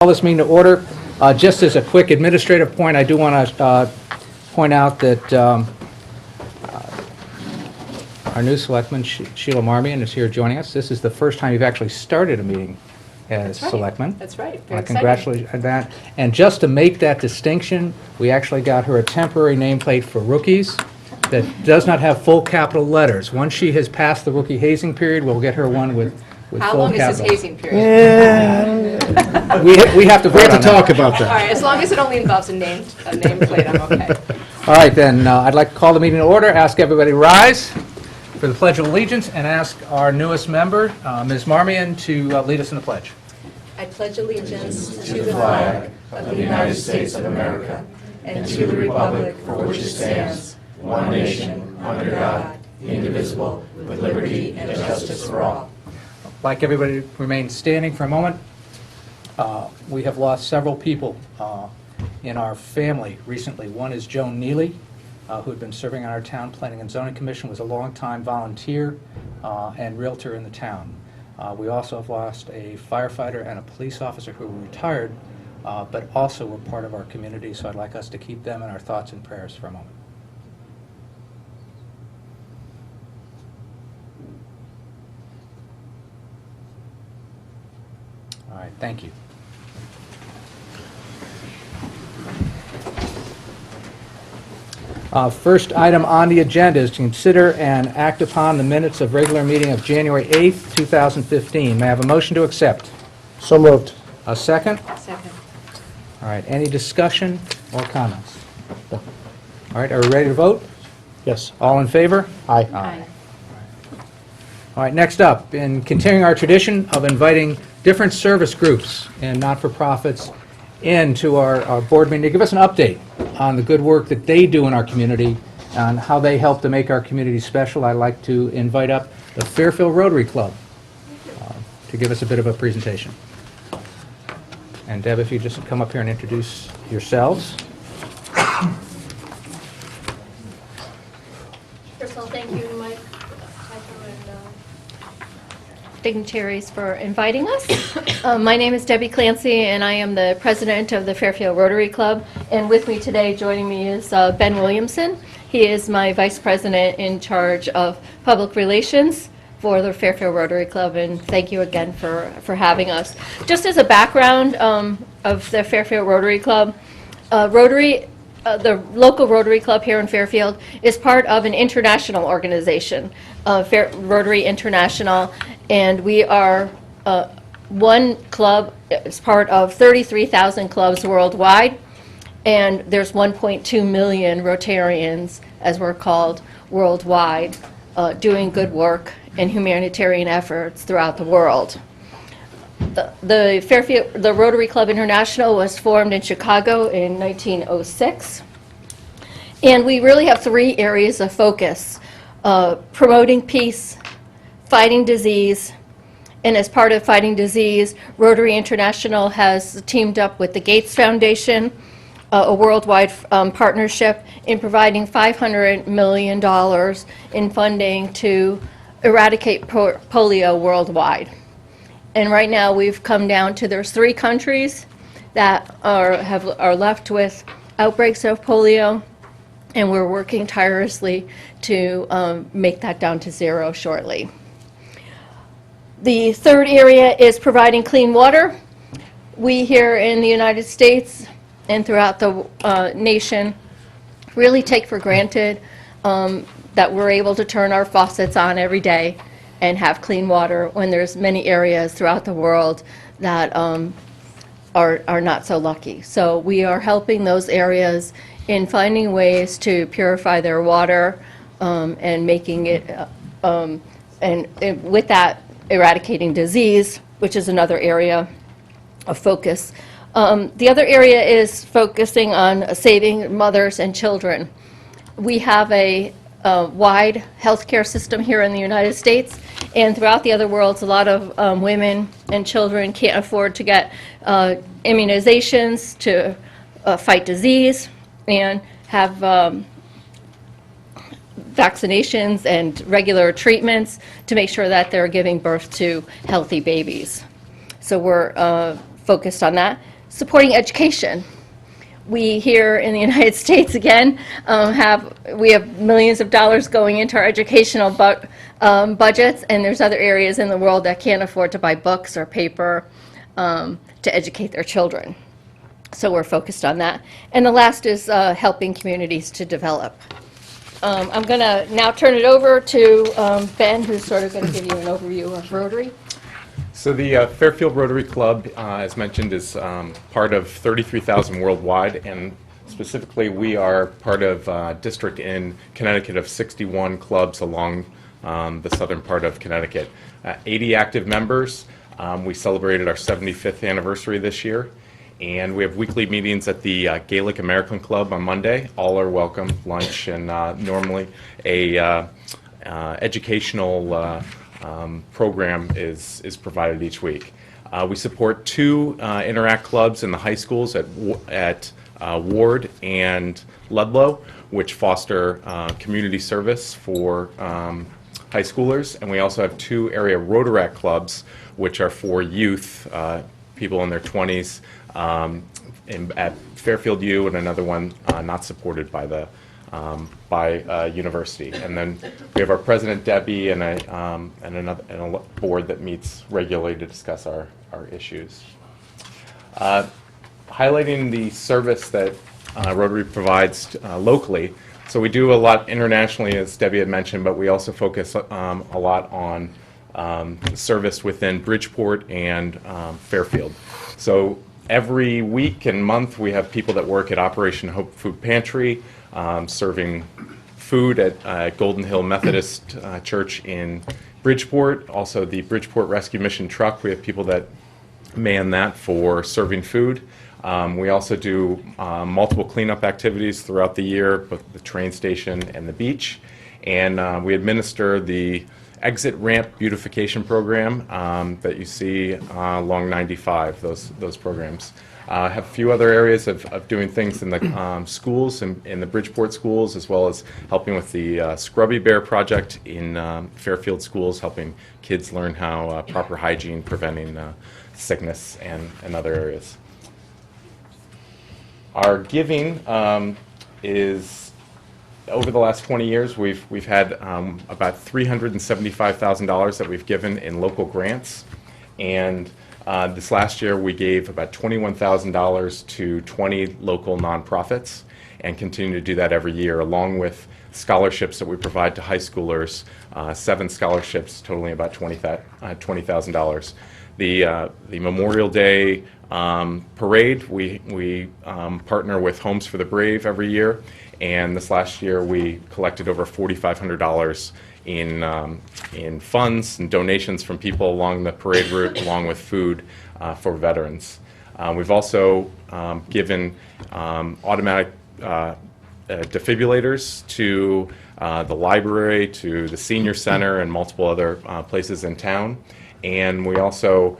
Call this meeting to order. Just as a quick administrative point, I do want to point out that our new selectman, Sheila Marmion, is here joining us. This is the first time you've actually started a meeting as selectman. That's right. I congratulate you on that. And just to make that distinction, we actually got her a temporary nameplate for rookies that does not have full capital letters. Once she has passed the rookie hazing period, we'll get her one with How full long is capital. this hazing period? We have to vote on that. talk about All that. right, as long as it only involves a nameplate, I'm okay. All right, then, I'd like to call the meeting to order, ask everybody to rise for the Pledge of Allegiance, and ask our newest member, Ms. Marmion, to lead us in the pledge. I pledge allegiance to the flag of the United States of America and to the republic for which it stands, one nation, under God, indivisible, with liberty and justice for all. I'd like everybody to remain standing for a moment. We have lost several people in our family recently. One is Joan Neely, who had been serving on our Town Planning and Zoning Commission, was a longtime volunteer and realtor in the town. We also have lost a firefighter and a police officer who were retired, but also were part of our community, so I'd like us to keep them in our thoughts and prayers for a moment. All right, thank you. First item on the agenda is to consider and act upon the minutes of regular meeting of January 8th, 2015. May I have a motion to accept? So moved. A second? Second. All right, any discussion or comments? All right, are we ready to vote? Yes. All in favor? Aye. Aye. All right, next up, in continuing our tradition of inviting different service groups and not-for-profits into our board meeting to give us an update on the good work that they do in our community and how they help to make our community special, I'd like to invite up the Fairfield Rotary Club to give us a bit of a presentation. And Deb, if you just come up here and introduce yourselves. First of all, thank you, Mike, and dignitaries for inviting us. My name is Debbie Clancy, and I am the president of the Fairfield Rotary Club. And with me today, joining me, is Ben Williamson. He is my vice president in charge of public relations for the Fairfield Rotary Club, and thank you again for having us. Just as a background of the Fairfield Rotary Club, the local Rotary Club here in Fairfield is part of an international organization, Rotary International, and we are one club is part of 33,000 clubs worldwide, and there's 1.2 million Rotarians, as we're called, worldwide, doing good work and humanitarian efforts throughout the world. The Rotary Club International was formed in Chicago in 1906, and we really have three areas of focus: promoting peace, fighting disease, and as part of fighting disease, Rotary International has teamed up with the Gates Foundation, a worldwide partnership in providing $500 million in funding to eradicate polio worldwide. And right now we've come down to there's 3 countries that are left with outbreaks of polio, and we're working tirelessly to make that down to 0 shortly. The third area is providing clean water. We here in the United States and throughout the nation really take for granted that we're able to turn our faucets on every day and have clean water when there's many areas throughout the world that are not so lucky. So we are helping those areas in finding ways to purify their water and making it, and with that, eradicating disease, which is another area of focus. The other area is focusing on saving mothers and children. We have a wide healthcare system here in the United States, and throughout the other worlds, a lot of women and children can't afford to get immunizations to fight disease and have vaccinations and regular treatments to make sure that they're giving birth to healthy babies. So we're focused on that. Supporting education. We here in the United States, again, we have millions of dollars going into our educational budgets, and there's other areas in the world that can't afford to buy books or paper to educate their children. So we're focused on that. And the last is helping communities to develop. I'm going to now turn it over to Ben, who's sort of going to give you an overview of Rotary. So the Fairfield Rotary Club, as mentioned, is part of 33,000 worldwide, and specifically we are part of a district in Connecticut of 61 clubs along the southern part of Connecticut. 80 active members. We celebrated our 75th anniversary this year, and we have weekly meetings at the Gaelic American Club on Monday. All are welcome, lunch, and normally a educational program is provided each week. We support 2 Interact clubs in the high schools at Ward and Ludlow, which foster community service for high schoolers. And we also have 2 area Rotaract clubs, which are for youth, people in their 20s, at Fairfield U, and another one not supported by the university. And then we have our president, Debbie, and a board that meets regularly to discuss our issues. Highlighting the service that Rotary provides locally. So we do a lot internationally, as Debbie had mentioned, but we also focus a lot on service within Bridgeport and Fairfield. So every week and month we have people that work at Operation Hope Food Pantry, serving food at Golden Hill Methodist Church in Bridgeport. Also the Bridgeport Rescue Mission truck, we have people that man that for serving food. We also do multiple cleanup activities throughout the year, both the train station and the beach. And we administer the exit ramp beautification program that you see along 95, those programs. Have a few other areas of doing things in the schools, in the Bridgeport schools, as well as helping with the Scrubby Bear project in Fairfield schools, helping kids learn how proper hygiene, preventing sickness, and other areas. Our giving is, over the last 20 years, we've had about $375,000 that we've given in local grants, and this last year we gave about $21,000 to 20 local nonprofits, and continue to do that every year, along with scholarships that we provide to high schoolers, 7 scholarships totaling about $20,000. The Memorial Day parade, we partner with Homes for the Brave every year, and this last year we collected over $4,500 in funds and donations from people along the parade route, along with food for veterans. We've also given automatic defibrillators to the library, to the senior center, and multiple other places in town. And we also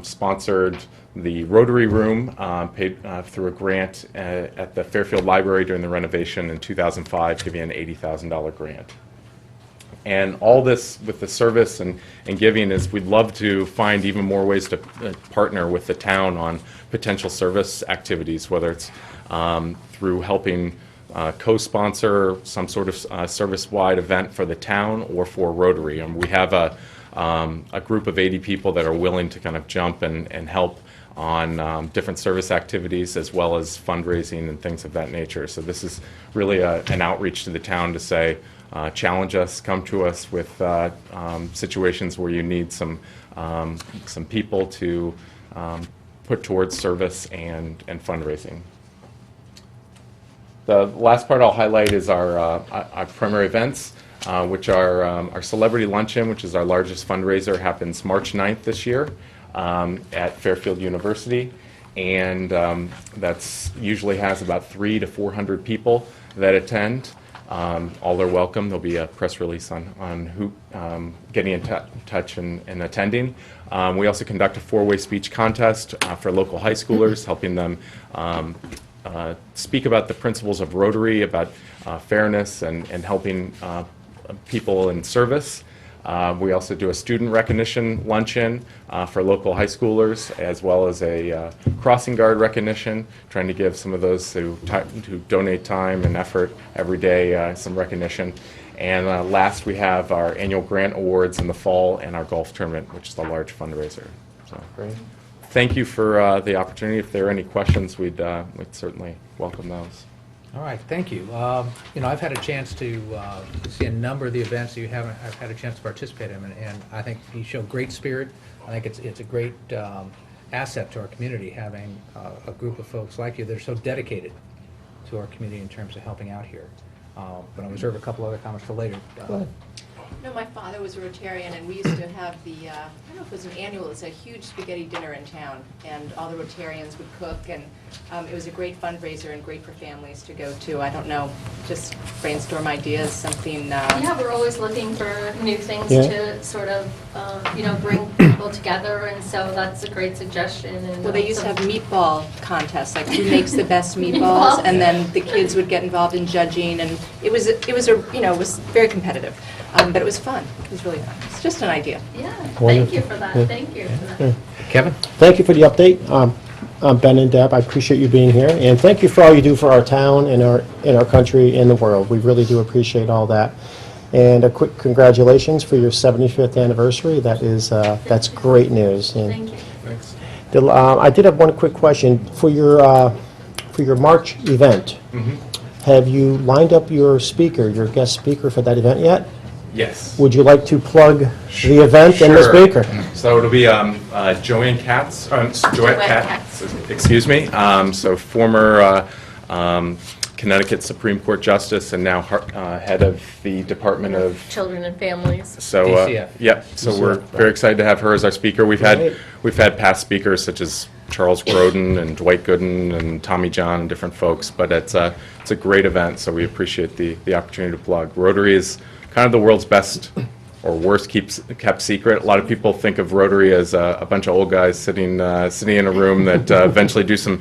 sponsored the Rotary Room, paid through a grant at the Fairfield Library during the renovation in 2005, giving an $80,000 grant. And all this with the service and giving is, we'd love to find even more ways to partner with the town on potential service activities, whether it's through helping co-sponsor some sort of service-wide event for the town or for Rotary. And we have a group of 80 people that are willing to kind of jump and help on different service activities, as well as fundraising and things of that nature. So this is really an outreach to the town to say, challenge us, come to us with situations where you need some people to put towards service and fundraising. The last part I'll highlight is our primary events, which are our Celebrity Luncheon, which is our largest fundraiser, happens March 9th this year at Fairfield University. And that's usually has about 300 to 400 people that attend. All are welcome. There'll be a press release on who getting in touch and attending. We also conduct a 4-way speech contest for local high schoolers, helping them speak about the principles of Rotary, about fairness and helping people in service. We also do a student recognition luncheon for local high schoolers, as well as a crossing guard recognition, trying to give some of those who donate time and effort every day some recognition. And last, we have our annual grant awards in the fall and our golf tournament, which is a large fundraiser. So, thank you for the opportunity. If there are any questions, we'd certainly welcome those. All right, thank you. I've had a chance to see a number of the events that you haven't. I've had a chance to participate in, and I think you show great spirit. I think it's a great asset to our community having a group of folks like you that are so dedicated to our community in terms of helping out here. But I'll reserve a couple other comments for later. No, my father was a Rotarian, and we used to have the, I don't know if it was an annual, it's a huge spaghetti dinner in town, and all the Rotarians would cook, and it was a great fundraiser and great for families to go to. I don't know, just brainstorm ideas, something. Yeah, we're always looking for new things Yeah. to sort of, bring people together, and so that's a great suggestion. And Well, they used to some- have meatball contests, like who makes the best meatballs, and then the kids would get involved in judging, and it was very competitive, but it was fun. It was really fun. It's just an idea. Yeah, thank Wonderful. you for that, Yeah. thank you for that. Kevin? Thank you for the update. I'm Ben and Deb. I appreciate you being here, and thank you for all you do for our town and our country and the world. We really do appreciate all that. And a quick congratulations for your 75th anniversary. That's great news. And Thank you. I did have one quick question for your March event. Have you lined up your guest speaker for that event yet? Yes. Would you like to plug the event and the Sure. speaker? So it'll be Joanne Katz, Joette Katz, excuse me. So former Connecticut Supreme Court Justice and now head of the Department of. Children and families. So DCF. yep. So DCF, we're right. very excited to have her as our speaker. We've Great. had past speakers such as Charles Grodin and Dwight Gooden and Tommy John and different folks, but it's a great event. So we appreciate the opportunity to plug. Rotary is kind of the world's best or worst kept secret. A lot of people think of Rotary as a bunch of old guys sitting in a room that eventually do some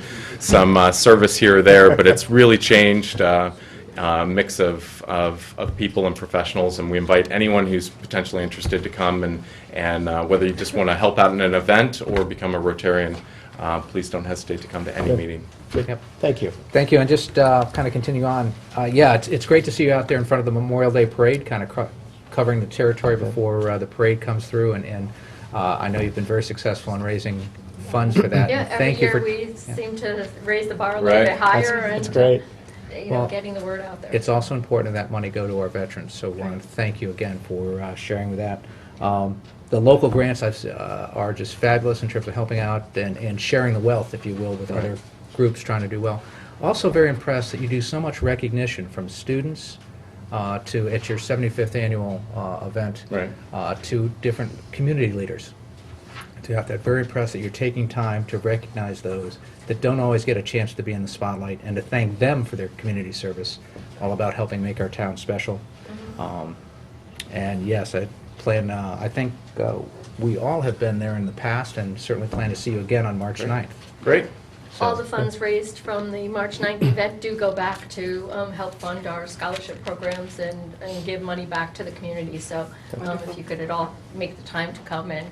service here or there, but it's really changed. Mix of people and professionals, and we invite anyone who's potentially interested to come, and whether you just want to help out in an event or become a Rotarian, please don't hesitate to come to any meeting. Yep. Thank you. Thank you, and just kind of continue on. Yeah, it's great to see you out there in front of the Memorial Day Parade, kind of covering the territory before the parade comes through, and I know you've been very successful in raising funds for that. Yeah, and every thank you year for. we seem to raise the bar a Right. little bit higher, That's and great. Well, getting the word out there. It's also important that money go to our veterans, so I want to thank you again for sharing with that. The local grants are just fabulous in terms of helping out and sharing the wealth, if you will, with other groups trying to do well. Also very impressed that you do so much recognition from students at your 75th annual event Right. to different community leaders. Very impressed that you're taking time to recognize those that don't always get a chance to be in the spotlight and to thank them for their community service, all about helping make our town special. And yes, I think we all have been there in the past and certainly plan to see you again on March 9th. Great. All the funds raised from the March 9th event do go back to help fund our scholarship programs and give money back to the community. So if you could at all make the time to come and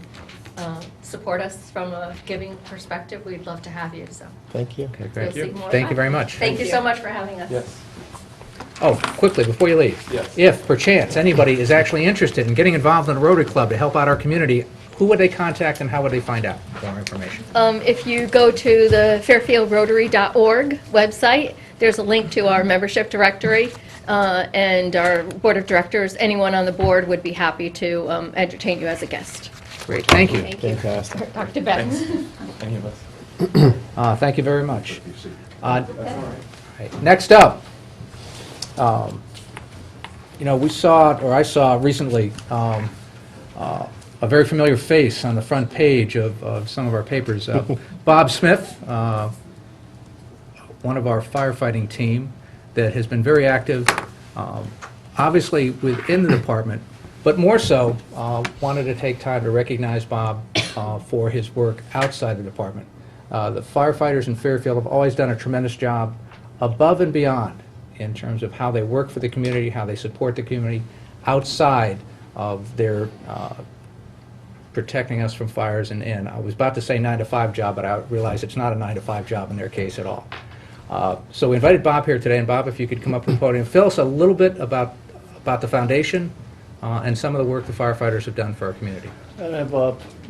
support us from a giving perspective, we'd love to have you. So Thank you. Okay, you'll great. see more. Thank you very much. Thank you so much for having us. Yes. Oh, quickly, before you leave. Yes. If, perchance, anybody is actually interested in getting involved in a Rotary Club to help out our community, who would they contact and how would they find out more information? If you go to the fairfieldrotary.org website, there's a link to our membership directory and our board of directors. Anyone on the board would be happy to entertain you as a guest. Great, thank you. Thank you. Fantastic. Dr. Ben. Any of us. Thank you very much. Right, next up, we saw, or I saw recently, a very familiar face on the front page of some of our papers. Bob Smith, one of our firefighting team that has been very active, obviously within the department, but more so wanted to take time to recognize Bob for his work outside the department. The firefighters in Fairfield have always done a tremendous job above and beyond in terms of how they work for the community, how they support the community outside of their protecting us from fires. And I was about to say 9-to-5 job, but I realized it's not a 9-to-5 job in their case at all. So we invited Bob here today, and Bob, if you could come up to the podium, tell us a little bit about the foundation and some of the work the firefighters have done for our community. I have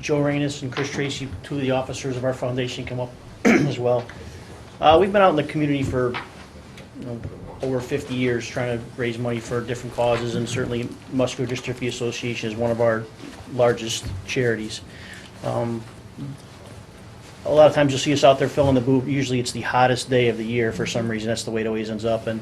Joe Reynes and Chris Tracy, two of the officers of our foundation, come up as well. We've been out in the community for over 50 years trying to raise money for different causes, and certainly Muscular Dystrophy Association is one of our largest charities. A lot of times you'll see us out there filling the boot. Usually it's the hottest day of the year for some reason. That's the way it always ends up. And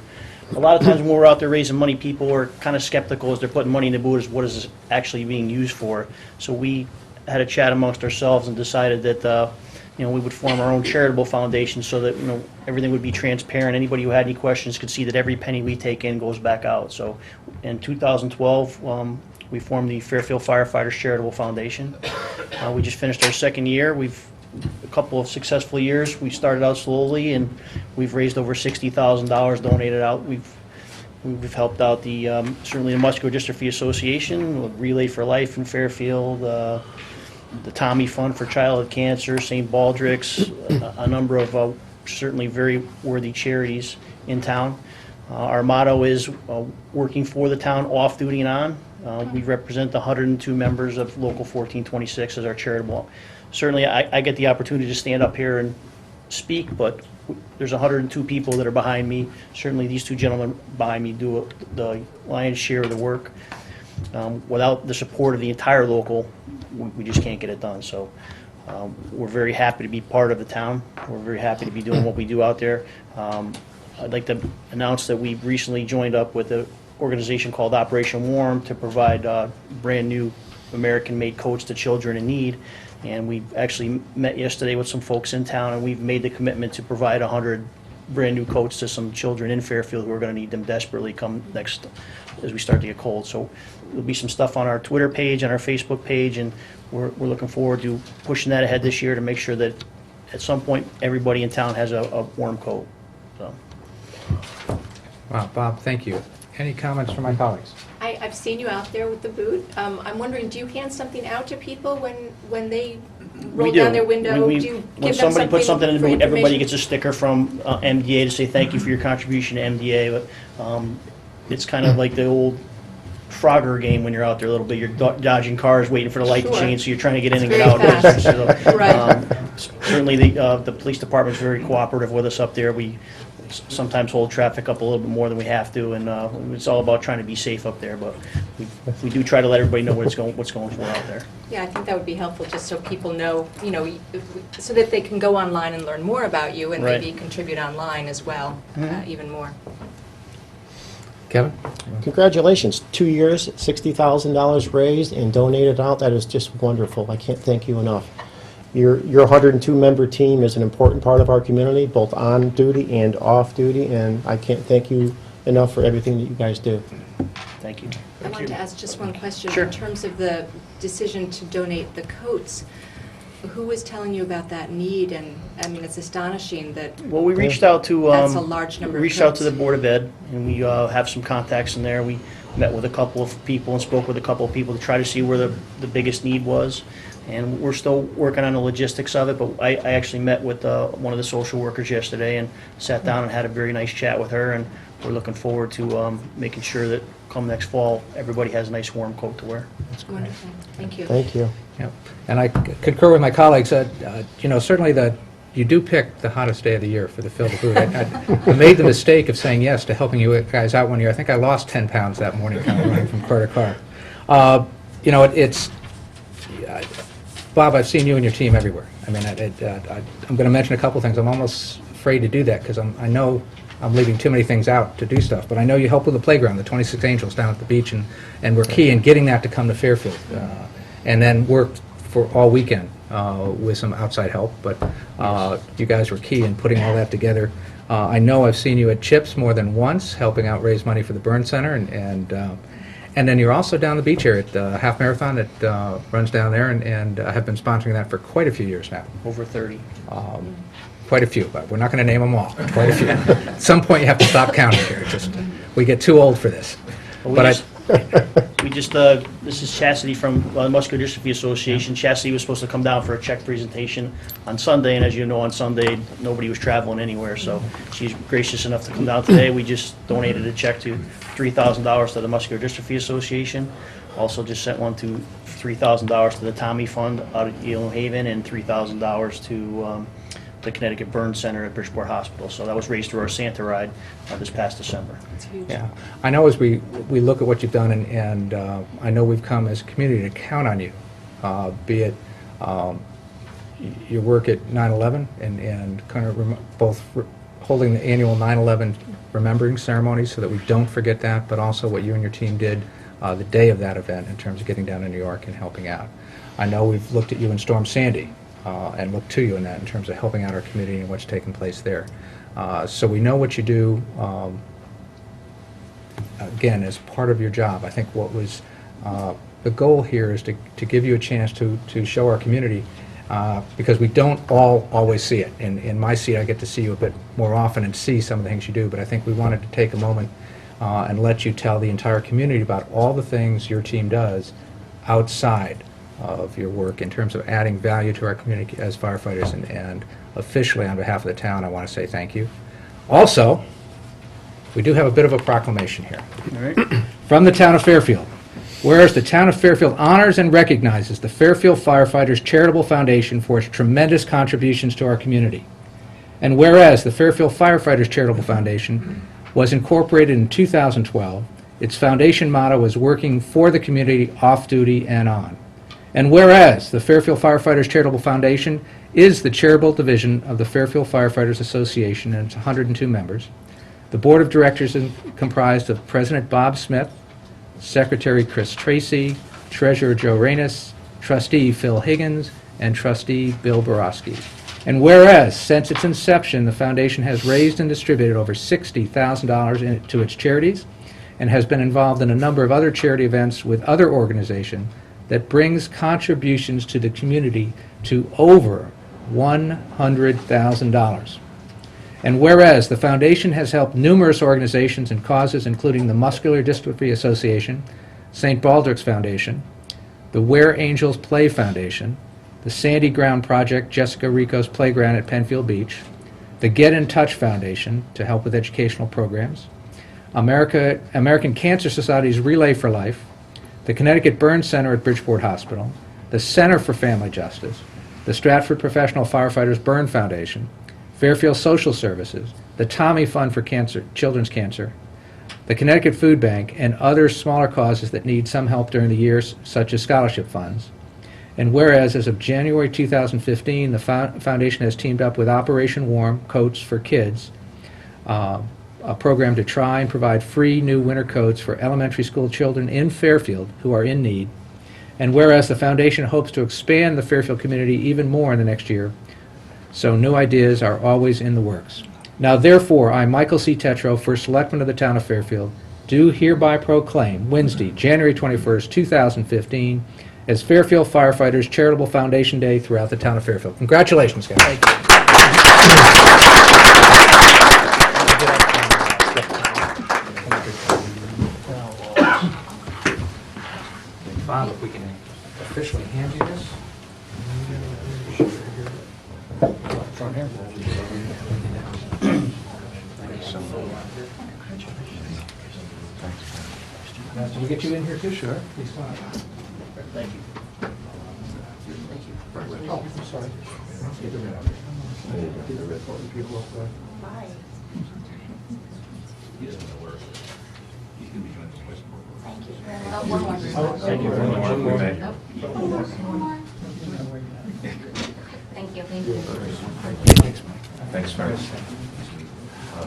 a lot of times when we're out there raising money, people are kind of skeptical as they're putting money in the boot as what is this actually being used for. So we had a chat amongst ourselves and decided that we would form our own charitable foundation so that everything would be transparent. Anybody who had any questions could see that every penny we take in goes back out. So in 2012, we formed the Fairfield Firefighters Charitable Foundation. We just finished our second year. We've a couple of successful years. We started out slowly, and we've raised over $60,000 donated out. We've helped out the certainly the Muscular Dystrophy Association, Relay for Life in Fairfield, the Tommy Fund for Childhood Cancer, St. Baldrick's, a number of certainly very worthy charities in town. Our motto is working for the town, off duty and on. We represent the 102 members of Local 1426 as our charitable. Certainly, I get the opportunity to stand up here and speak, but there's 102 people that are behind me. Certainly, these two gentlemen behind me do the lion's share of the work. Without the support of the entire local, we just can't get it done. So we're very happy to be part of the town. We're very happy to be doing what we do out there. I'd like to announce that we've recently joined up with an organization called Operation Warm to provide brand new American-made coats to children in need. And we actually met yesterday with some folks in town, and we've made the commitment to provide 100 brand new coats to some children in Fairfield who are going to need them desperately come next as we start to get cold. So there'll be some stuff on our Twitter page and our Facebook page, and we're looking forward to pushing that ahead this year to make sure that at some point everybody in town has a warm coat. So. Wow, Bob, thank you. Any comments from my colleagues? I've seen you out there with the boot. I'm wondering, do you hand something out to people when they roll We do. down their window? We- Do you when give them somebody puts something in the for boot, everybody information? gets a sticker from MDA to say thank you for your contribution to MDA. But it's kind of like the old Frogger game when you're out there a little bit. You're dodging cars, waiting for the light to Sure. change, so you're trying to get in and It's get very out. fast. So, Right. Certainly, the police department's very cooperative with us up there. We sometimes hold traffic up a little bit more than we have to, and it's all about trying to be safe up there. But we do try to let everybody know what's going for out there. Yeah, I think that would be helpful, just so people know, so that they can go online and learn more about you and Right. maybe contribute online as well, even more. Kevin? Congratulations, 2 years, $60,000 raised and donated out. That is just wonderful. I can't thank you enough. Your 102-member team is an important part of our community, both on duty and off duty, and I can't thank you enough for everything that you guys do. Thank you. I wanted to ask just one question. Sure. In terms of the decision to donate the coats, who was telling you about that need? And, I mean, it's astonishing that Well, we reached out to That's a large number of reached out to coats. the Board of Ed, and we have some contacts in there. We met with a couple of people and spoke with a couple of people to try to see where the biggest need was. And we're still working on the logistics of it, but I actually met with one of the social workers yesterday and sat down and had a very nice chat with her, and we're looking forward to making sure that come next fall, everybody has a nice warm coat to wear. Wonderful. Thank you. Thank you. Yep. And I concur with my colleagues that, certainly you do pick the hottest day of the year for the Fill the Boot. I made the mistake of saying yes to helping you guys out one year. I think I lost 10 pounds that morning kind of running from car to car. Bob, I've seen you and your team everywhere. I mean, I'm going to mention a couple things. I'm almost afraid to do that because I know I'm leaving too many things out to do stuff. But I know you help with the playground, the 26 Angels down at the beach, and we're key in getting that to come to Fairfield. And then worked for all weekend with some outside help. But you guys were key in putting all that together. I know I've seen you at CHIPS more than once, helping out raise money for the Burn Center, and then you're also down the beach here at the half marathon that runs down there, and have been sponsoring that for quite a few years now. Over 30. Quite a few, but we're not going to name them all. Quite a few. At some point, you have to stop counting here. We get too old for this. We But just We just, this is Chastity from Muscular Dystrophy Association. Chastity was supposed to come down for a check presentation on Sunday, and as you know, on Sunday, nobody was traveling anywhere, so she's gracious enough to come down today. We just donated a check to $3,000 to the Muscular Dystrophy Association. Also just sent one to $3,000 to the Tommy Fund out of Eagle Haven, and $3,000 to the Connecticut Burn Center at Bridgeport Hospital. So that was raised through our Santa ride this past December. Yeah, I know as we look at what you've done, and I know we've come as a community to count on you, be it your work at 9/11 and kind of both holding the annual 9/11 remembering ceremonies so that we don't forget that, but also what you and your team did the day of that event in terms of getting down to New York and helping out. I know we've looked at you in Storm Sandy and looked to you in that in terms of helping out our community and what's taken place there. So we know what you do, again, as part of your job. I think what was the goal here is to give you a chance to show our community, because we don't all always see it. In my seat, I get to see you a bit more often and see some of the things you do, but I think we wanted to take a moment and let you tell the entire community about all the things your team does outside of your work in terms of adding value to our community as firefighters, and officially on behalf of the town, I want to say thank you. Also, we do have a bit of a proclamation here. All right? From the town of Fairfield. Whereas the town of Fairfield honors and recognizes the Fairfield Firefighters Charitable Foundation for its tremendous contributions to our community. And whereas the Fairfield Firefighters Charitable Foundation was incorporated in 2012, its foundation motto is working for the community off duty and on. And whereas the Fairfield Firefighters Charitable Foundation is the charitable division of the Fairfield Firefighters Association and its 102 members, the board of directors is comprised of President Bob Smith, Secretary Chris Tracy, Treasurer Joe Reynes, Trustee Phil Higgins, and Trustee Bill Borowski. And whereas, since its inception, the foundation has raised and distributed over $60,000 to its charities and has been involved in a number of other charity events with other organizations that brings contributions to the community to over $100,000. And whereas the foundation has helped numerous organizations and causes, including the Muscular Dystrophy Association, St. Baldrick's Foundation, the Where Angels Play Foundation, the Sandy Ground Project, Jessica Rico's Playground at Penfield Beach, the Get in Touch Foundation to help with educational programs, American Cancer Society's Relay for Life, the Connecticut Burn Center at Bridgeport Hospital, the Center for Family Justice, the Stratford Professional Firefighters Burn Foundation, Fairfield Social Services, the Tommy Fund for Children's Cancer, the Connecticut Food Bank, and other smaller causes that need some help during the year, such as scholarship funds. And whereas, as of January 2015, the foundation has teamed up with Operation Warm Coats for Kids, a program to try and provide free new winter coats for elementary school children in Fairfield who are in need. And whereas the foundation hopes to expand the Fairfield community even more in the next year, so new ideas are always in the works. Now therefore, I, Michael C. Tetro, First Selectman of the Town of Fairfield, do hereby proclaim Wednesday, January 21st, 2015, as Fairfield Firefighters Charitable Foundation Day throughout the Town of Fairfield. Congratulations, guys. Thank you. Bob, if we can officially hand you this. Front here. Now, can we get you in here too? Sure. Please come on. Thank you. Oh, I'm sorry. Get the red out. Get the red for the people up there. Thank you very much. Thank you. Thank you. Thanks very much.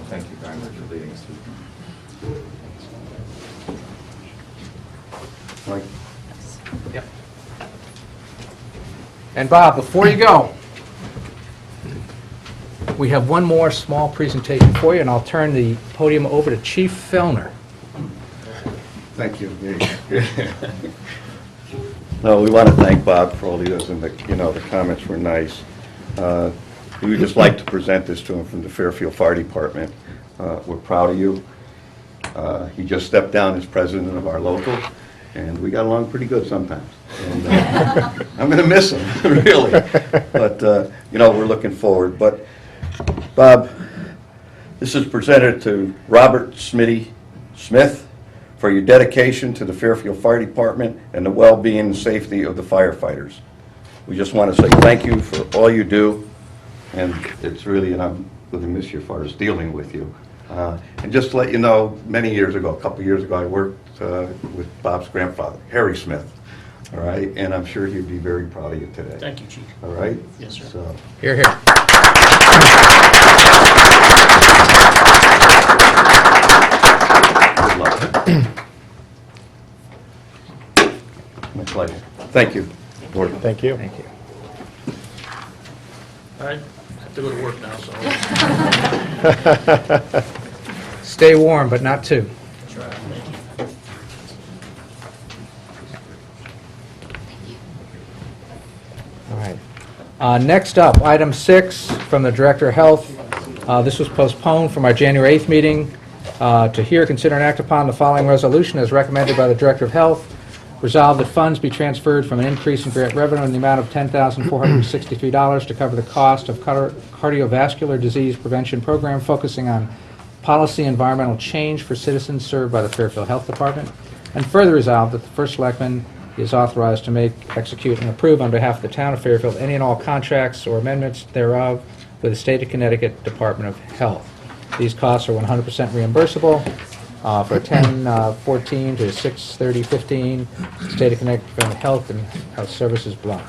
Thank you very much for leading us through. Yep. And Bob, before you go, we have one more small presentation for you, and I'll turn the podium over to Chief Fellner. Thank you. No, we want to thank Bob for all he does, and the comments were nice. We would just like to present this to him from the Fairfield Fire Department. We're proud of you. He just stepped down as president of our local, and we got along pretty good sometimes. And, I'm going to miss him, really. But, we're looking forward. But, Bob, this is presented to Robert Smitty Smith for your dedication to the Fairfield Fire Department and the well-being and safety of the firefighters. We just want to say thank you for all you do, and it's really, and I'm going to miss you as far as dealing with you. And just to let you know, many years ago, a couple years ago, I worked with Bob's grandfather, Harry Smith, all right? And I'm sure he'd be very proud of you today. Thank you, Chief. All right? Yes, sir. So, Here, here. good luck. My pleasure. Thank you, Board. Thank you. Thank you. All right, I have to go to work now, so. Stay warm, but not too. That's right. Thank you. All right. Next up, item 6 from the Director of Health. This was postponed from our January 8th meeting to hear, consider, and act upon the following resolution as recommended by the Director of Health. Resolve that funds be transferred from an increase in grant revenue in the amount of $10,463 to cover the cost of cardiovascular disease prevention program focusing on policy environmental change for citizens served by the Fairfield Health Department. And further resolve that the First Selectman is authorized to make, execute, and approve on behalf of the town of Fairfield any and all contracts or amendments thereof with the State of Connecticut Department of Health. These costs are 100% reimbursable for 10/14 to 6/30/15, State of Connecticut Department of Health and Health Services block.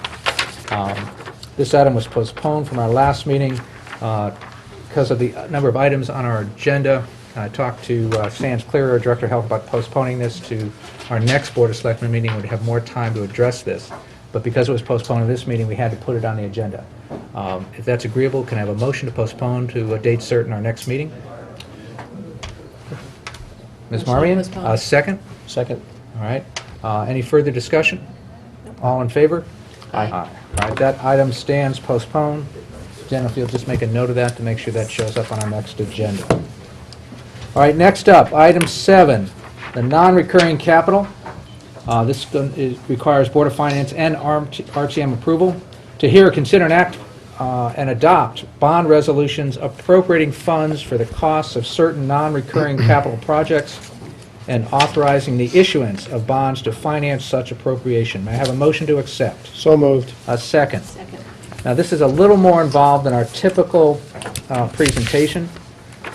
This item was postponed from our last meeting because of the number of items on our agenda. I talked to Sands Clearer, Director of Health, about postponing this to our next Board of Selectmen meeting. We'd have more time to address this. But because it was postponed to this meeting, we had to put it on the agenda. If that's agreeable, can I have a motion to postpone to a date certain our next meeting? Ms. Marmion, second? Second. All right. Any further discussion? All in favor? Aye. All right, that item stands postponed. Jen, if you'll just make a note of that to make sure that shows up on our next agenda. All right, next up, item 7, the non-recurring capital. This requires Board of Finance and RTM approval to hear, consider, and act and adopt bond resolutions appropriating funds for the costs of certain non-recurring capital projects and authorizing the issuance of bonds to finance such appropriation. May I have a motion to accept? So moved. A second. Second. Now, this is a little more involved than our typical presentation.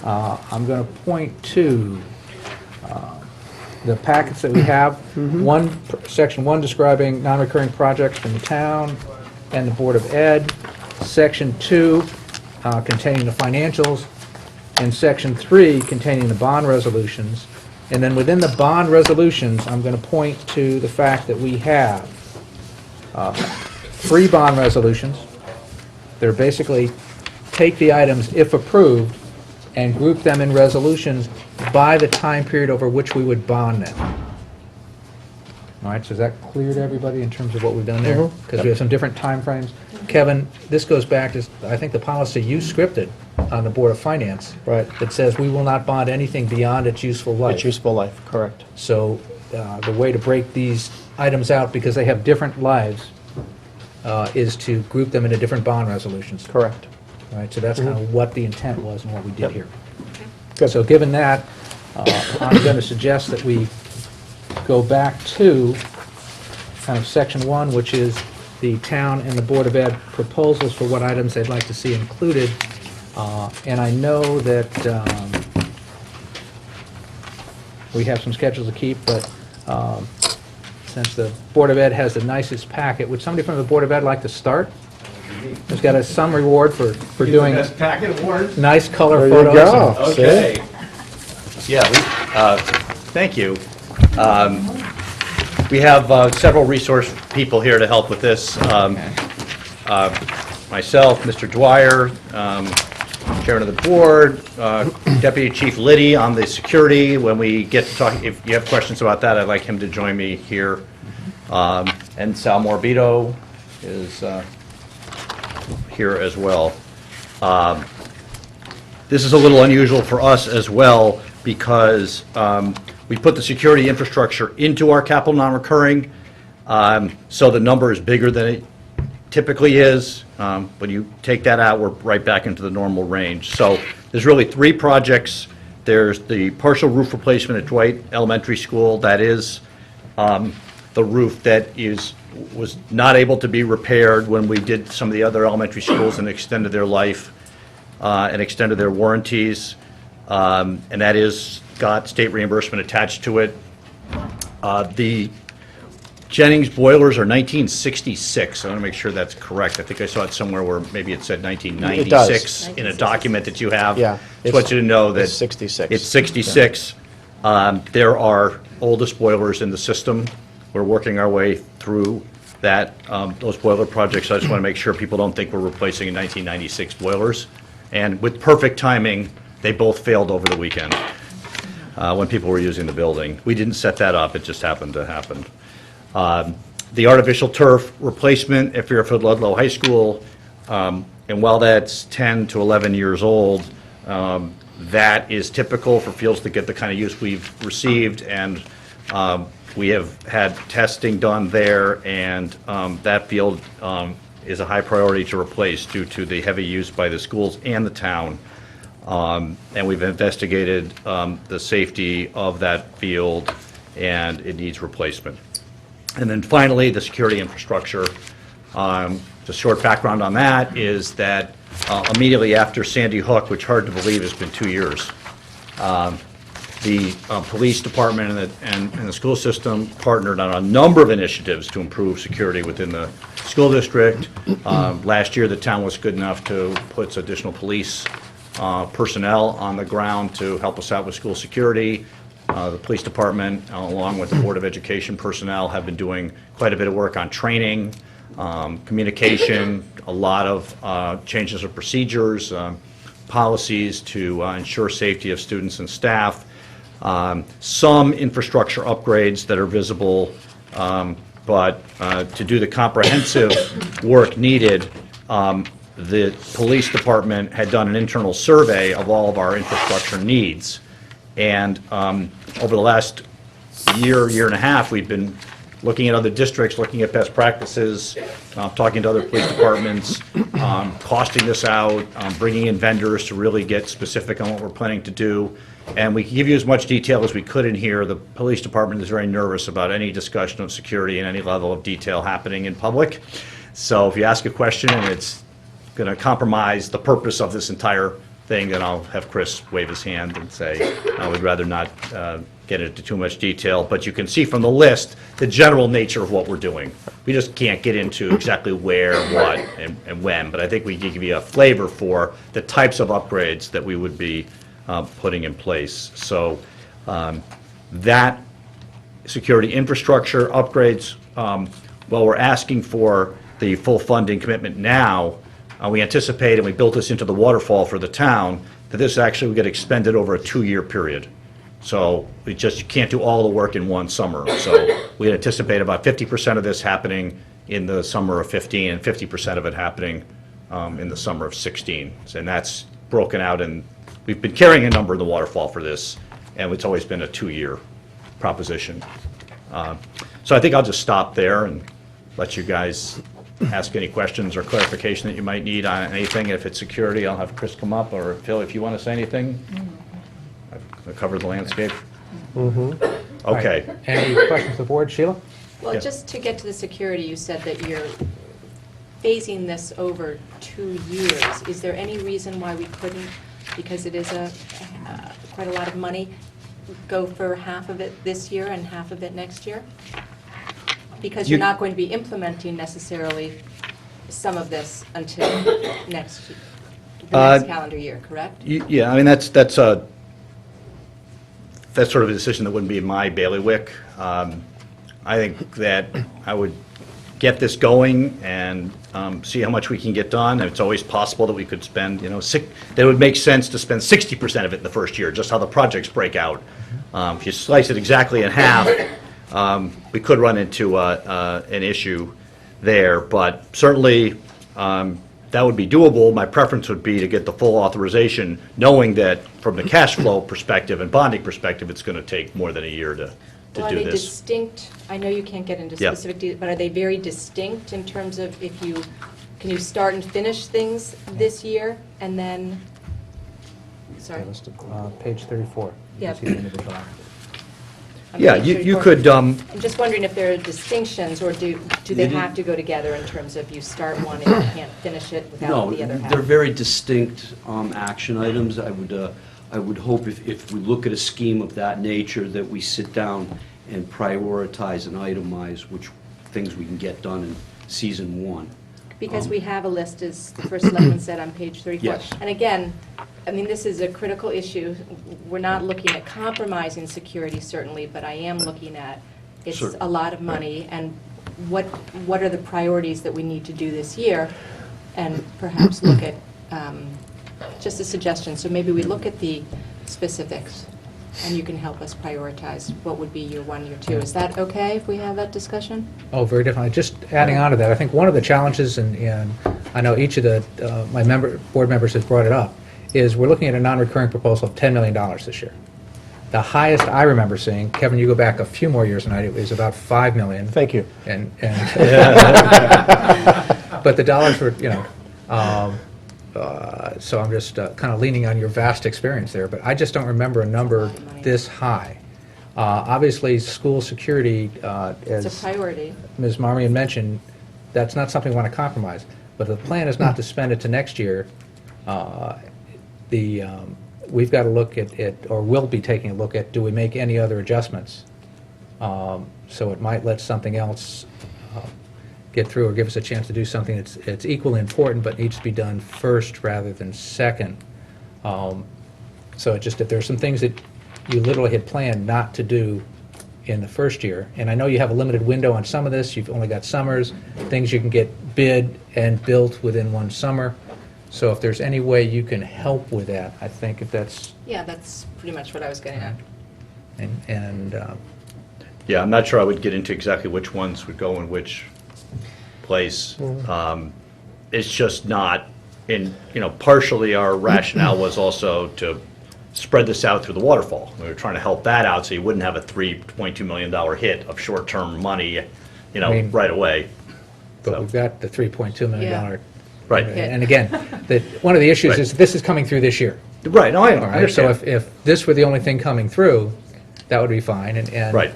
I'm going to point to the packets that we have. Section 1 describing non-recurring projects from the town and the Board of Ed. Section 2 containing the financials. And Section 3 containing the bond resolutions. And then within the bond resolutions, I'm going to point to the fact that we have 3 bond resolutions. They're basically take the items, if approved, and group them in resolutions by the time period over which we would bond them. All right, so is that clear to everybody in terms of what we've done there? Because we have some different time frames. Kevin, this goes back to, I think, the policy you scripted on the Board of Finance. Right. That says we will not bond anything beyond its useful life. Its useful life, correct. So the way to break these items out, because they have different lives, is to group them into different bond resolutions. Correct. All right, so that's kind of what the intent was and what we did here. Good. So given that, I'm going to suggest that we go back to kind of Section 1, which is the town and the Board of Ed proposals for what items they'd like to see included. And I know that we have some schedules to keep, but since the Board of Ed has the nicest packet, would somebody from the Board of Ed like to start? There's got some reward for doing Best packet award. nice color There you photos. go. Okay. Yeah, thank you. We have several resource people here to help with this. Myself, Mr. Dwyer, Chairman of the Board, Deputy Chief Liddy on the security. When we get to talk, if you have questions about that, I'd like him to join me here. And Sal Morbido is here as well. This is a little unusual for us as well. because we put the security infrastructure into our capital non-recurring, so the number is bigger than it typically is. When you take that out, we're right back into the normal range. So there's really 3 projects. There's the partial roof replacement at Dwight Elementary School. That is the roof that was not able to be repaired when we did some of the other elementary schools and extended their life and extended their warranties. And that is got state reimbursement attached to it. The Jennings boilers are 1966. I want to make sure that's correct. I think I saw it somewhere where maybe it said 1996 in a document that you have. Yeah, Just want you to know that it's 66. It's 66. There are oldest boilers in the system. We're working our way through that, those boiler projects. I just want to make sure people don't think we're replacing 1996 boilers. And with perfect timing, they both failed over the weekend when people were using the building. We didn't set that up. It just happened to happen. The artificial turf replacement at Fairfield Ludlow High School, and while that's 10 to 11 years old, that is typical for fields that get the kind of use we've received, and we have had testing done there, and that field is a high priority to replace due to the heavy use by the schools and the town. And we've investigated the safety of that field, and it needs replacement. And then finally, the security infrastructure. The short background on that is that immediately after Sandy Hook, which hard to believe has been 2 years, the police department and the school system partnered on a number of initiatives to improve security within the school district. Last year, the town was good enough to put additional police personnel on the ground to help us out with school security. The police department, along with the Board of Education personnel, have been doing quite a bit of work on training, communication, a lot of changes of procedures, policies to ensure safety of students and staff, some infrastructure upgrades that are visible, but to do the comprehensive work needed, the police department had done an internal survey of all of our infrastructure needs. And over the last year and a half, we've been looking at other districts, looking at best practices, talking to other police departments, costing this out, bringing in vendors to really get specific on what we're planning to do. And we can give you as much detail as we could in here. The police department is very nervous about any discussion of security and any level of detail happening in public. So if you ask a question and it's going to compromise the purpose of this entire thing, then I'll have Chris wave his hand and say, I would rather not get into too much detail. But you can see from the list the general nature of what we're doing. We just can't get into exactly where, what, and when. But I think we can give you a flavor for the types of upgrades that we would be putting in place. So that security infrastructure upgrades, while we're asking for the full funding commitment now, we anticipate, and we built this into the waterfall for the town, that this actually will get expended over a 2-year period. So you can't do all the work in one summer. So we anticipate about 50% of this happening in the summer of 15 and 50% of it happening in the summer of 16. And that's broken out, and we've been carrying a number in the waterfall for this, and it's always been a 2-year proposition. So I think I'll just stop there and let you guys ask any questions or clarification that you might need on anything. If it's security, I'll have Chris come up, or Phil, if you want to say anything. I've covered the landscape. Okay. Any questions from the board? Sheila? Well, Yeah. just to get to the security, you said that you're phasing this over 2 years. Is there any reason why we couldn't, because it is quite a lot of money, go for half of it this year and half of it next year? Because you're not going to be implementing necessarily some of this until the next calendar year, correct? Yeah, I mean, that's sort of a decision that wouldn't be in my bailiwick. I think that I would get this going and see how much we can get done. And it's always possible that we could spend, that it would make sense to spend 60% of it in the first year, just how the projects break out. If you slice it exactly in half, we could run into an issue there. But certainly, that would be doable. My preference would be to get the full authorization, knowing that from the cash flow perspective and bonding perspective, it's going to take more than a year to Well, are do they this. distinct? I know you can't get into Yeah. specific details, but are they very distinct in terms of can you start and finish things this year and then, sorry. Page 34. You Yeah. can see the individual. on Yeah, page you 34. could, I'm just wondering if there are distinctions, or do they have to go together in terms of you start one and you can't finish it without No, the other half? they're very distinct action items. I would hope if we look at a scheme of that nature, that we sit down and prioritize and itemize which things we can get done in season one. Because we have a list, as the first selectman said on page 34. Yes. And again, I mean, this is a critical issue. We're not looking at compromising security, certainly, but I am looking at, it's Sure. a lot of money, and what are the priorities that we need to do this year? And perhaps look at, just a suggestion, so maybe we look at the specifics, and you can help us prioritize what would be year one, year two. Is that okay if we have that discussion? Oh, very definitely. Just adding on to that, I think one of the challenges, and I know each of my board members has brought it up, is we're looking at a non-recurring proposal of $10 million this year. The highest I remember seeing, Kevin, you go back a few more years than I do, is about $5 million. Thank you. But the dollars were, so I'm just kind of leaning on your vast experience there, but I just don't remember a number this high. Obviously, school security, It's a as priority. Ms. Marmion mentioned, that's not something we want to compromise. But the plan is not to spend it to next year. We've got to look at, or will be taking a look at, do we make any other adjustments? So it might let something else get through, or give us a chance to do something that's equally important but needs to be done first rather than second. So it just, if there's some things that you literally had planned not to do in the first year, and I know you have a limited window on some of this, you've only got summers, things you can get bid and built within one summer. So if there's any way you can help with that, I think if that's, Yeah, that's pretty much what I was getting at. and Yeah, I'm not sure I would get into exactly which ones would go in which place. It's just not, partially our rationale was also to spread this out through the waterfall. We were trying to help that out so you wouldn't have a $3.2 million hit of short-term money, mean- right away. but So- we've got the $3.2 million. Yeah. Right. And again, one of the issues is this is coming through this year. Right, no, I All right, so understand. if this were the only thing coming through, that would be fine, and Right.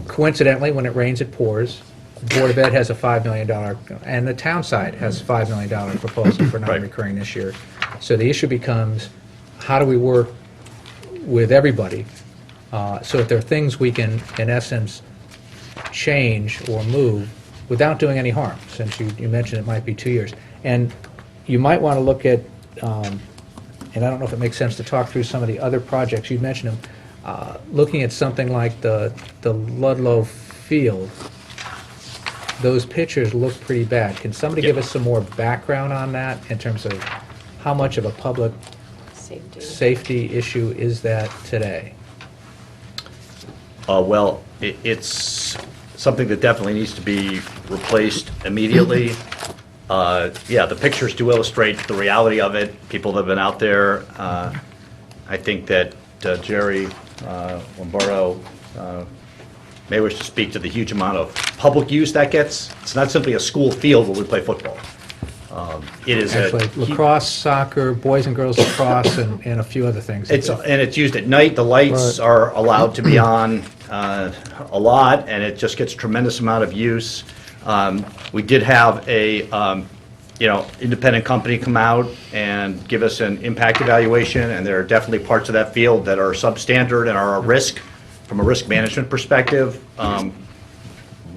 coincidentally, when it rains, it pours. The Board of Ed has a $5 million, and the town side has a $5 million proposal for Right. non-recurring this year. So the issue becomes, how do we work with everybody, so if there are things we can, in essence, change or move without doing any harm, since you mentioned it might be 2 years. And you might want to look at, and I don't know if it makes sense to talk through some of the other projects, you'd mentioned them, looking at something like the Ludlow Field. Those pictures look pretty bad. Can somebody give us some more background on that in terms of how much of a public safety issue is that today? Well, it's something that definitely needs to be replaced immediately. Yeah, the pictures do illustrate the reality of it. People that have been out there. I think that Jerry Lombardo may wish to speak to the huge amount of public use that gets. It's not simply a school field where we play football. It is Actually, lacrosse, soccer, boys and girls lacrosse, and a few other things. It's used at night. The lights are allowed to be on a lot, and it just gets tremendous amount of use. We did have a independent company come out and give us an impact evaluation, and there are definitely parts of that field that are substandard and are a risk from a risk management perspective.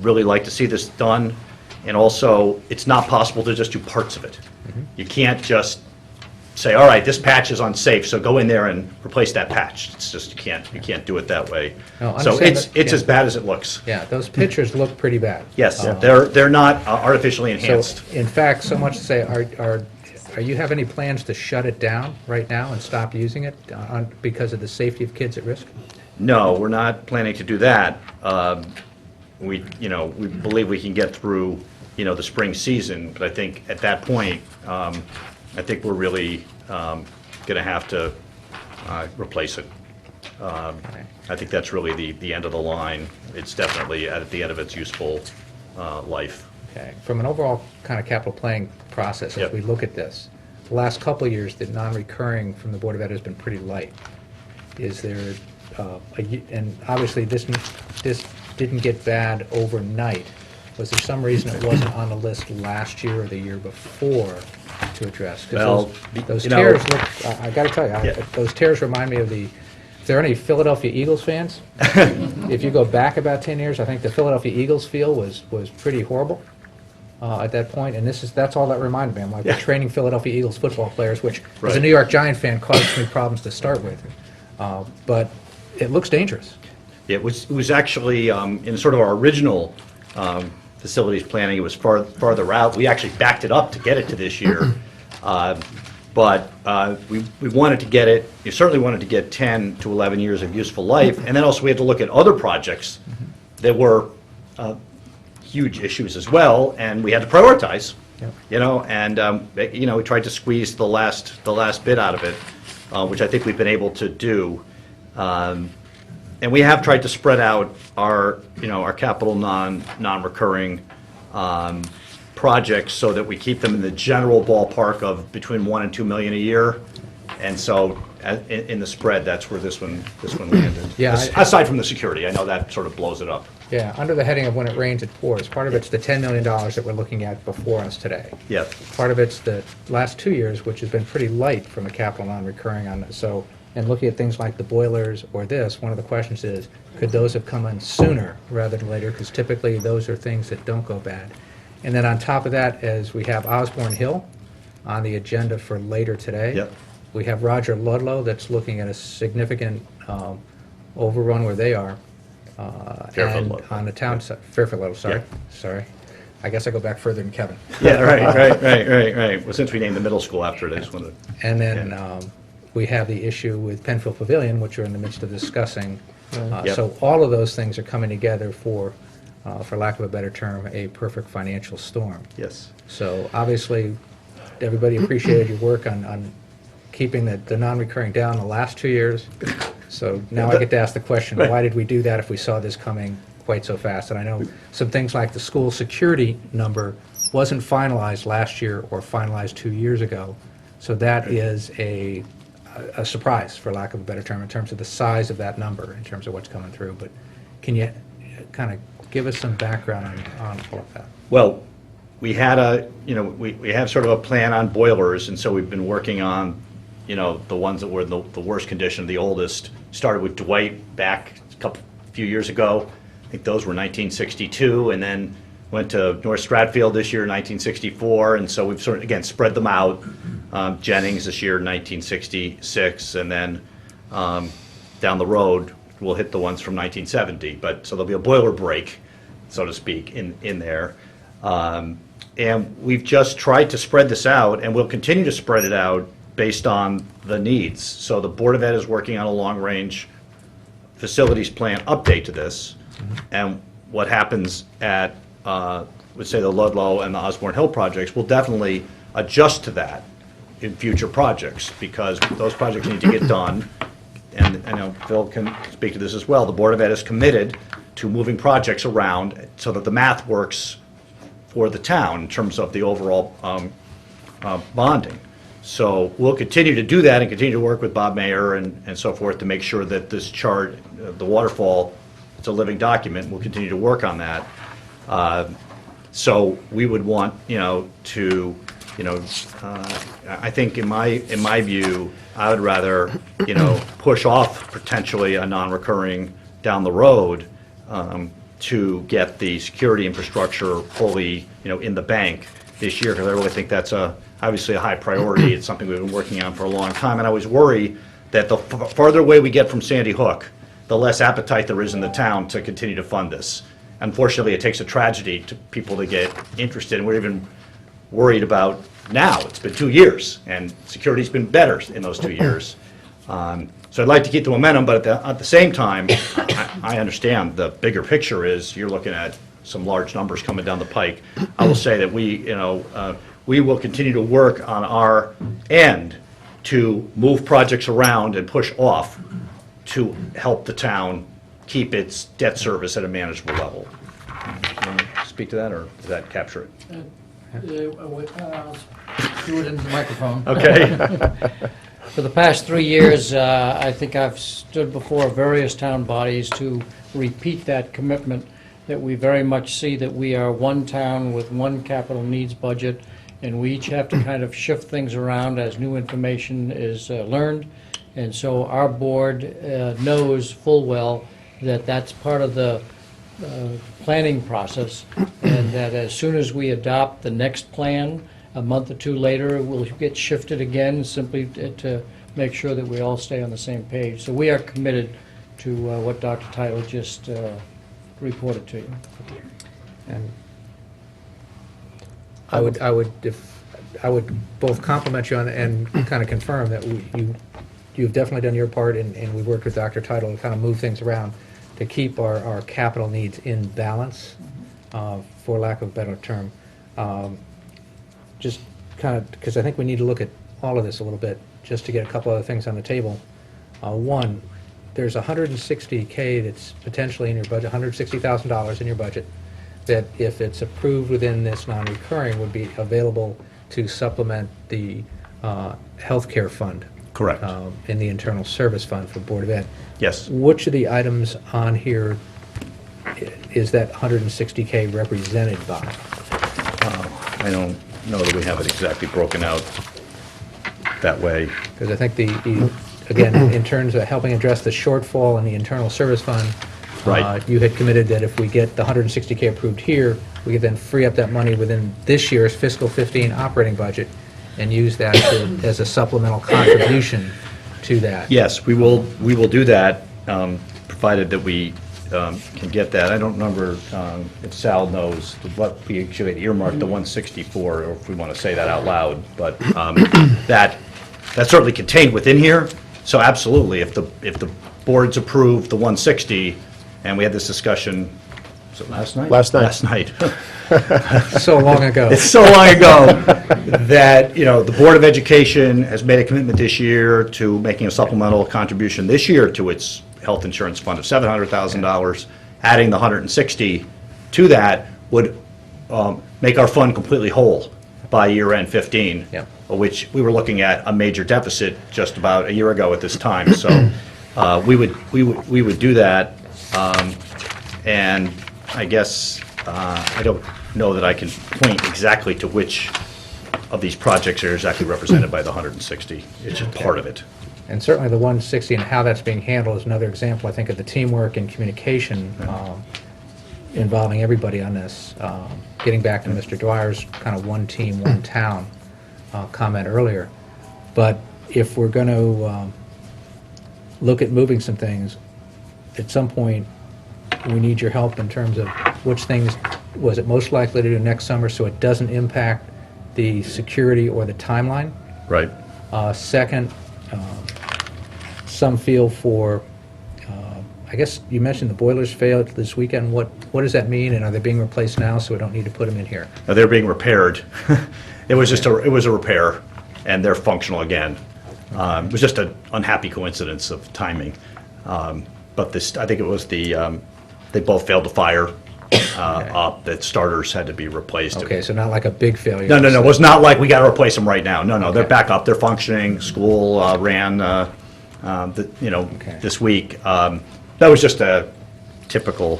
Really like to see this done. And also, it's not possible to just do parts of it. You can't just say, all right, this patch is unsafe, so go in there and replace that patch. It's just, you can't do it that way. No, I So understand it's that, yeah. as bad as it looks. Yeah, those pictures look pretty bad. Yes, they're not artificially So, enhanced. in fact, so much to say, are you have any plans to shut it down right now and stop using it because of the safety of kids at risk? No, we're not planning to do that. We believe we can get through, the spring season. But I think at that point, I think we're really going to have to replace it. I think that's really the end of the line. It's definitely at the end of its useful life. Okay, from an overall kind of capital planning process, as Yep. we look at this, the last couple of years, the non-recurring from the Board of Ed has been pretty light. Is there, and obviously this didn't get bad overnight. Was there some reason it wasn't on the list last year or the year before to address? 'Cause Well, those you know- tears look, I gotta tell you, Yeah. those tears remind me of if there are any Philadelphia Eagles fans, if you go back about 10 years, I think the Philadelphia Eagles field was pretty horrible at that point, and that's all that reminded me. I'm like, we're training Philadelphia Eagles football players, which, as a Right. New York Giant fan, caused me problems to start with. But it looks dangerous. It was actually, in sort of our original facilities planning, it was farther out. We actually backed it up to get it to this year. But we wanted to get it, we certainly wanted to get 10 to 11 years of useful life. And then also we had to look at other projects that were huge issues as well, and we had to prioritize. Yep. And we tried to squeeze the last bit out of it, which I think we've been able to do. And we have tried to spread out our capital non-recurring projects so that we keep them in the general ballpark of between 1 and 2 million a year. And so in the spread, that's where this one landed. Yeah, Aside from the security, I know that sort of blows it up. Yeah, under the heading of when it rains, it pours. Part of it's the $10 million that we're looking at before us today. Yeah. Part of it's the last 2 years, which has been pretty light from a capital non-recurring on this. So, and looking at things like the boilers or this, one of the questions is, could those have come in sooner rather than later? Because typically, those are things that don't go bad. And then on top of that, as we have Osborne Hill on the agenda for later today. Yep. We have Roger Ludlow that's looking at a significant overrun where they are. Fairfield And Ludlow. on the town side, Fairfield Ludlow, sorry, Yeah. sorry. I guess I go back further than Kevin. Yeah, right. Well, since we named the middle school after it, I just wanted to. And then we have the issue with Penfield Pavilion, which we're in the midst of discussing. Yep. So all of those things are coming together for lack of a better term, a perfect financial storm. Yes. So obviously, everybody appreciated your work on keeping the non-recurring down the last 2 years. So now I get to ask the question, why did we do that if we saw this coming quite so fast? And I know some things like the school security number wasn't finalized last year or finalized 2 years ago. So that is a surprise, for lack of a better term, in terms of the size of that number, in terms of what's coming through. But can you kind of give us some background on all of that? Well, we had we have sort of a plan on boilers, and so we've been working on, the ones that were in the worst condition, the oldest. Started with Dwight back a few years ago. I think those were 1962, and then went to North Stratfield this year, 1964, and so we've sort of, again, spread them out. Jennings this year, 1966, and then down the road, we'll hit the ones from 1970. But so there'll be a boiler break, so to speak, in there. And we've just tried to spread this out, and we'll continue to spread it out based on the needs. So the Board of Ed is working on a long-range facilities plan update to this. And what happens at, let's say, the Ludlow and the Osborne Hill projects will definitely adjust to that in future projects, because those projects need to get done. And I know Phil can speak to this as well. The Board of Ed is committed to moving projects around so that the math works for the town in terms of the overall bonding. So we'll continue to do that and continue to work with Bob Mayer and so forth to make sure that this chart, the waterfall, it's a living document. We'll continue to work on that. So we would want, to, I think in my view, I would rather, push off potentially a non-recurring down the road to get the security infrastructure fully, in the bank this year, because I really think that's obviously a high priority. It's something we've been working on for a long time, and I always worry that the farther away we get from Sandy Hook, the less appetite there is in the town to continue to fund this. Unfortunately, it takes a tragedy to people to get interested, and we're even worried about now. It's been 2 years, and security's been better in those 2 years. So I'd like to keep the momentum, but at the same time, I understand the bigger picture is you're looking at some large numbers coming down the pike. I will say that we will continue to work on our end to move projects around and push off to help the town keep its debt service at a manageable level. You want to speak to that, or does that capture it? I'll do it in the microphone. Okay. For the past 3 years, I think I've stood before various town bodies to repeat that commitment, that we very much see that we are one town with one capital needs budget, and we each have to kind of shift things around as new information is learned. And so our board knows full well that that's part of the planning process, and that as soon as we adopt the next plan, a month or two later, it will get shifted again, simply to make sure that we all stay on the same page. So we are committed to what Dr. Title just reported to you. And I would both compliment you on and kind of confirm that you've definitely done your part, and we worked with Dr. Title to kind of move things around to keep our capital needs in balance, for lack of a better term. Just kind of, because I think we need to look at all of this a little bit, just to get a couple other things on the table. One, there's $160K that's potentially in your budget, $160,000 in your budget, that if it's approved within this non-recurring, would be available to supplement the healthcare fund. Correct. In the internal service fund for Board of Ed. Yes. Which of the items on here is that 160K represented by? I don't know that we have it exactly broken out that way. Because I think again, in terms of helping address the shortfall in the internal service fund, Right. You had committed that if we get the 160K approved here, we could then free up that money within this year's fiscal 15 operating budget and use that as a supplemental contribution to that. Yes, we will do that, provided that we can get that. I don't remember if Sal knows what we actually earmarked the 164, or if we want to say that out loud, but that's certainly contained within here. So absolutely, if the board's approved the 160, and we had this discussion, was it last night? Last night. Last night. So long ago. It's so long ago that, the Board of Education has made a commitment this year to making a supplemental contribution this year to its health insurance fund of $700,000. Adding the 160 to that would make our fund completely whole by year-end 15, Yep. which we were looking at a major deficit just about a year ago at this time. So we would do that, and I guess I don't know that I can point exactly to which of these projects are exactly represented by the 160. It's just part of it. And certainly the 160 and how that's being handled is another example, I think, of the teamwork and communication involving everybody on this. Getting back to Mr. Dwyer's kind of one team, one town comment earlier. But if we're going to look at moving some things, at some point, we need your help in terms of which things was it most likely to do next summer so it doesn't impact the security or the timeline. Right. Second, some feel for, I guess you mentioned the boilers failed this weekend. What does that mean, and are they being replaced now so we don't need to put them in here? Now, they're being repaired. It was just it was a repair, and they're functional again. It was just an unhappy coincidence of timing. But this, I think it was they both failed to fire up, that starters had to be replaced. Okay, so not like a big failure. No, it was not like we got to replace them right now. No, they're back up, they're functioning. School ran, this week. That was just a typical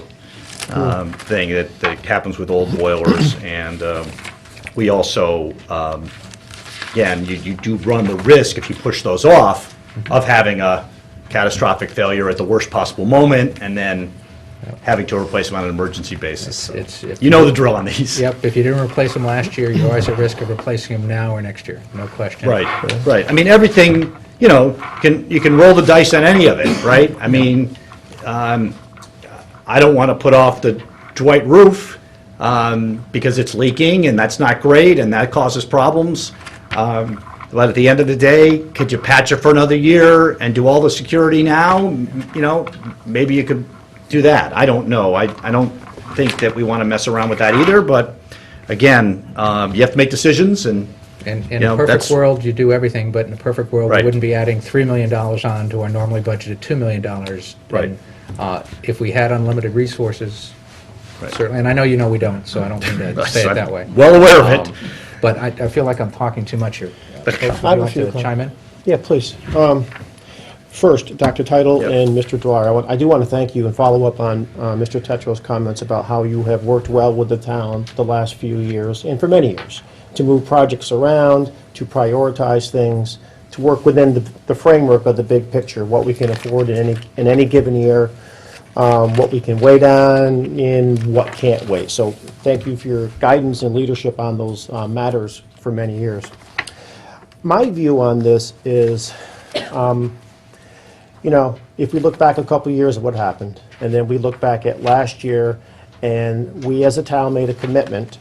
thing that happens with old boilers, and we also, again, you do run the risk if you push those off of having a catastrophic failure at the worst possible moment, and then having to replace them on an emergency basis. You know the drill on these. Yep, if you didn't replace them last year, you're always at risk of replacing them now or next year, no question. Right. I mean, everything, you can roll the dice on any of it, right? I mean, I don't want to put off the Dwight roof because it's leaking, and that's not great, and that causes problems. But at the end of the day, could you patch it for another year and do all the security now? Maybe you could do that. I don't know. I don't think that we want to mess around with that either, but again, you have to make decisions, and In You a know, perfect that's- world, you do everything, but in a perfect world, we Right. wouldn't be adding $3 million on to our normally budgeted $2 million. Right. And, if we had unlimited resources, Right. certainly, and I know you know we don't, so I don't mean to say it I'm that way. well aware of it. But I feel like I'm talking too much here. Folks, would I you have a like few to comments. chime in? Yeah, please. First, Dr. Title Yep. and Mr. Dwyer, I do want to thank you and follow up on Mr. Tetro's comments about how you have worked well with the town the last few years, and for many years, to move projects around, to prioritize things, to work within the framework of the big picture, what we can afford in any given year, what we can wait on, and what can't wait. So thank you for your guidance and leadership on those matters for many years. My view on this is, if we look back a couple years at what happened, and then we look back at last year, and we as a town made a commitment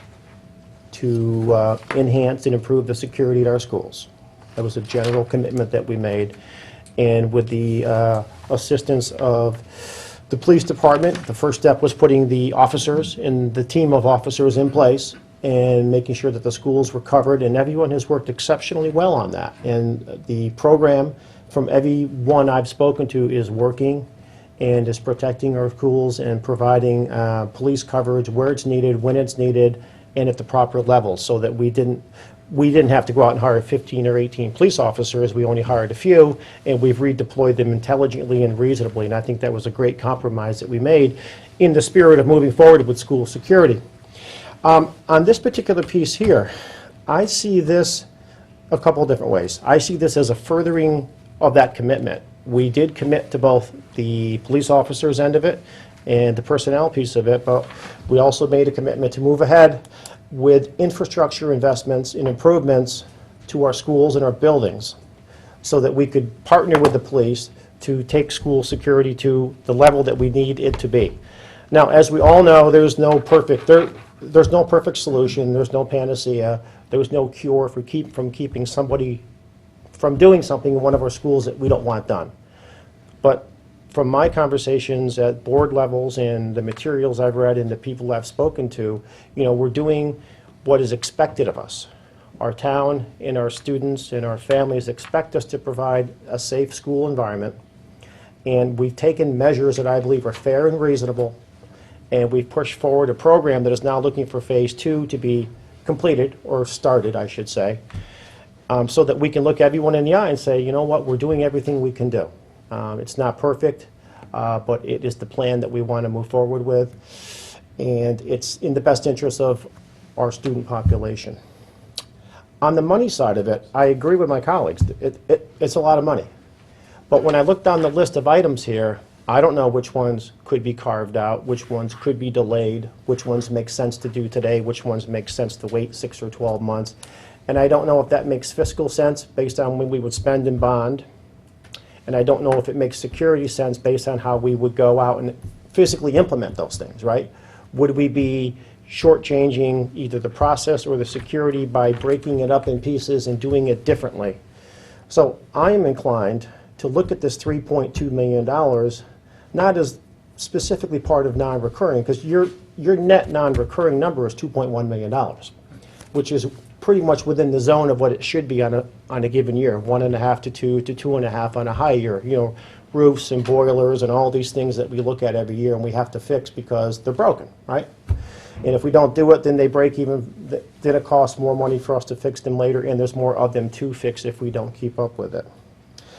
to enhance and improve the security at our schools. That was a general commitment that we made. And with the assistance of the police department, the first step was putting the officers and the team of officers in place and making sure that the schools were covered, and everyone has worked exceptionally well on that. And the program, from everyone I've spoken to, is working and is protecting our schools and providing police coverage where it's needed, when it's needed, and at the proper level, so that we didn't have to go out and hire 15 or 18 police officers. We only hired a few, and we've redeployed them intelligently and reasonably. And I think that was a great compromise that we made in the spirit of moving forward with school security. On this particular piece here, I see this a couple of different ways. I see this as a furthering of that commitment. We did commit to both the police officers' end of it and the personnel piece of it, but we also made a commitment to move ahead with infrastructure investments and improvements to our schools and our buildings, so that we could partner with the police to take school security to the level that we need it to be. Now, as we all know, there's no perfect solution, there's no panacea, there's no cure from keeping somebody from doing something in one of our schools that we don't want done. But from my conversations at board levels and the materials I've read and the people I've spoken to, we're doing what is expected of us. Our town and our students and our families expect us to provide a safe school environment, and we've taken measures that I believe are fair and reasonable, and we've pushed forward a program that is now looking for phase 2 to be completed, or started, I should say, so that we can look everyone in the eye and say, you know what, we're doing everything we can do. It's not perfect, but it is the plan that we want to move forward with, and it's in the best interest of our student population. On the money side of it, I agree with my colleagues. It's a lot of money. But when I look down the list of items here, I don't know which ones could be carved out, which ones could be delayed, which ones make sense to do today, which ones make sense to wait 6 or 12 months. And I don't know if that makes fiscal sense based on when we would spend and bond. And I don't know if it makes security sense based on how we would go out and physically implement those things, right? Would we be shortchanging either the process or the security by breaking it up in pieces and doing it differently? So I am inclined to look at this $3.2 million not as specifically part of non-recurring, because your net non-recurring number is $2.1 million, which is pretty much within the zone of what it should be on a given year, 1.5 to 2 to 2.5 on a high year. Roofs and boilers and all these things that we look at every year and we have to fix because they're broken, right? And if we don't do it, then they break even, then it costs more money for us to fix them later, and there's more of them to fix if we don't keep up with it.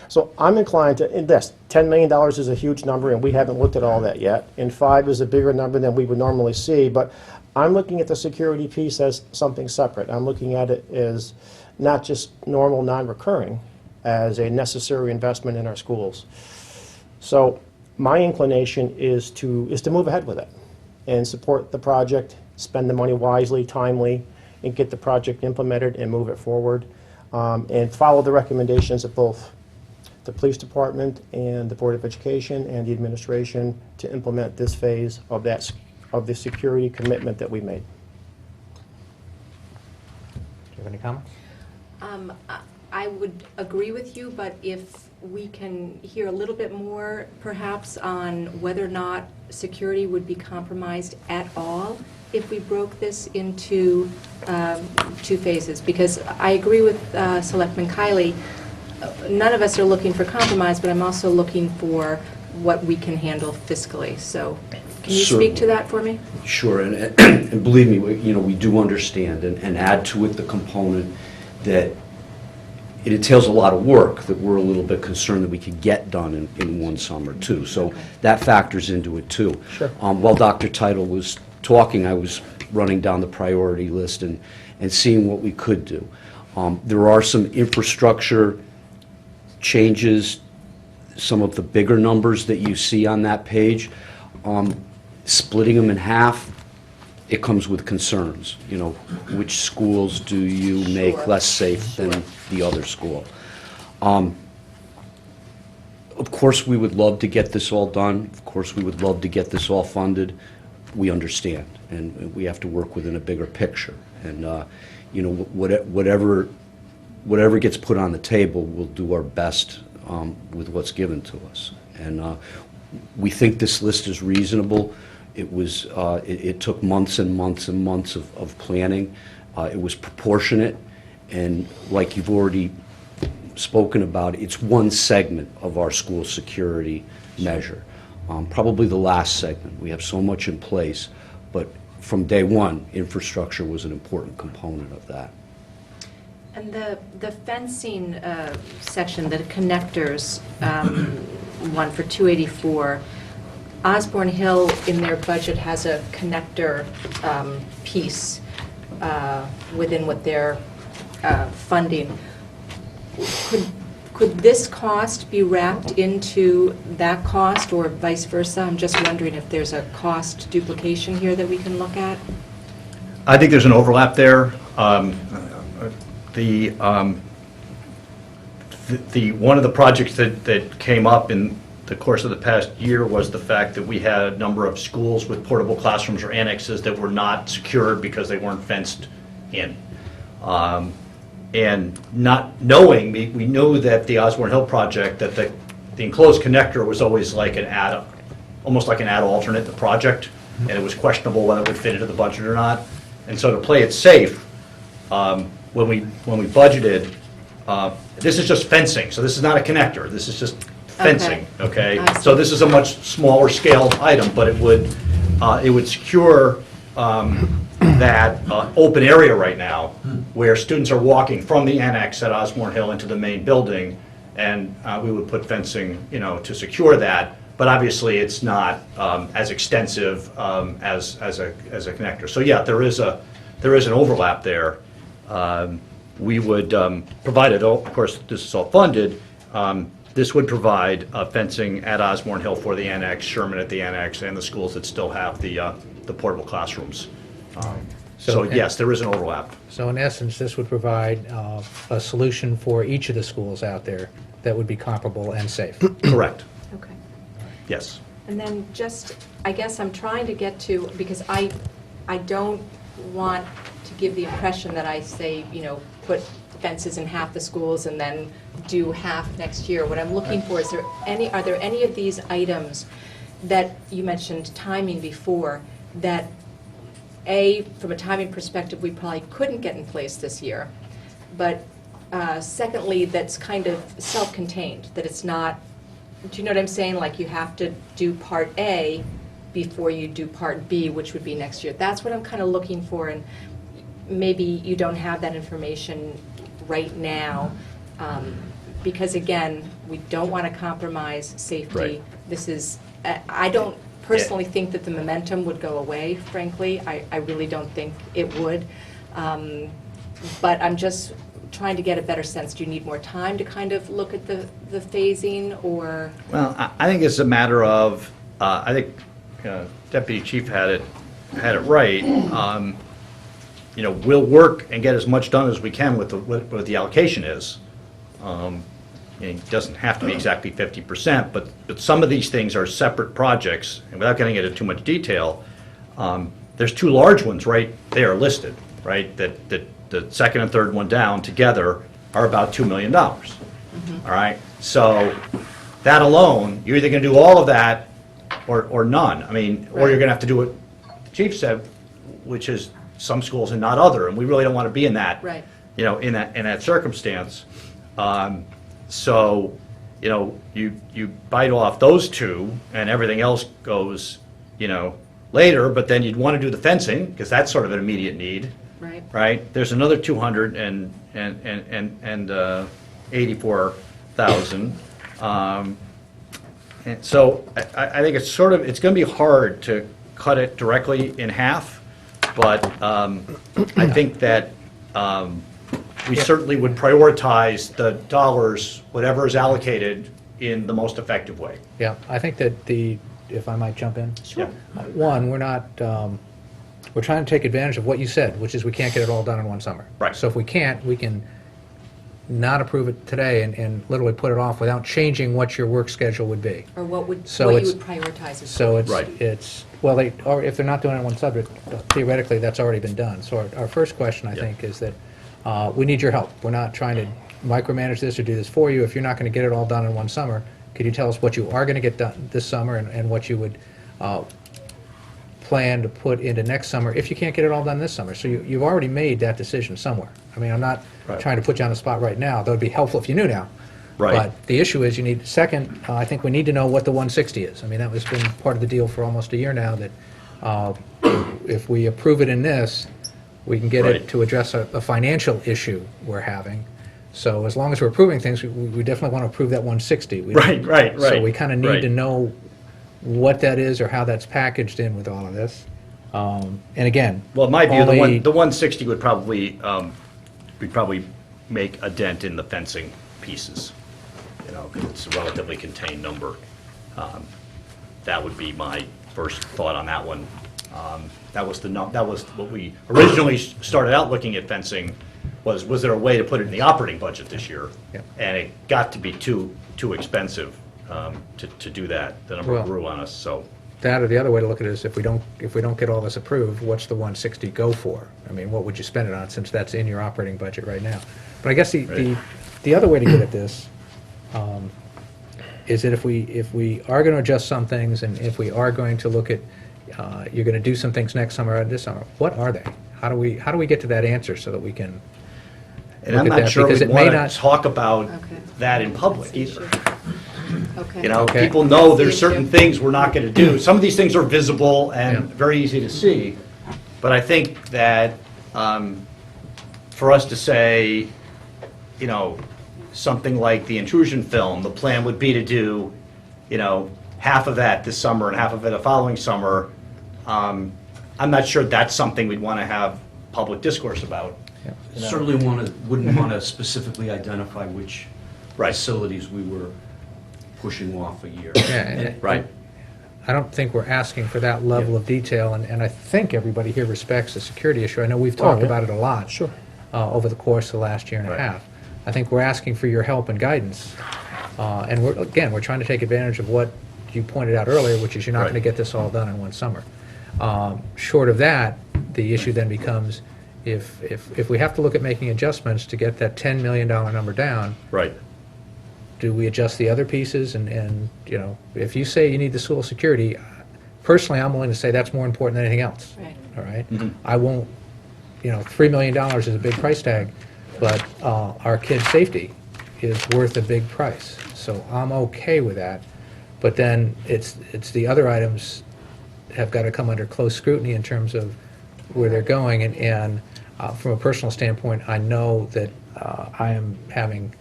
So I'm inclined to invest. $10 million is a huge number, and we haven't looked at all that yet. And 5 is a bigger number than we would normally see, but I'm looking at the security piece as something separate. I'm looking at it as not just normal non-recurring, as a necessary investment in our schools. So my inclination is to move ahead with it and support the project, spend the money wisely, timely, and get the project implemented and move it forward, and follow the recommendations of both the police department and the Board of Education and the administration to implement this phase of the security commitment that we made. Do you have any comments? I I would agree with you, but if we can hear a little bit more, perhaps, on whether or not security would be compromised at all if we broke this into two phases. Because I agree with Selectman Kiley, none of us are looking for compromise, but I'm also looking for what we can handle fiscally. So can you speak to that for me? Sure, and believe me, we do understand, and add to it the component that it entails a lot of work that we're a little bit concerned that we could get done in one summer, too. So that factors into it, too. Sure. While Dr. Title was talking, I was running down the priority list and seeing what we could do. There are some infrastructure changes, some of the bigger numbers that you see on that page. Splitting them in half, it comes with concerns. Which schools do you make less safe than the other school? Of course, we would love to get this all done. Of course, we would love to get this all funded. We understand, and we have to work within a bigger picture. And, whatever gets put on the table, we'll do our best with what's given to us. And we think this list is reasonable. It took months and months and months of planning. It was proportionate, and like you've already spoken about, it's one segment of our school security measure. Probably the last segment. We have so much in place, but from day one, infrastructure was an important component of that. And the fencing section, the connectors, one for 284, Osborne Hill in their budget has a connector piece within what they're funding. Could this cost be wrapped into that cost or vice versa? I'm just wondering if there's a cost duplication here that we can look at. I think there's an overlap there. One of the projects that came up in the course of the past year was the fact that we had a number of schools with portable classrooms or annexes that were not secured because they weren't fenced in. And not knowing, we knew that the Osborne Hill project, that the enclosed connector was always like almost like an add alternate to the project, and it was questionable whether it would fit into the budget or not. And so to play it safe, when we budgeted, this is just fencing, so this is not a connector, this is just fencing, okay? I see. So this is a much smaller scale item, but it would secure that open area right now where students are walking from the annex at Osborne Hill into the main building, and we would put fencing, to secure that. But obviously, it's not as extensive as a connector. So yeah, there is an overlap there. We would provide it. Of course, this is all funded. This would provide fencing at Osborne Hill for the annex, Sherman at the annex, and the schools that still have the portable classrooms. So yes, there is an overlap. So in essence, this would provide a solution for each of the schools out there that would be comparable and safe. Correct. Okay. Yes. And then just, I guess I'm trying to get to, because I don't want to give the impression that I say, put fences in half the schools and then do half next year. What I'm looking for is, are there any of these items that you mentioned timing before that, A, from a timing perspective, we probably couldn't get in place this year, but secondly, that's kind of self-contained, that it's not, do you know what I'm saying? Like you have to do part A before you do part B, which would be next year. That's what I'm kind of looking for, and maybe you don't have that information right now, because again, we don't want to compromise safety. Right. This is, I don't personally think that the momentum would go away, frankly. I really don't think it would. But I'm just trying to get a better sense. Do you need more time to kind of look at the phasing, or? Well, I think it's a matter of, I think Deputy Chief had it right. We'll work and get as much done as we can with what the allocation is. It doesn't have to be exactly 50%, but some of these things are separate projects, and without getting into too much detail, there's two large ones right there listed, right? That the second and third one down together are about $2 million. All right? So that alone, you're either going to do all of that or none. I mean, or you're going to have to do what the chief said, which is some schools and not other, and we really don't want to be in that, Right. you know, in that circumstance. So, you know, you bite off those two, and everything else goes, you know, later, but then you'd want to do the fencing, because that's sort of an immediate need. Right. Right? There's another 284,000. And so I think it's going to be hard to cut it directly in half, but I think that we certainly would prioritize the dollars, whatever is allocated, in the most effective way. Yeah, I think that if I might jump in? Sure. One, we're not, we're trying to take advantage of what you said, which is we can't get it all done in one summer. Right. So if we can't, we can not approve it today and literally put it off without changing what your work schedule would be. Or what you So would it's- prioritize as So it's, Right. well, or if they're not doing it on one subject, theoretically, that's already been done. So our first question, I think, is that we need your help. We're not trying to micromanage this or do this for you. If you're not going to get it all done in one summer, could you tell us what you are going to get done this summer and what you would plan to put into next summer if you can't get it all done this summer? So you've already made that decision somewhere. I mean, I'm not Right. trying to put you on the spot right now. That would be helpful if you knew now. Right. But the issue is second, I think we need to know what the 160 is. I mean, that has been part of the deal for almost a year now, that if we approve it in this, we can get Right. it to address a financial issue we're having. So as long as we're approving things, we definitely want to approve that 160. We don't- Right. So we kind of need right. to know what that is or how that's packaged in with all of this. And again, Well, in my view, only- the 160 would probably, we'd probably make a dent in the fencing pieces, you know, because it's a relatively contained number. That would be my first thought on that one. That was what we originally started out looking at fencing, was there a way to put it in the operating budget this year? Yep. And it got to be too expensive to do that. The number Well- grew on us, so. that or the other way to look at it is if we don't get all this approved, what's the 160 go for? I mean, what would you spend it on, since that's in your operating budget right now? But I guess the other way to get at this is that if we are going to adjust some things, and if we are going to look at, you're going to do some things next summer or this summer, what are they? How do we get to that answer so that we can And look I'm at not that? sure Because we'd it may want to not- talk about Okay. that in public either. Okay. You know, Okay. people know there's That's the certain issue. things we're not going to do. Some of these things are visible and Yeah. very easy to see, but I think that for us to say, you know, something like the intrusion film, the plan would be to do, you know, half of that this summer and half of it the following summer, I'm not sure that's something we'd want to have public discourse about. You know? Certainly wouldn't want to specifically identify which Right. facilities we were pushing off a year. Yeah, and Right. I don't think we're asking for that level of detail, and I think everybody here respects the security issue. I know we've talked yeah. about it a lot. Sure. Over the course of the last year and a Right. half. I think we're asking for your help and guidance. And we're trying to take advantage of what you pointed out earlier, which is you're not Right. going to get this all done in one summer. Short of that, the issue then becomes, if we have to look at making adjustments to get that $10 million number down, Right. do we adjust the other pieces? And, you know, if you say you need the school security, personally, I'm willing to say that's more important than anything else. Right. All right? I won't, you know, $3 million is a big price tag, but our kids' safety is worth a big price. So I'm okay with that. But then it's the other items have got to come under close scrutiny in terms of where they're going. And from a personal standpoint, I know that I am having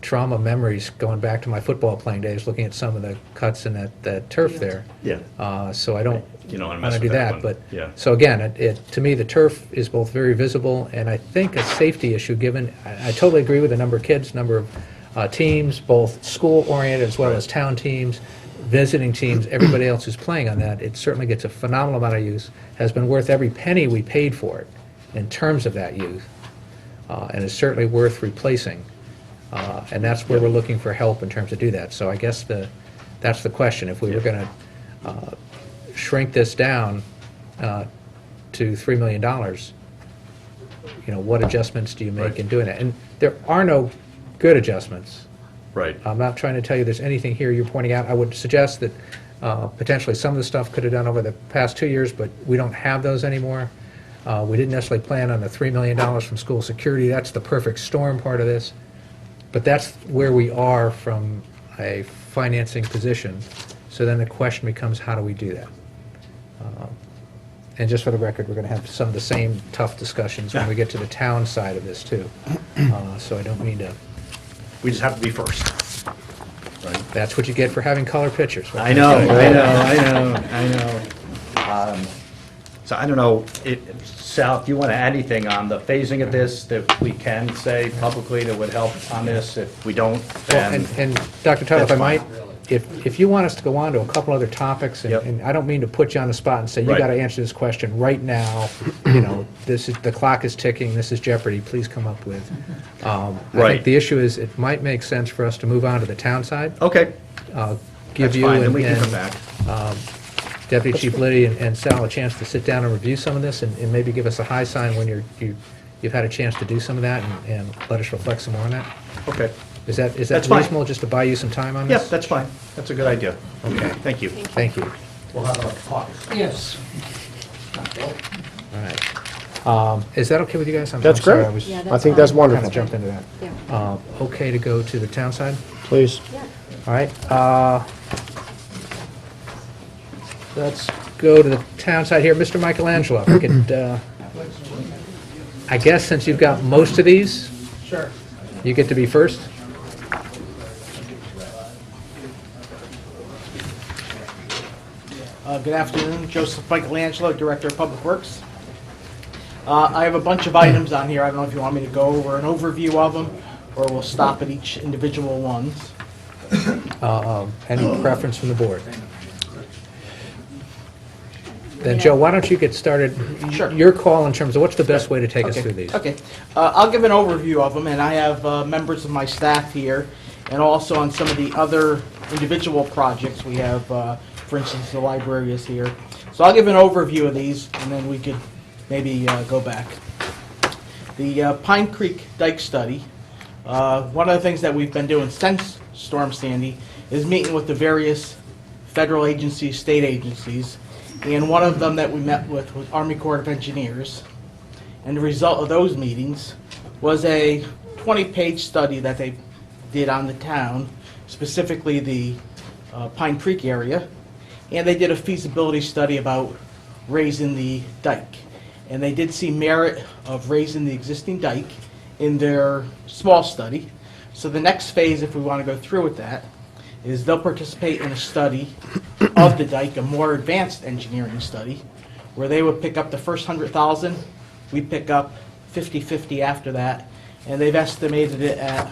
trauma memories going back to my football playing days, looking at some of the cuts in that turf there. Yeah. So I don't You don't wanna want mess to do with that that. one. But, Yeah. so again, to me, the turf is both very visible and I think a safety issue, given, I totally agree with the number of kids, number of teams, both school-oriented as well as town teams, visiting teams, everybody else who's playing on that. It certainly gets a phenomenal amount of use, has been worth every penny we paid for it in terms of that use, and is certainly worth replacing. And that's where we're looking for help in terms of do that. So I guess that's the question. If we were going to shrink this down to $3 million, what adjustments do you make Right. in doing it? And there are no good adjustments. Right. I'm not trying to tell you there's anything here you're pointing out. I would suggest that potentially some of the stuff could have done over the past 2 years, but we don't have those anymore. We didn't necessarily plan on the $3 million from school security. That's the perfect storm part of this. But that's where we are from a financing position. So then the question becomes, how do we do that? And just for the record, we're going to have some of the same tough discussions when we get to the town side of this, too. So I don't mean to, We just have to be first. Right. that's what you get for having color pictures. I know. So I don't know, Sal, if you want to add anything on the phasing of this that we can say publicly that would help on this? If we don't, Well, then... and Dr. Tuttle, if I That's might, fine. if you want us to go on to a couple other topics, Yep. and I don't mean to put you on the spot and say, you Right. got to answer this question right now, this is, the clock is ticking, this is Jeopardy, please come up with. I Right. think the issue is, it might make sense for us to move on to the town side. Okay, Give that's you fine, then and we can come and back. Deputy Chief Liddy and Sal a chance to sit down and review some of this, and maybe give us a high sign when you've had a chance to do some of that, and let us reflect some more on that. Okay. Is that That's fine. reasonable, just to buy you some time on Yep, this? that's fine. That's a good idea. Okay, Thank you. thank you. We'll have a talk. Yes. All right. Is that okay with you guys? I'm That's sorry, great. I was Yeah, I think that's kind of wonderful. jumped into that. Yeah. Okay to go to the town side? Please. All right. Let's go to the town side here. Mr. Michelangelo, if we could, I guess since you've got most of these, Sure. you get to be first? Good afternoon, Joseph Michelangelo, Director of Public Works. I have a bunch of items on here. I don't know if you want me to go over an overview of them, or we'll stop at each individual ones. Any preference from the board? Then, Joe, why don't you get started? Sure. Your call in terms of what's the best way to take us through these? Okay. I'll give an overview of them, and I have members of my staff here, and also on some of the other individual projects we have, for instance, the library is here. So I'll give an overview of these, and then we could maybe go back. The Pine Creek Dike Study, one of the things that we've been doing since Storm Sandy is meeting with the various federal agencies, state agencies, and one of them that we met with was Army Corps of Engineers. And the result of those meetings was a 20-page study that they did on the town, specifically the Pine Creek area. And they did a feasibility study about raising the dike. And they did see merit of raising the existing dike in their small study. So the next phase, if we want to go through with that, is they'll participate in a study of the dike, a more advanced engineering study, where they would pick up the first 100,000, we pick up 50/50 after that, and they've estimated it at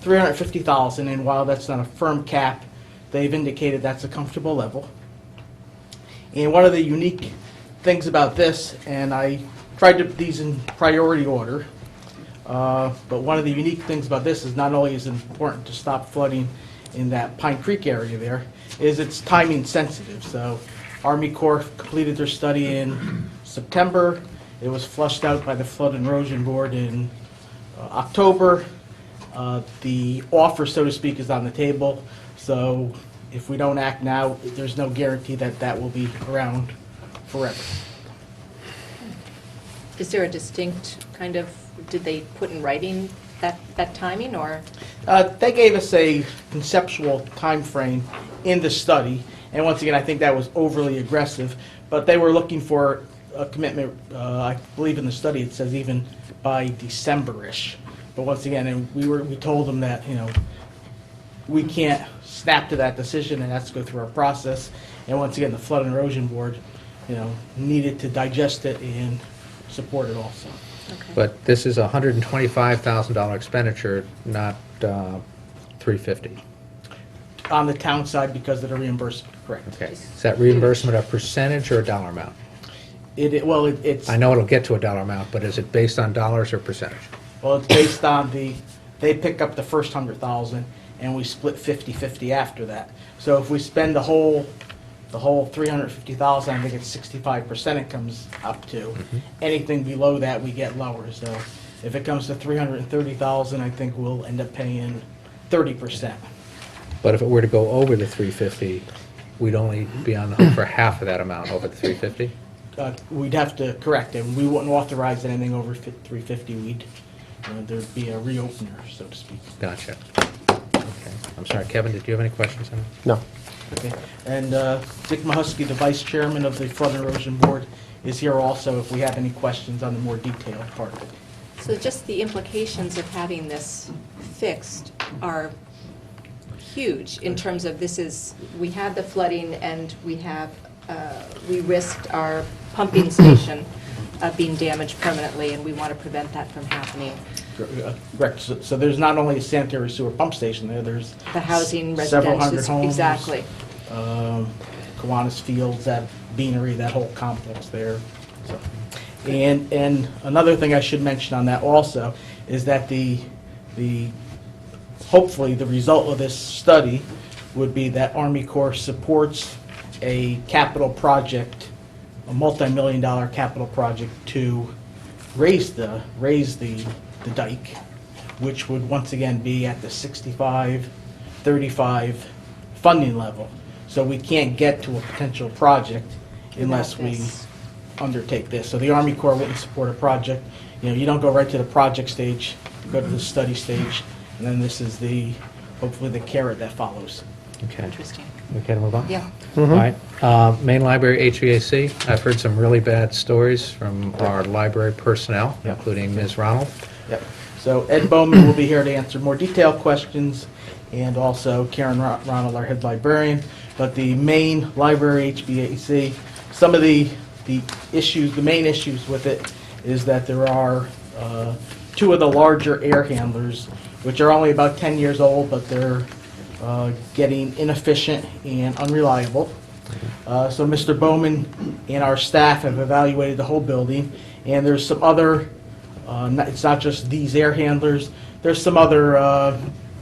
350,000, and while that's not a firm cap, they've indicated that's a comfortable level. And one of the unique things about this, and I tried to put these in priority order, but one of the unique things about this is not only is it important to stop flooding in that Pine Creek area there, is it's timing sensitive. So Army Corps completed their study in September. It was flushed out by the Flood and Erosion Board in October. The offer, so to speak, is on the table. So if we don't act now, there's no guarantee that that will be around forever. Is there a distinct kind of, did they put in writing that timing, or? They gave us a conceptual time frame in the study, and once again, I think that was overly aggressive, but they were looking for a commitment, I believe in the study it says even by December-ish. But once again, and we told them that, we can't snap to that decision, and has to go through our process. And once again, the Flood and Erosion Board, needed to digest it and support it also. Okay. But this is a $125,000 expenditure, not $350,000. On the town side, because of the reimbursement, correct. Okay. Is that reimbursement a percentage or a dollar amount? It's I know it'll get to a dollar amount, but is it based on dollars or percentage? it's based on they pick up the first 100,000, and we split 50/50 after that. So if we spend the whole the whole 350,000, I think it's 65% it comes up to. Anything below that, we get lower. So if it comes to 330,000, I think we'll end up paying 30%. But if it were to go over the 350, we'd only be on the hook for half of that amount over the 350? We'd have to correct it. We wouldn't authorize anything over 350. There'd be a reopener, so to speak. Gotcha. Okay. I'm sorry, Kevin, did you have any questions on it? No. Okay. And Dick Mahusky, the vice chairman of the Flood and Erosion Board, is here also if we have any questions on the more detailed part of it. So just the implications of having this fixed are huge in terms of we had the flooding and we risked our pumping station being damaged permanently, and we want to prevent that from happening. Correct. So there's not only a sanitary sewer pump station there, there's The housing, several hundred residential, homes. exactly. Kiwanis Fields, that Beanery, that whole complex there. So, and another thing I should mention on that also is that hopefully the result of this study would be that Army Corps supports a capital project, a multi-million-dollar capital project to raise the dike, which would once again be at the 65-35 funding level. So we can't get to a potential project unless Without we this. undertake this. So the Army Corps wouldn't support a project. You don't go right to the project stage, you go to the study stage, and then this is hopefully the carrot that follows. Okay. Interesting. Okay to move on? Yeah. All right. Main library HVAC, I've heard some really bad stories from our library personnel, including Ms. Ronald. Yep. So Ed Bowman will be here to answer more detailed questions, and also Karen Ronald, our head librarian. But the main library HVAC, some of the main issues with it is that there are two of the larger air handlers, which are only about 10 years old, but they're getting inefficient and unreliable. So Mr. Bowman and our staff have evaluated the whole building, and there's some other, it's not just these air handlers, there's some other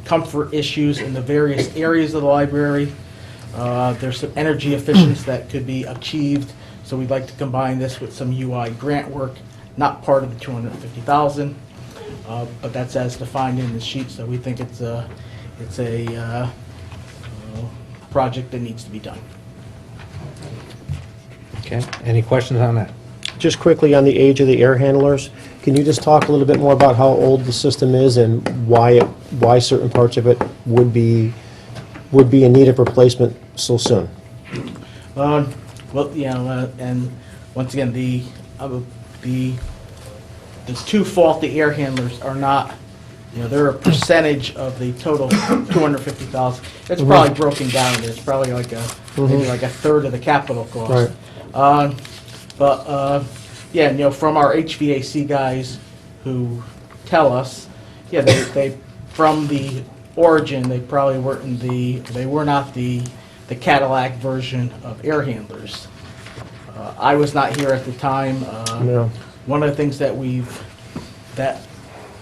comfort issues in the various areas of the library. There's some energy efficiency that could be achieved, so we'd like to combine this with some UI grant work, not part of the 250,000, but that's as defined in the sheet, so we think it's a project that needs to be done. Okay. Any questions on that? Just quickly on the age of the air handlers, can you just talk a little bit more about how old the system is and why certain parts of it would be in need of replacement so soon? Well, and once again, the two faulty air handlers are not, they're a percentage of the total 250,000. It's probably broken down. It's probably like maybe like a third of the capital cost. Right. From our HVAC guys who tell us, they from the origin, they probably were not the Cadillac version of air handlers. I was not here at the time. No. One of the things that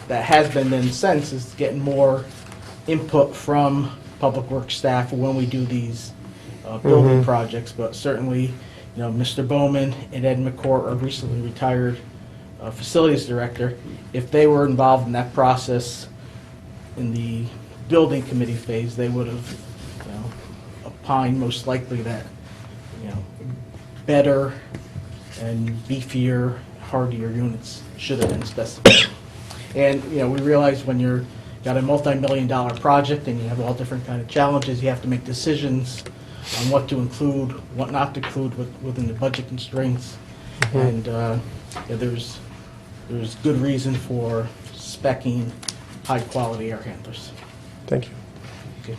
that has been done since is getting more input from public works staff when we do these building projects. But certainly, Mr. Bowman and Ed McCourt, our recently retired facilities director, if they were involved in that process in the building committee phase, they would have opined most likely that better and beefier, hardier units should have been specified. And we realize when you're got a multi-million-dollar project and you have all different kind of challenges, you have to make decisions on what to include, what not to include within the budget constraints. And there's good reason for speccing high-quality air handlers. Thank you. Okay.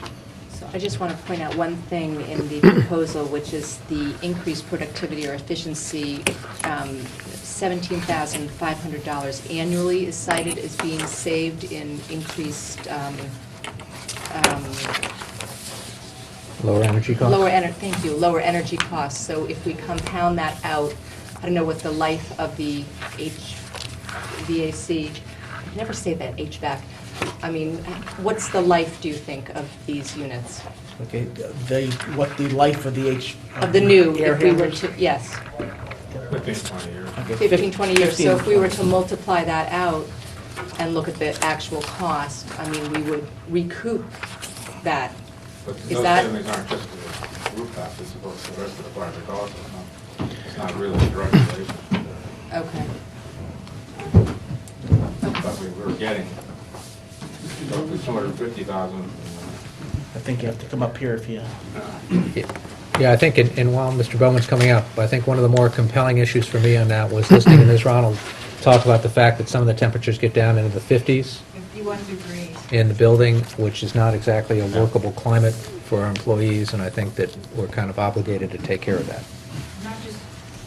So I just want to point out one thing in the proposal, which is the increased productivity or efficiency. $17,500 annually is cited as being saved in increased Lower energy costs? lower energy costs. So if we compound that out, I don't know what the life of the HVAC, I never say that, HVAC, I mean, what's the life, do you think, of these units? Okay, what the life of the Of the new, air if we were handlers? to, yes, 15, 20 years. Okay, 15, 20 years. So if we were 15, to multiply that out and look at the actual cost, I mean, we would recoup that. But Is those that- ceilings aren't just for the rooftop, it's supposed to the rest of the project also. It's not really a direct relation. Okay. But we were getting roughly 250,000. I think you have to come up here if you... Yeah, I think, and while Mr. Bowman's coming up, I think one of the more compelling issues for me on that was listening to Ms. Ronald talk about the fact that some of the temperatures get down into the 50s 51 degrees. in the building, which is not exactly a workable climate for our employees, and I think that we're kind of obligated to take care of that.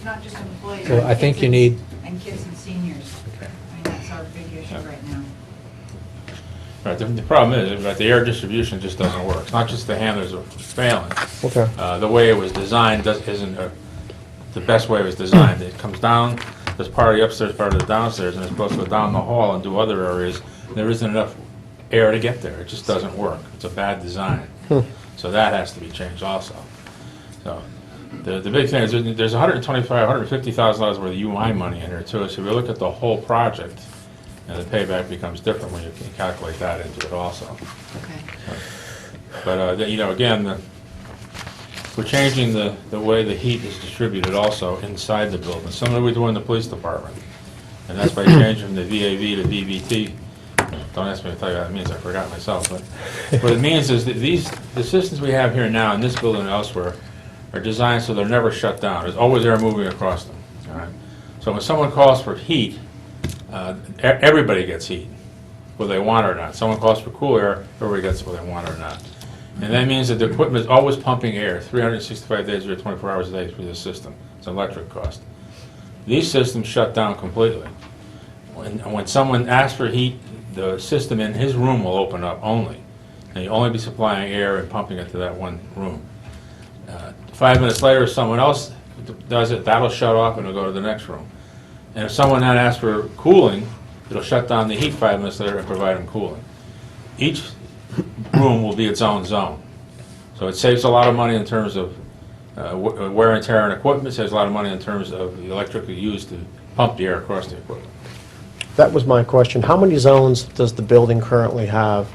Not just employees. Well, but I think kids you and- need- And kids and seniors. Okay. I mean, that's our big issue right now. Right, the problem is that the air distribution just doesn't work. It's not just the handlers are failing. Okay. The way it was designed isn't the best way it was designed. It comes down, there's part of the upstairs, part of the downstairs, and it's supposed to go down the hall and do other areas. There isn't enough air to get there. It just doesn't work. It's a bad design. So that has to be changed also. So the big thing is there's $150,000 worth of UI money in here too. So if you look at the whole project, and the payback becomes different when you can calculate that into it also. Okay. But, again, we're changing the way the heat is distributed also inside the building, similar we do in the police department. And that's by changing from the VAV to VVT. Don't ask me to tell you what that means, I forgot myself. But what it means is that the systems we have here now in this building and elsewhere are designed so they're never shut down. There's always air moving across them. All right? So when someone calls for heat, everybody gets heat, whether they want it or not. Someone calls for cool air, everybody gets it whether they want it or not. And that means that the equipment is always pumping air 365 days a year, 24 hours a day through the system. It's an electric cost. These systems shut down completely. When someone asks for heat, the system in his room will open up only. And you'll only be supplying air and pumping it to that one room. 5 minutes later, if someone else does it, that'll shut off and it'll go to the next room. And if someone then asks for cooling, it'll shut down the heat 5 minutes later and provide them cooling. Each room will be its own zone. So it saves a lot of money in terms of wear and tear on equipment, saves a lot of money in terms of the electric used to pump the air across the equipment. That was my question. How many zones does the building currently have,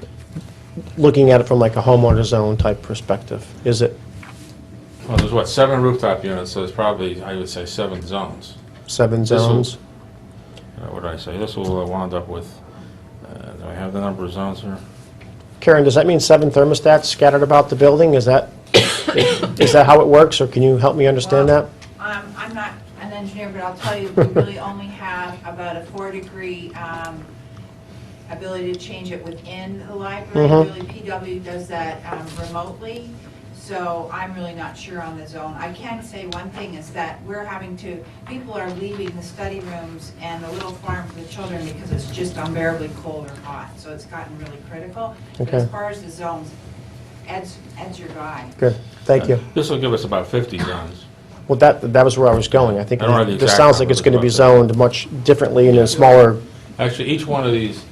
looking at it from like a homeowner zone type perspective? Is it Well, there's 7 rooftop units, so there's probably, I would say, 7 zones. 7 will- zones? What did I say? This will wound up with, do I have the number of zones here? Karen, does that mean 7 thermostats scattered about the building? Is that how it works, or can you help me understand that? I'm not an engineer, but I'll tell you, we really only have about a 4-degree ability to change it within the library. Mhm. Really, PW does that remotely, so I'm really not sure on the zone. I can say one thing is that people are leaving the study rooms and the little farm for the children because it's just unbearably cold or hot, so it's gotten really critical. But Okay. as far as the zones, Ed's your guy. Good, thank you. This will give us about 50 zones. Well, that was where I was going. I think I don't know the this exact sounds like number, it's going to be but- zoned much differently and in smaller, Actually, each one of these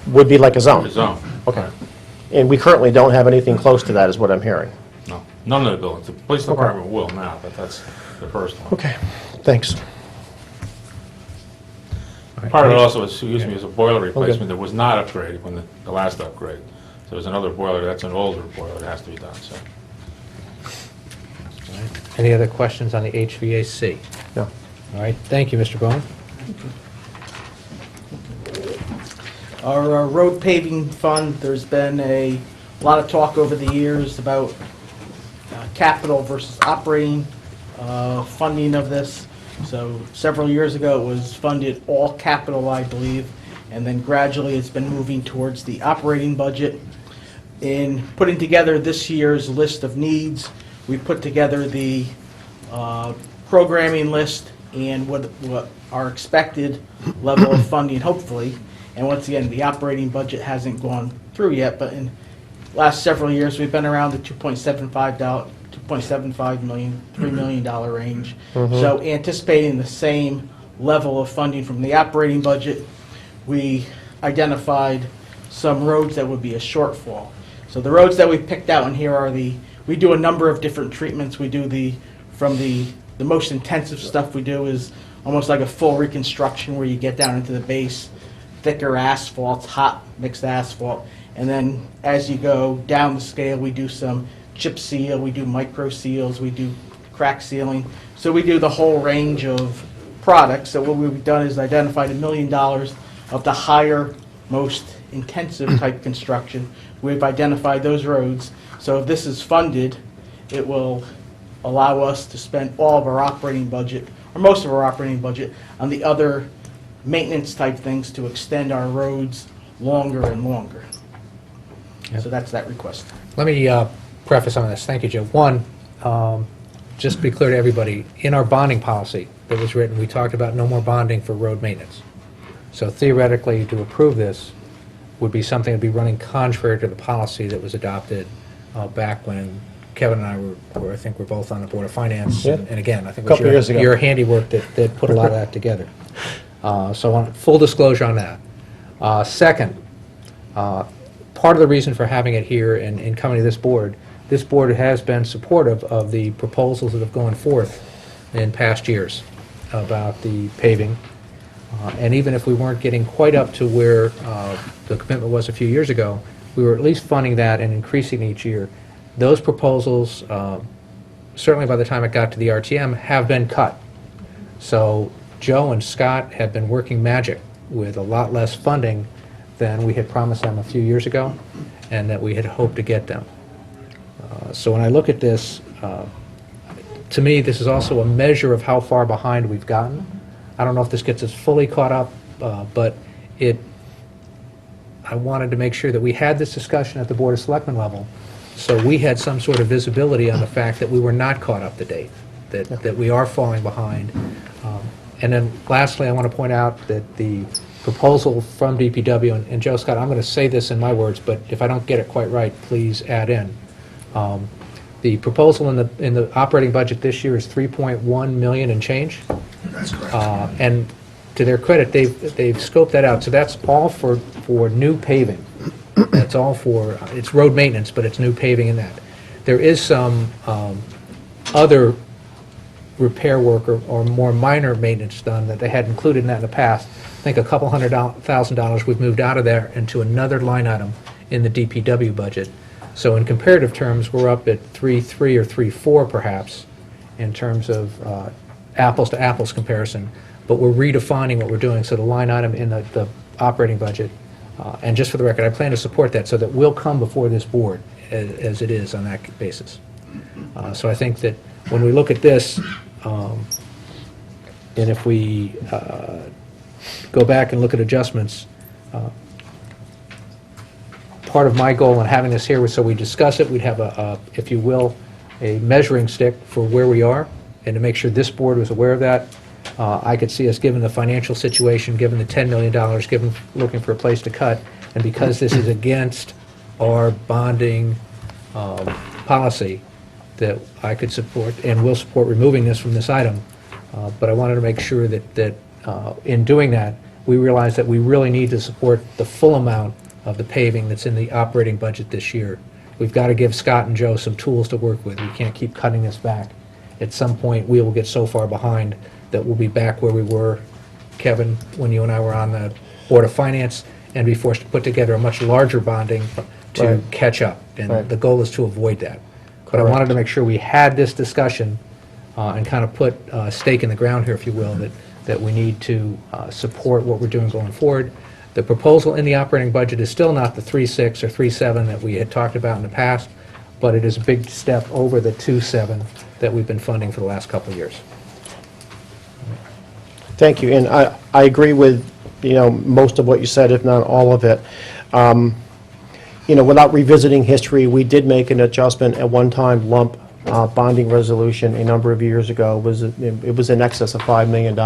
would be like a is zone. a zone. Okay. And we currently don't have anything close to that, is what I'm hearing. No, none of the buildings. The police department will now, but that's the first one. Okay, thanks. Part of it also, is a boiler replacement that was not upgraded when the last upgrade. So there's another boiler, that's an older boiler that has to be done, so. Any other questions on the HVAC? No. All right, thank you, Mr. Bowman. Our road paving fund, there's been a lot of talk over the years about capital versus operating funding of this. So several years ago, it was funded all capital, I believe, and then gradually it's been moving towards the operating budget. In putting together this year's list of needs, we put together the programming list and what our expected level of funding, hopefully. And once again, the operating budget hasn't gone through yet, but in last several years, we've been around the $2.75 million, $3 million range. So anticipating the same level of funding from the operating budget, we identified some roads that would be a shortfall. So the roads that we picked out in here are we do a number of different treatments. We do the most intensive stuff we do is almost like a full reconstruction where you get down into the base, thicker asphalt, hot mixed asphalt, and then as you go down the scale, we do some chip seal, we do micro seals, we do crack sealing. So we do the whole range of products. So what we've done is identified $1 million of the higher, most intensive type construction. We've identified those roads. So if this is funded, it will allow us to spend all of our operating budget, or most of our operating budget, on the other maintenance type things to extend our roads longer and longer. So that's that request. Let me preface on this. Thank you, Joe. One, just to be clear to everybody, in our bonding policy that was written, we talked about no more bonding for road maintenance. So theoretically, to approve this would be something that would be running contrary to the policy that was adopted back when Kevin and I were I think we're both on the Board of Finance. Yeah. And again, I think it Couple years was ago. your handiwork that put a lot of that together. So I want full disclosure on that. Second, part of the reason for having it here and coming to this board has been supportive of the proposals that have gone forth in past years about the paving. And even if we weren't getting quite up to where the commitment was a few years ago, we were at least funding that and increasing each year. Those proposals, certainly by the time it got to the RTM, have been cut. So Joe and Scott have been working magic with a lot less funding than we had promised them a few years ago and that we had hoped to get them. So when I look at this, to me, this is also a measure of how far behind we've gotten. I don't know if this gets us fully caught up, but I wanted to make sure that we had this discussion at the Board of Selectmen level, so we had some sort of visibility on the fact that we were not caught up to date, that we are falling behind. And then lastly, I want to point out that the proposal from DPW, and Joe Scott, I'm going to say this in my words, but if I don't get it quite right, please add in. The proposal in the operating budget this year is $3.1 million and change. That's correct. And to their credit, they've scoped that out. So that's all for new paving. That's all for, it's road maintenance, but it's new paving in that. There is some other repair work or more minor maintenance done that they had included in that in the past. I think a couple $100,000 we've moved out of there into another line item in the DPW budget. So in comparative terms, we're up at 3.3 or 3.4 perhaps in terms of apples to apples comparison, but we're redefining what we're doing. So the line item in the operating budget, and just for the record, I plan to support that so that we'll come before this board as it is on that basis. So I think that when we look at this, and if we go back and look at adjustments, part of my goal in having this here was so we discuss it, we'd have a, if you will, a measuring stick for where we are, and to make sure this board was aware of that. I could see us, given the financial situation, given the $10 million, given looking for a place to cut, and because this is against our bonding policy, that I could support and will support removing this from this item. But I wanted to make sure that in doing that, we realize that we really need to support the full amount of the paving that's in the operating budget this year. We've got to give Scott and Joe some tools to work with. We can't keep cutting this back. At some point, we will get so far behind that we'll be back where we were, Kevin, when you and I were on the Board of Finance, and be forced to put together a much larger bonding to Right. catch up. And Right. the goal is to avoid that. But I Correct. wanted to make sure we had this discussion and kind of put a stake in the ground here, if you will, that we need to support what we're doing going forward. The proposal in the operating budget is still not the 3.6 or 3.7 that we had talked about in the past, but it is a big step over the 2.7 that we've been funding for the last couple of years. Thank you, and I agree with, most of what you said, if not all of it. Without revisiting history, we did make an adjustment at one-time lump bonding resolution a number of years ago. It was in excess of $5 million,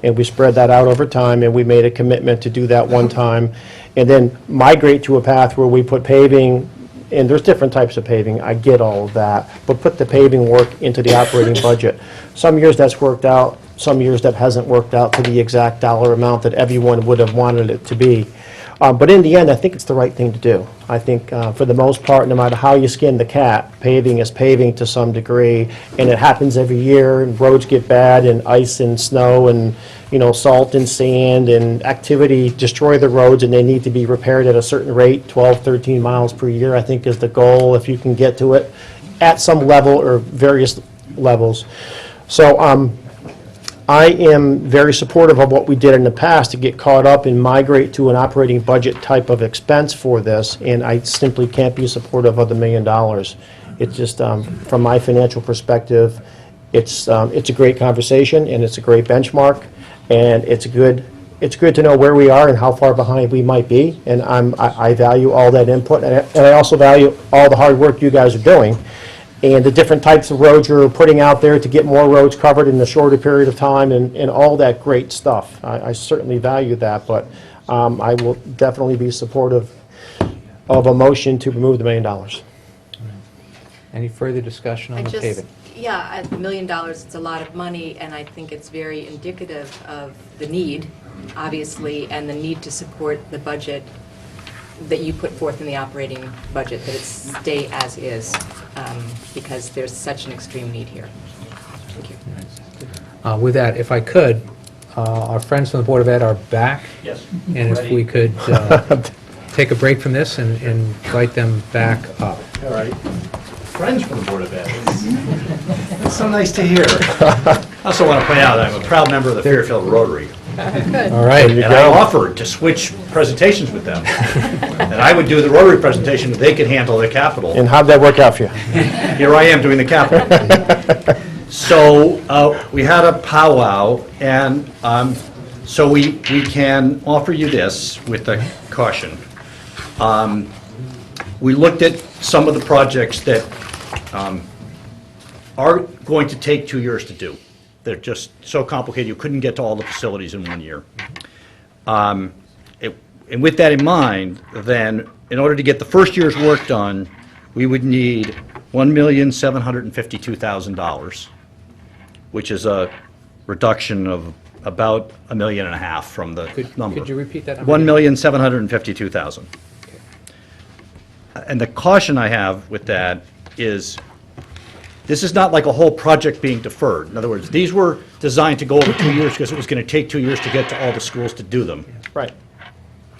and we spread that out over time, and we made a commitment to do that one time, and then migrate to a path where we put paving, and there's different types of paving, I get all of that, but put the paving work into the operating budget. Some years that's worked out, some years that hasn't worked out to the exact dollar amount that everyone would have wanted it to be. But in the end, I think it's the right thing to do. I think for the most part, no matter how you skin the cat, paving is paving to some degree, and it happens every year, and roads get bad, and ice and snow and, salt and sand and activity destroy the roads, and they need to be repaired at a certain rate, 12, 13 miles per year, I think is the goal, if you can get to it at some level or various levels. So I am very supportive of what we did in the past to get caught up and migrate to an operating budget type of expense for this, and I simply can't be supportive of the $1 million. It's just, from my financial perspective, it's a great conversation, and it's a great benchmark, and it's good to know where we are and how far behind we might be, and I value all that input, and I also value all the hard work you guys are doing, and the different types of roads you're putting out there to get more roads covered in a shorter period of time, and all that great stuff. I certainly value that, but I will definitely be supportive of a motion to remove the $1 million. Any further discussion on the paving? Yeah, $1 million, it's a lot of money, and I think it's very indicative of the need, obviously, and the need to support the budget that you put forth in the operating budget, that it stay as is, because there's such an extreme need here. Thank you. With that, if I could, our friends from the Board of Ed are back. Yes. And if we could take a break from this and invite them back up. All right. Friends from the Board of Ed. That's so nice to hear. I also want to point out I'm a proud member of the Fairfield Rotary. All right. And I offered to switch presentations with them. And I would do the Rotary presentation, they could handle the Capitol. And how'd that work out for you? Here I am doing the Capitol. So we had a powwow, and so we can offer you this with a caution. We looked at some of the projects that are going to take 2 years to do. They're just so complicated, you couldn't get to all the facilities in 1 year. And with that in mind, then, in order to get the first year's work done, we would need $1,752,000, which is a reduction of about $1.5 million from the number. Could you repeat that number? $1,752,000. And the caution I have with that is, this is not like a whole project being deferred. In other words, these were designed to go over 2 years because it was going to take 2 years to get to all the schools to do them. Right.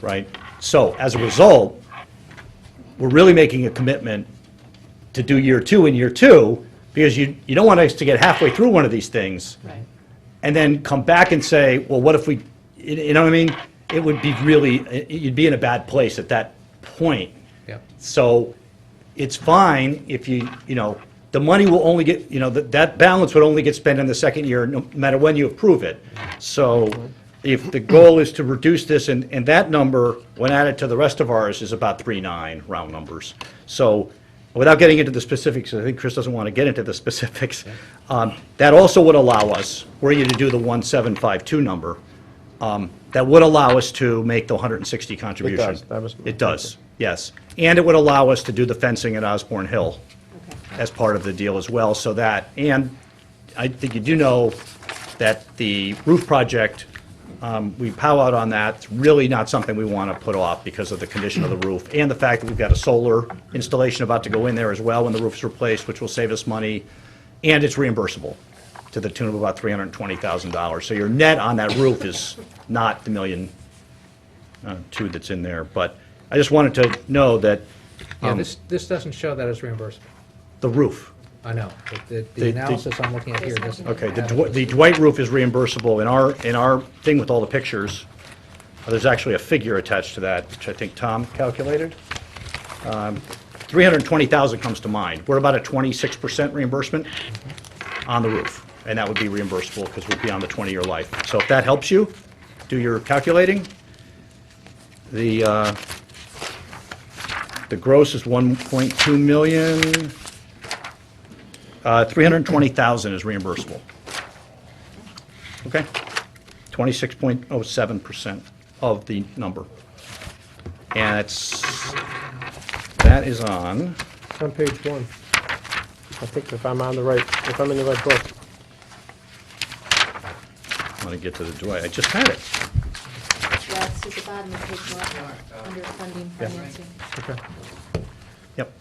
Right? So, as a result, we're really making a commitment to do year 2 and year 2, because you don't want us to get halfway through one of these things and then come back and say, well, what if we, you know what I mean? It would be really, you'd be in a bad place at that point. Yep. So it's fine if the money will only get, that balance would only get spent in the second year, no matter when you approve it. So if the goal is to reduce this, and that number, when added to the rest of ours, is about 3.9, round numbers. So without getting into the specifics, I think Chris doesn't want to get into the specifics, that also would allow us, were you to do the 1,752 number, that would allow us to make the 160 contribution. It does. That was- It does, yes. And it would allow us to do the fencing at Osborne Hill as part of the deal as well, so that, and I think you do know that the roof project, we powwowed on that. It's really not something we want to put off because of the condition of the roof and the fact that we've got a solar installation about to go in there as well when the roof's replaced, which will save us money, and it's reimbursable to the tune of about $320,000. So your net on that roof is not the $1.2 million that's in there. But I just wanted to know that Yeah, this doesn't show that as reimbursable. the roof. I know, but the The- analysis I'm looking at here doesn't. Okay, have the Dwight roof is reimbursable. In our thing with all the pictures, there's actually a figure attached to that, which I think Tom calculated. 320,000 comes to mind. We're about a 26% reimbursement on the roof, and that would be reimbursable because we'd be on the 20-year life. So if that helps you, do your calculating. The gross is 1.2 million. 320,000 is reimbursable. Okay? 26.07% of the number. And that is on, It's on page 1. I think if I'm in the right book. I want to get to the Dwight, I just had it. Yes, it's bottom of page one, under funding financing. Yep.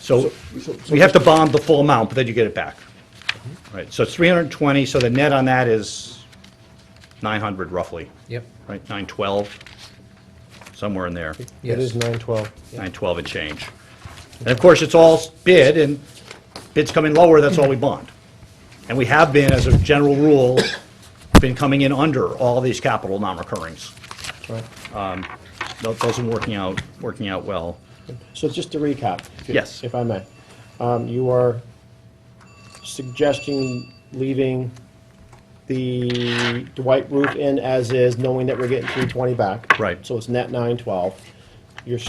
So we have to bond the full amount, but then you get it back. Right, so it's 320, so the net on that is 900 roughly, Yep. right? 912, somewhere in there. It Yes. is 912. 912 and change. And of course, it's all bid, and bids come in lower, that's all we bond. And we have been, as a general rule, been coming in under all these capital non-recurrings. Right. Those are working out well. So just to recap. Yes. If I may. You are suggesting leaving the Dwight roof in as is, knowing that we're getting 320 back. Right. So it's net 912. You're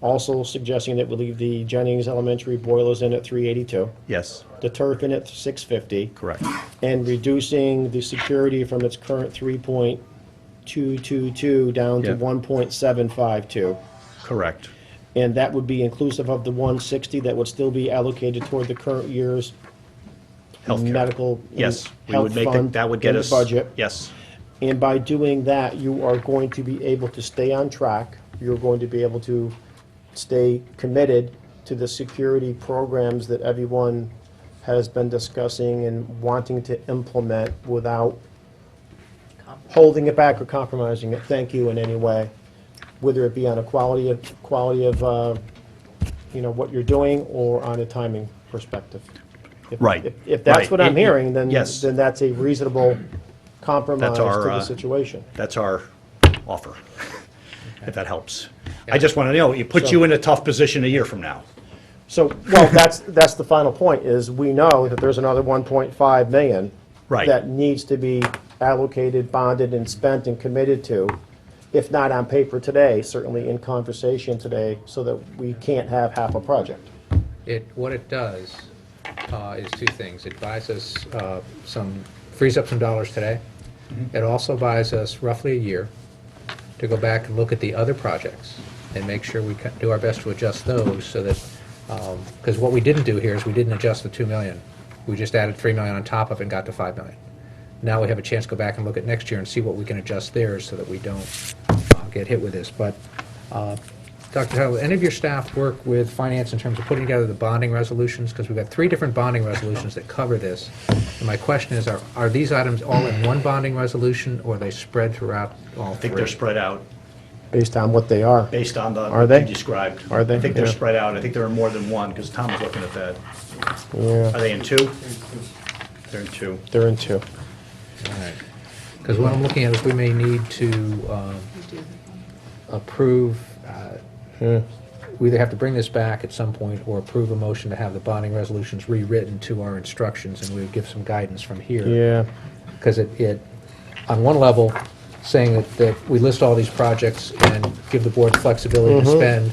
also suggesting that we leave the Jennings Elementary boilers in at 382, Yes, the turf in at 650. correct. And reducing the security from its current 3.222 down to Yeah. 1.752. Correct. And that would be inclusive of the 160 that would still be allocated toward the current year's Healthcare. medical and Yes, we health would make, fund that would get in the us. budget. Yes, And by doing that, you are going to be able to stay on track. You're going to be able to stay committed to the security programs that everyone has been discussing and wanting to implement without holding it back or compromising it. Thank you in any way, whether it be on a quality of what you're doing or on a timing perspective. Right, If that's right. what I'm hearing, then Yes. then that's a reasonable compromise That's to our, the situation. that's our offer, if that helps. I just want to know, it puts you in a tough position a year from now. So, well, that's the final point, is we know that there's another 1.5 million Right. that needs to be allocated, bonded, and spent and committed to, if not on paper today, certainly in conversation today, so that we can't have half a project. What it does is two things. It buys us frees up some dollars today. It also buys us roughly a year to go back and look at the other projects and make sure we do our best to adjust those so that, because what we didn't do here is we didn't adjust the 2 million. We just added 3 million on top of it and got to 5 million. Now we have a chance to go back and look at next year and see what we can adjust there so that we don't get hit with this. But Dr. Tuttle, any of your staff work with finance in terms of putting together the bonding resolutions? Because we've got 3 different bonding resolutions that cover this. And my question is, are these items all in one bonding resolution, or are they spread throughout all I think 3? they're spread out Based on what they are. based on the, Are what they? you described. Are they? I think they're Yeah. spread out. I think there are more than one, because Tom was looking at that. Yeah, Are they in 2? They're in 2. they're in 2. Because what I'm looking at is we may need to approve, we either have to bring this back at some point or approve a motion to have the bonding resolutions rewritten to our instructions, and we would give some guidance from here. Yeah. Because it, on one level, saying that we list all these projects and give the board flexibility to spend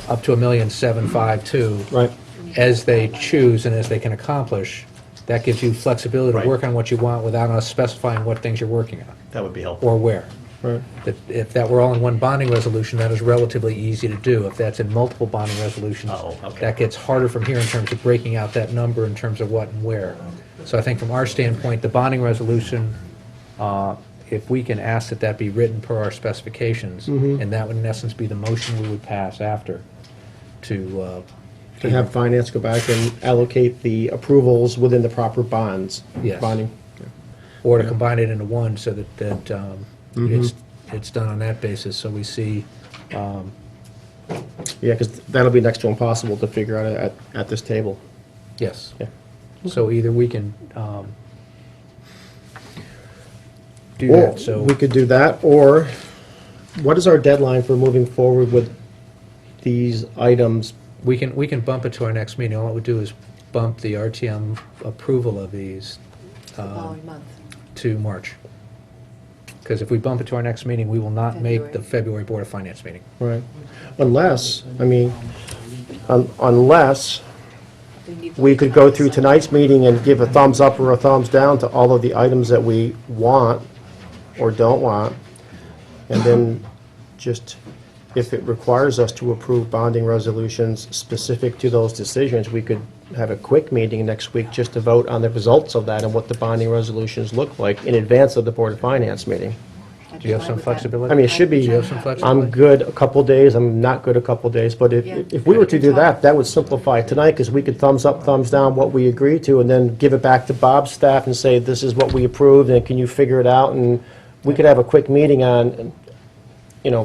up to $1,752,000 Right. as they choose and as they can accomplish. That gives you flexibility to Right. work on what you want without us specifying what things you're working on That would be helpful. or where. Right. That if that were all in one bonding resolution, that is relatively easy to do. If that's in multiple bonding resolutions, Oh, okay. that gets harder from here in terms of breaking out that number in terms of what and where. So I think from our standpoint, the bonding resolution, if we can ask that that be written per our specifications, and that would in essence be the motion we would pass after to To have finance go back and allocate the approvals within the proper bonds. Yes. Bonding. or to combine it into one so that it's done on that basis, so we see, Yeah, because that'll be next to impossible to figure out at this table. yes. Yeah. So either we can do Or that, so. we could do that, or what is our deadline for moving forward with these items? We can bump it to our next meeting. All it would do is bump the RTM approval of these The following month. to March. Because if we bump it to our next meeting, we will not make the February. February Board of Finance meeting. Right. Unless, unless we could go through tonight's meeting and give a thumbs up or a thumbs down to all of the items that we want or don't want, and then just, if it requires us to approve bonding resolutions specific to those decisions, we could have a quick meeting next week just to vote on the results of that and what the bonding resolutions look like in advance of the Board of Finance meeting. I'd Do you have be some fine with that. flexibility? I mean, it should be, Do you have some I'm flexibility? good a couple days, I'm not good a couple days, but Yeah. if we were to do that, that would simplify it tonight, because we could thumbs up, thumbs down what we agree to, and then give it back to Bob's staff and say, this is what we approved, and can you figure it out? And we could have a quick meeting on,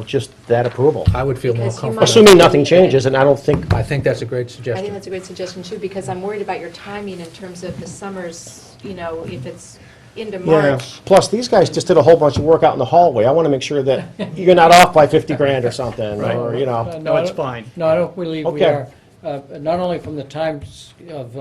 just that approval. I would feel more Because you comfortable. might- Assuming nothing changes, and I don't think, I think that's a great I think suggestion. that's a great suggestion too, because I'm worried about your timing in terms of the summers, if it's into yeah. March. Plus, these guys just did a whole bunch of work out in the hallway. I want to make sure that you're not off by 50 grand or something, or, No, it's fine. No, I don't believe we Okay. are, not only from the times of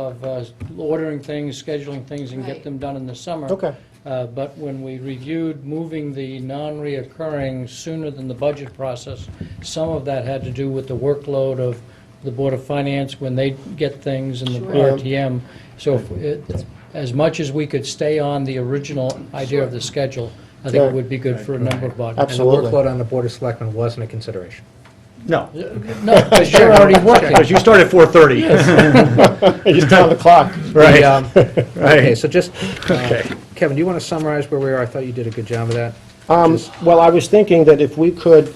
ordering things, scheduling things, and get Right. them done in the summer. Okay. But when we reviewed moving the non-reoccurring sooner than the budget process, some of that had to do with the workload of the Board of Finance when they get things and the Sure. RTM. So as much as we could stay on the original idea of the schedule, I think Sure. it would be good for a number of bodies. Absolutely. And the workload on the Board of Selectmen wasn't a consideration. No, No, because you're already working. because you start at 4:30. You start on the clock. Right. Okay, so just, Kevin, do you want to summarize where we are? I thought you did a good job of that. Well, I was thinking that if we could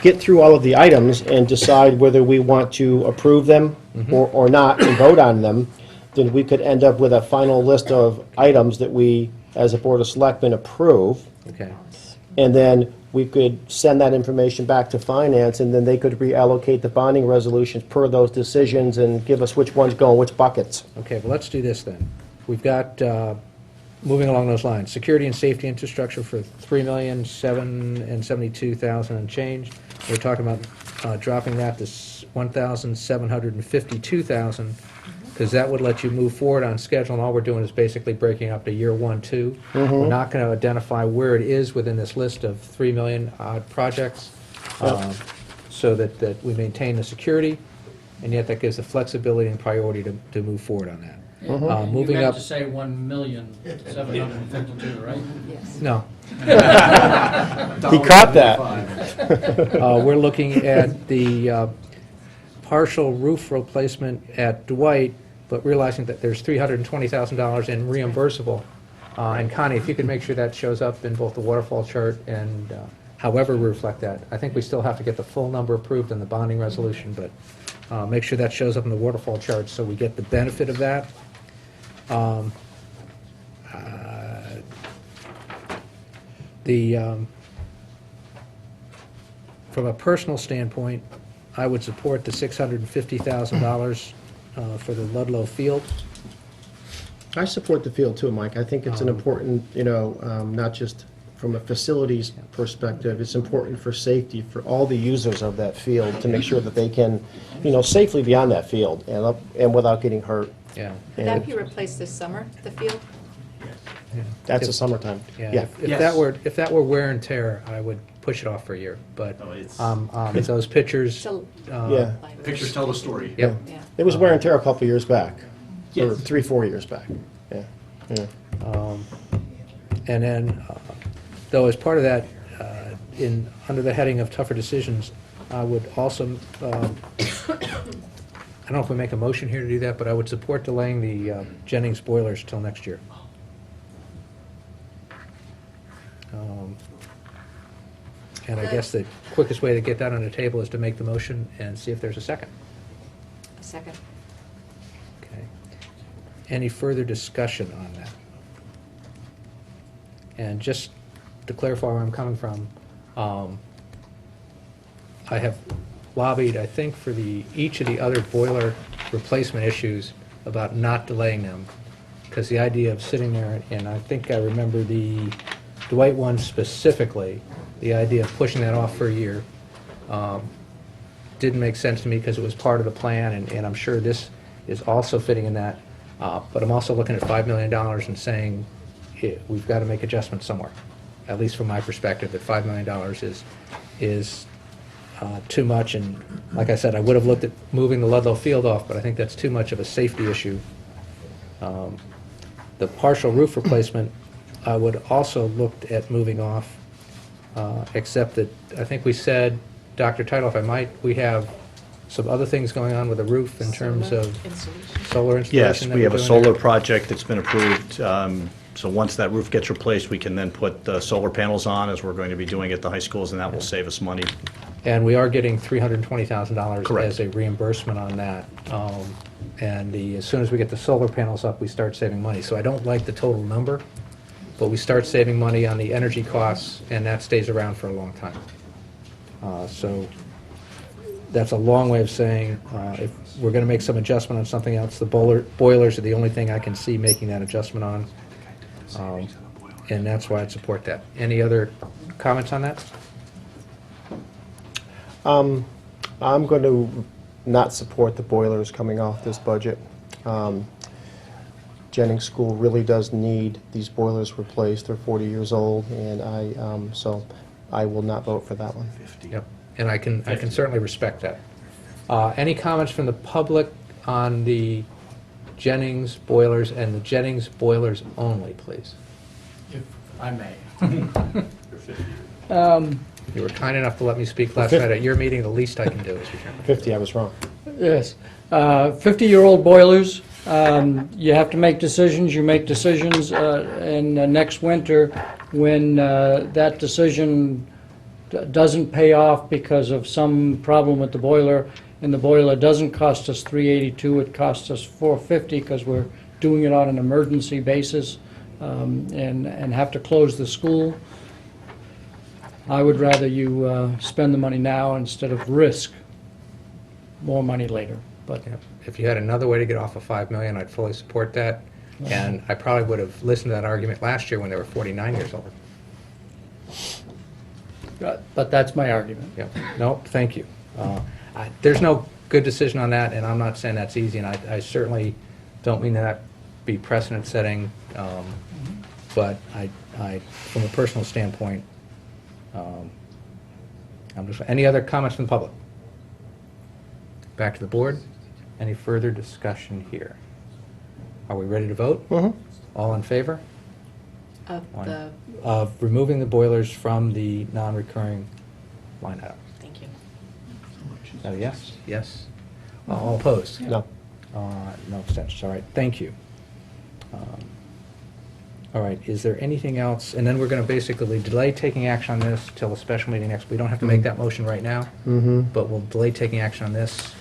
get through all of the items and decide whether we want to approve them or not and vote on them, then we could end up with a final list of items that we, as a Board of Selectmen, approve. Okay. And then we could send that information back to finance, and then they could reallocate the bonding resolutions per those decisions and give us which ones go in which buckets. Okay, well, let's do this then. We've got, moving along those lines, security and safety infrastructure for $3,772,000 and change. We're talking about dropping that to $1,752,000, because that would let you move forward on schedule, and all we're doing is basically breaking up to year 1, 2. We're not going to identify where it is within this list of 3 million odd projects, so that we maintain the security, and yet that gives the flexibility and priority to move forward on that. Moving You meant up, to say 1,752,000, right? Yes. no, He caught that. we're looking at the partial roof replacement at Dwight, but realizing that there's $320,000 in reimbursable. And Connie, if you could make sure that shows up in both the waterfall chart and however we reflect that. I think we still have to get the full number approved in the bonding resolution, but make sure that shows up in the waterfall chart so we get the benefit of that. From a personal standpoint, I would support the $650,000 for the Ludlow Field. I support the field too, Mike. I think it's an important, not just from a facilities perspective, it's important for safety for all the users of that field to make sure that they can, safely be on that field and without getting hurt. Yeah. Would that be replaced this summer, the field? That's the summertime. Yeah, if that were wear and tear, I would push it off for a year, but those pictures, So- Yeah. Pictures tell the story. yep. Yeah. It was wear and tear a couple years back, or 3-4 years back. Yeah. And then, though, as part of that, under the heading of tougher decisions, I would also, I don't know if we make a motion here to do that, but I would support delaying the Jennings boilers till next year. And I guess the quickest way to get that on the table is to make the motion and see if there's a second. A second. Okay. Any further discussion on that? And just to clarify where I'm coming from, I have lobbied, I think, for each of the other boiler replacement issues about not delaying them, because the idea of sitting there, and I think I remember the Dwight one specifically, the idea of pushing that off for a year, didn't make sense to me because it was part of the plan, and I'm sure this is also fitting in that. But I'm also looking at $5 million and saying, we've got to make adjustments somewhere, at least from my perspective, that $5 million is too much. And like I said, I would have looked at moving the Ludlow Field off, but I think that's too much of a safety issue. The partial roof replacement, I would also look at moving off, except that I think we said, Dr. Title, if I might, we have some other things going on with the roof in terms of Installation. solar installation. Yes, that we we're have a doing solar there. project that's been approved. So once that roof gets replaced, we can then put solar panels on, as we're going to be doing at the high schools, and that will save us money. And we are getting $320,000 Correct. as a reimbursement on that. And as soon as we get the solar panels up, we start saving money. So I don't like the total number, but we start saving money on the energy costs, and that stays around for a long time. So that's a long way of saying, if we're going to make some adjustment on something else, the boilers are the only thing I can see making that adjustment on. And that's why I'd support that. Any other comments on that? I'm going to not support the boilers coming off this budget. Jennings School really does need these boilers replaced. They're 40 years old, and so I will not vote for that one. Yep, and I can certainly respect that. Any comments from the public on the Jennings boilers and the Jennings boilers only, please? If I may. You were kind enough to let me speak last night at your meeting. The least I can do is return. 50, I was wrong. Yes. 50-year-old boilers, you have to make decisions. You make decisions, and next winter, when that decision doesn't pay off because of some problem with the boiler, and the boiler doesn't cost us $382, it costs us $450 because we're doing it on an emergency basis, and have to close the school. I would rather you spend the money now instead of risk more money later. But Yep. If you had another way to get off of $5 million, I'd fully support that. And I probably would have listened to that argument last year when they were 49 years old. but that's my argument. Yeah, no, thank you. There's no good decision on that, and I'm not saying that's easy, and I certainly don't mean that be precedent-setting, but I, from a personal standpoint, any other comments from the public? Back to the board. Any further discussion here? Are we ready to vote? Mm-hmm. All in favor Of the, of removing the boilers from the non-recurring line item? thank you. Yes? Yes? All opposed? No. No abstentions, all right, thank you. All right, is there anything else? And then we're going to basically delay taking action on this till a special meeting next. We don't have to make that motion right now, but we'll delay taking action on this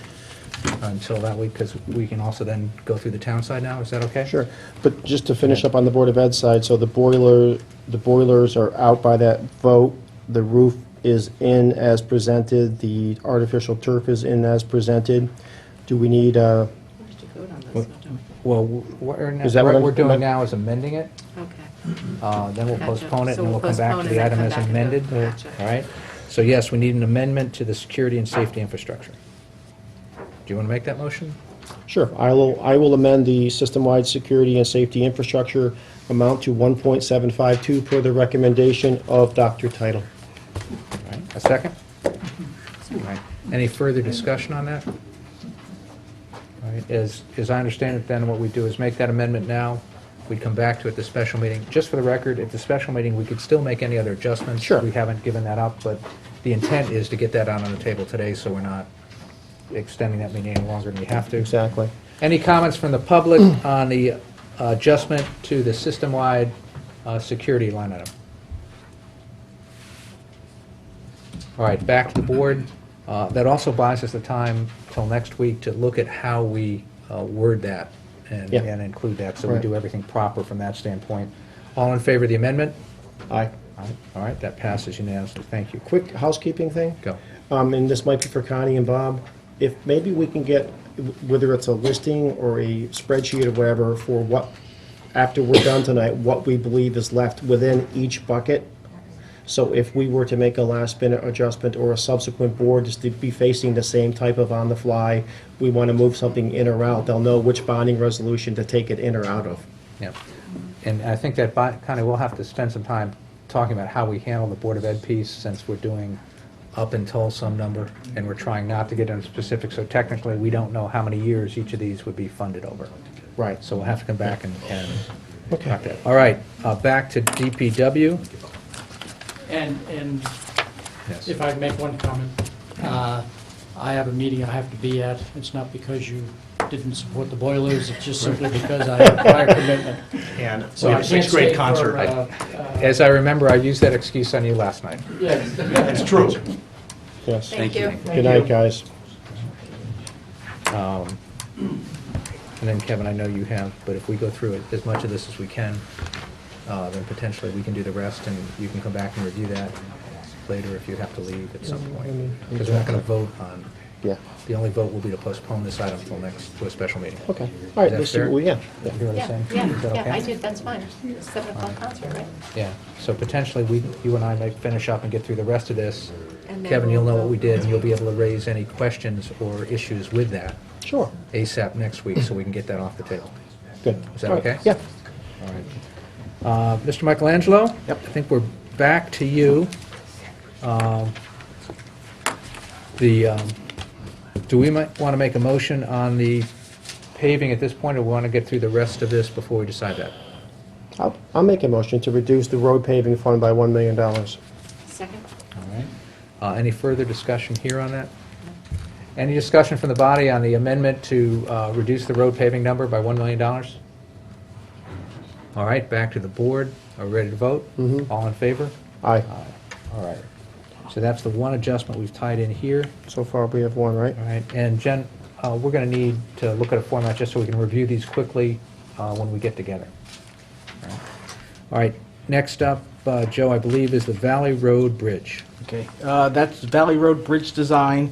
until that week, because we can also then go through the town side now. Is that okay? Sure, but just to finish up on the Board of Ed side, so the boilers are out by that vote, the roof is in as presented, the artificial turf is in as presented. Do we need What did you vote on this? Well, Is that what what I'm- we're doing now is amending it. Okay. Then we'll Gotcha. postpone it, So and then we'll we'll come back to postpone the and item then as come back and amended. vote. Gotcha. All right? So yes, we need an amendment to the security and safety infrastructure. Do you want to make that motion? Sure, I will amend the system-wide security and safety infrastructure amount to 1.752 per the recommendation of Dr. Title. All right, a second? All right. Any further discussion on that? All right, as I understand it, then what we do is make that amendment now. We'd come back to it at the special meeting. Just for the record, at the special meeting, we could still make any other adjustments. Sure. We haven't given that up, but the intent is to get that out on the table today, so we're not extending that meeting any longer than we have to. Exactly. Any comments from the public on the adjustment to the system-wide security line item? All right, back to the board. That also buys us the time till next week to look at how we word that Yeah. and include that, so we Right. do everything proper from that standpoint. All in favor of the amendment? Aye. All right, that passes unanimously. Thank you. Quick housekeeping thing. Go. And this might be for Connie and Bob. If maybe we can get, whether it's a listing or a spreadsheet or whatever, for what, after we're done tonight, what we believe is left within each bucket. So if we were to make a last-minute adjustment or a subsequent board is to be facing the same type of on-the-fly, we want to move something in or out, they'll know which bonding resolution to take it in or out of. Yeah. And I think that kind of we'll have to spend some time talking about how we handle the Board of Ed piece, since we're doing up until some number, and we're trying not to get into specifics, so technically, we don't know how many years each of these would be funded over. Right. So we'll have to come back and Okay. talk that. All right, back to DPW. And Yes. if I make one comment, I have a meeting I have to be at. It's not because you didn't support the boilers, it's just simply because I have prior commitment. And So we I had a can't sixth grade stay concert. for, As I remember, I used that excuse on you last night. Yes. It's true. Yes. Thank you. Good night, guys. And then, Kevin, I know you have, but if we go through it, as much of this as we can, then potentially we can do the rest, and you can come back and review that later if you have to leave at some point. Because we're not going to vote on, Yeah. the only vote will be to postpone this item until to a special meeting. Okay. All right, that let's see fair? what we, yeah. You hear what I'm Yeah, saying? yeah, Is that yeah, okay? I did, that's fine. 7 o'clock concert, right? Yeah, so potentially, you and I may finish up and get through the rest of this. And then Kevin, you'll know we'll what we did, and you'll be able to raise any questions or issues with that Sure. ASAP next week, so we can get that off the table. Good. Is that All right. okay? Yeah. All right. Mr. Michelangelo? Yep. I think we're back to you. Do we want to make a motion on the paving at this point, or we want to get through the rest of this before we decide that? I'll make a motion to reduce the road paving fund by $1 million. Second? All right. Any further discussion here on that? Any discussion from the body on the amendment to reduce the road paving number by $1 million? All right, back to the board. Are we ready to vote? Mhm. All in favor? Aye. All right. So that's the one adjustment we've tied in here. So far, we have one, right? All right, and Jen, we're going to need to look at a format just so we can review these quickly when we get together. All right, next up, Joe, I believe, is the Valley Road Bridge. Okay, that's Valley Road Bridge design,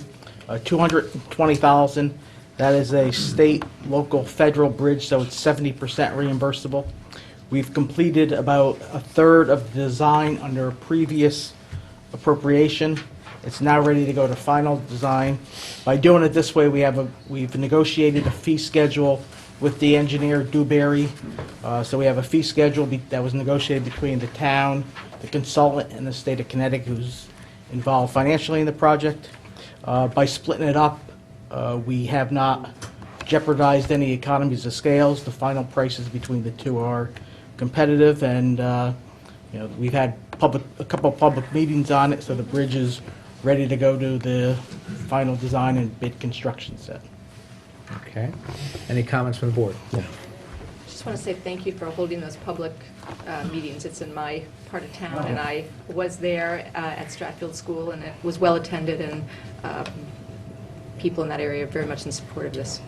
$220,000. That is a state, local, federal bridge, so it's 70% reimbursable. We've completed about a third of the design under a previous appropriation. It's now ready to go to final design. By doing it this way, we've negotiated a fee schedule with the engineer, Dewberry. So we have a fee schedule that was negotiated between the town, the consultant, and the state of Connecticut, who's involved financially in the project. By splitting it up, we have not jeopardized any economies of scales. The final prices between the two are competitive, and we've had a couple of public meetings on it, so the bridge is ready to go to the final design and bid construction set. Okay. Any comments from the board? Just want to say thank you for holding those public meetings. It's in my part of town, and I was there at Stratfield School, and it was well attended, and people in that area are very much in support of this.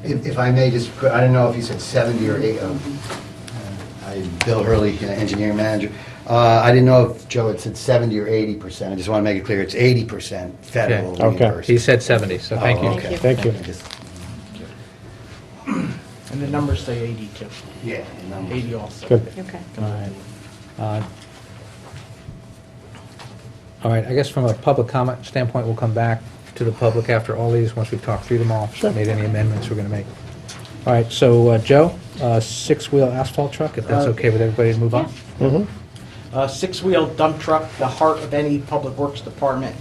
If I may just, I don't know if you said 70 or 80. I'm Bill Hurley, engineering manager. I didn't know if Joe had said 70 or 80%. I just want to make it clear, it's 80% federal Okay. reimbursement. He said 70, so thank you. okay. Thank you. And the numbers say 82. Yeah. 80 also. Good. Okay. All right, I guess from a public comment standpoint, we'll come back to the public after all these, once we've talked through them all, made any amendments we're going to make. All right, so Joe, six-wheel asphalt truck, if that's okay with everybody to move on? Six-wheel dump truck, the heart of any public works department.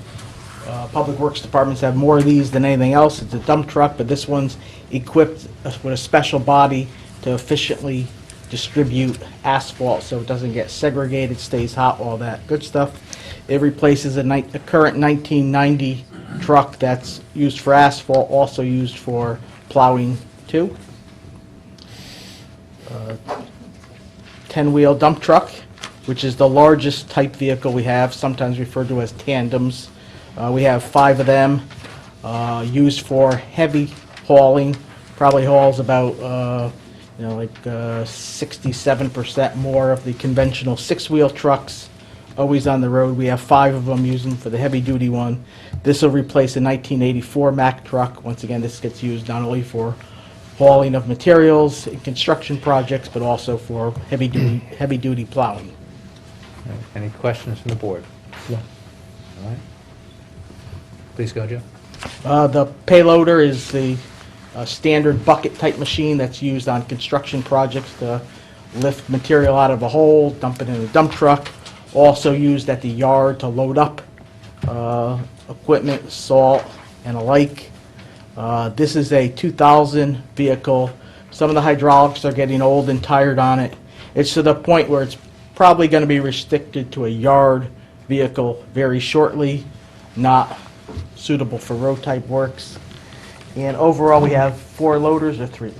Public works departments have more of these than anything else. It's a dump truck, but this one's equipped with a special body to efficiently distribute asphalt so it doesn't get segregated, stays hot, all that good stuff. It replaces a current 1990 truck that's used for asphalt, also used for plowing too. 10-wheel dump truck, which is the largest type vehicle we have, sometimes referred to as tandems. We have 5 of them, used for heavy hauling, probably hauls about, 67% more of the conventional 6-wheel trucks always on the road. We have 5 of them using for the heavy-duty one. This will replace a 1984 Mack truck. Once again, this gets used not only for hauling of materials in construction projects, but also for heavy-duty plowing. Any questions from the board? No. All right. Please go, Joe. The payloader is the standard bucket-type machine that's used on construction projects to lift material out of a hole, dump it in a dump truck. Also used at the yard to load up equipment, salt, and alike. This is a 2000 vehicle. Some of the hydraulics are getting old and tired on it. It's to the point where it's probably going to be restricted to a yard vehicle very shortly, not suitable for road type works. And overall, we have 4 loaders or 3?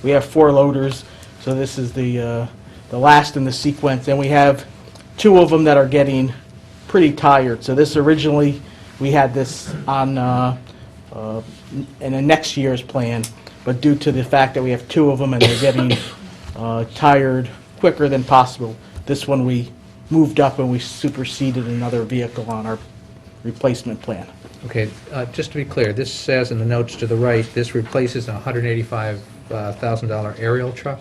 We have 4 loaders, so this is the last in the sequence. And we have 2 of them that are getting pretty tired. So this originally, we had this on in a next year's plan, but due to the fact that we have 2 of them and they're getting tired quicker than possible, this one we moved up and we superseded another vehicle on our replacement plan. Okay, just to be clear, this says in the notes to the right, this replaces a $185,000 aerial truck?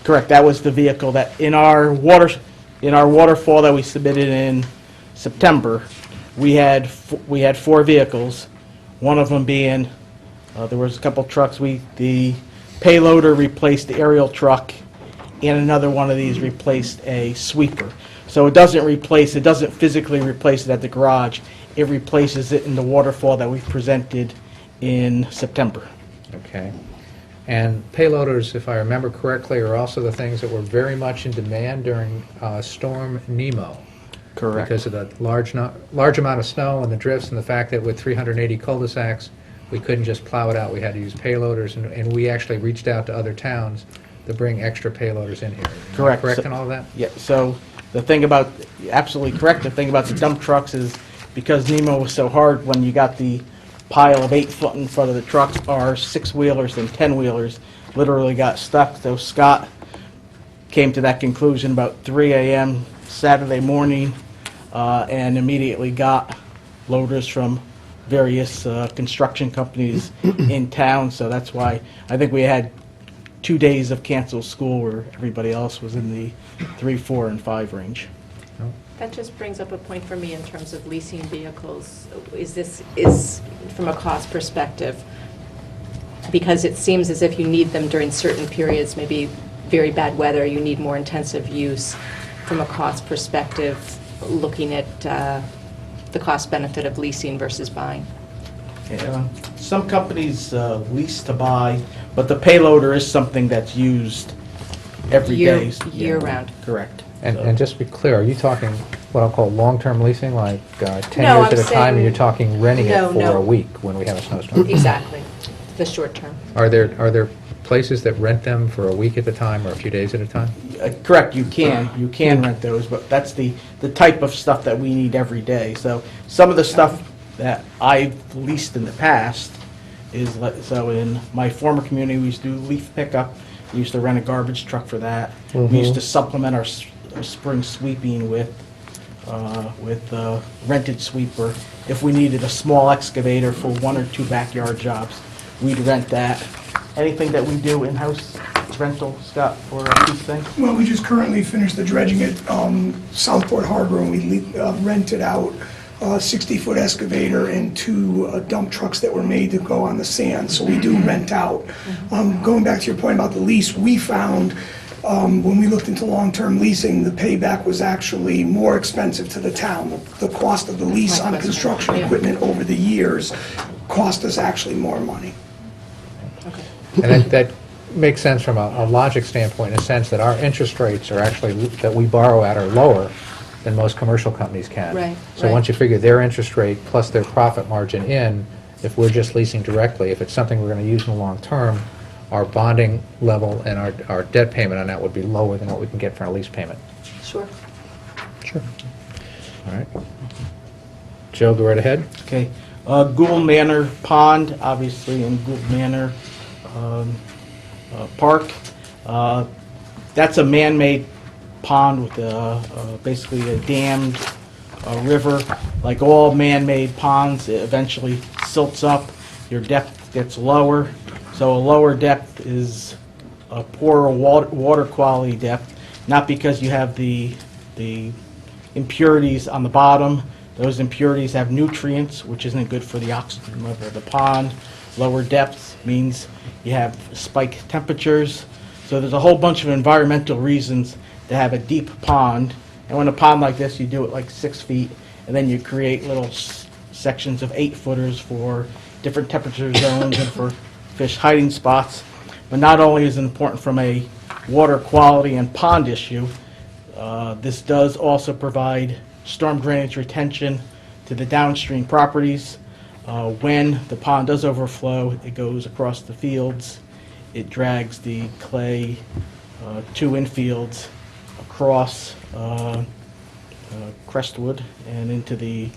Correct, that was the vehicle that, in our waterfall that we submitted in September, we had 4 vehicles, one of them being, there was a couple trucks, the payloader replaced the aerial truck, and another one of these replaced a sweeper. So it doesn't physically replace it at the garage, it replaces it in the waterfall that we presented in September. Okay. And payloaders, if I remember correctly, are also the things that were very much in demand during Storm Nemo. Correct. Because of the large amount of snow and the drifts and the fact that with 380 cul-de-sacs, we couldn't just plow it out. We had to use payloaders, and we actually reached out to other towns to bring extra payloaders in here. Am I Correct. correct So- in all of that? Yeah, so the thing about, absolutely correct, the thing about the dump trucks is because Nemo was so hard, when you got the pile of 8 foot in front of the trucks, our 6-wheelers and 10-wheelers literally got stuck. So Scott came to that conclusion about 3 a.m. Saturday morning and immediately got loaders from various construction companies in town. So that's why I think we had 2 days of canceled school where everybody else was in the 3, 4, and 5 range. That just brings up a point for me in terms of leasing vehicles. Is from a cost perspective, because it seems as if you need them during certain periods, maybe very bad weather, you need more intensive use. From a cost perspective, looking at the cost benefit of leasing versus buying. Some companies lease to buy, but the payloader is something that's used every day. Year-round. Correct. And just to be clear, are you talking what I'll call long-term leasing, like 10 No, years at I'm a time, or you're saying- talking renting it for No. a week when we have a snowstorm? Exactly, the short term. Are there places that rent them for a week at a time or a few days at a time? Correct, you can rent those, but that's the type of stuff that we need every day. So some of the stuff that I've leased in the past is, so in my former community, we used to do leaf pickup. We used to rent a garbage truck for that. We used to supplement our spring sweeping with rented sweeper. If we needed a small excavator for 1 or 2 backyard jobs, we'd rent that. Anything that we do in-house rental, Scott, for these things? Well, we just currently finished the dredging at Southport Harbor, and we rented out a 60-foot excavator and 2 dump trucks that were made to go on the sand, so we do rent out. Going back to your point about the lease, we found when we looked into long-term leasing, the payback was actually more expensive to the town. The cost of the lease on construction equipment over the years cost us actually more money. And that makes sense from a logic standpoint, in a sense that our interest rates are actually, that we borrow at, are lower than most commercial companies can. Right, So once you figure their interest rate plus their profit margin in, if we're just leasing directly, if it's something we're going to use in the long term, our bonding level and our debt payment on that would be lower than what we can get for a lease payment. Sure. Sure. All right. Joe, go right ahead. Okay. Gould Manor Pond, obviously in Gould Manor Park. That's a man-made pond with basically a dammed river. Like all man-made ponds, it eventually silts up. Your depth gets lower. So a lower depth is a poorer water quality depth, not because you have the impurities on the bottom. Those impurities have nutrients, which isn't good for the oxygen level of the pond. Lower depths means you have spike temperatures. So there's a whole bunch of environmental reasons to have a deep pond. And when a pond like this, you do it like 6 feet, and then you create little sections of 8-footers for different temperature zones and for fish hiding spots. But not only is it important from a water quality and pond issue, this does also provide storm drainage retention to the downstream properties. When the pond does overflow, it goes across the fields. It drags the clay 2 infields across Crestwood and into the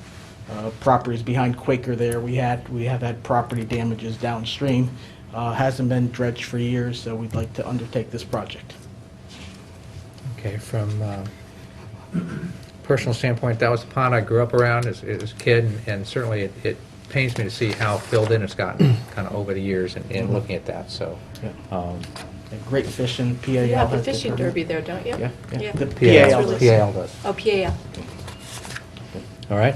properties behind Quaker there. We have had property damages downstream. Hasn't been dredged for years, so we'd like to undertake this project. Okay, from personal standpoint, that was the pond I grew up around as a kid, and certainly it pains me to see how filled in it's gotten kind of over the years in looking at that, so. Great fishing, PAL. You have the has the fishing permit. derby there, don't you? Yeah. The PAL PAL does. does. PAL does. Oh, PAL. All right?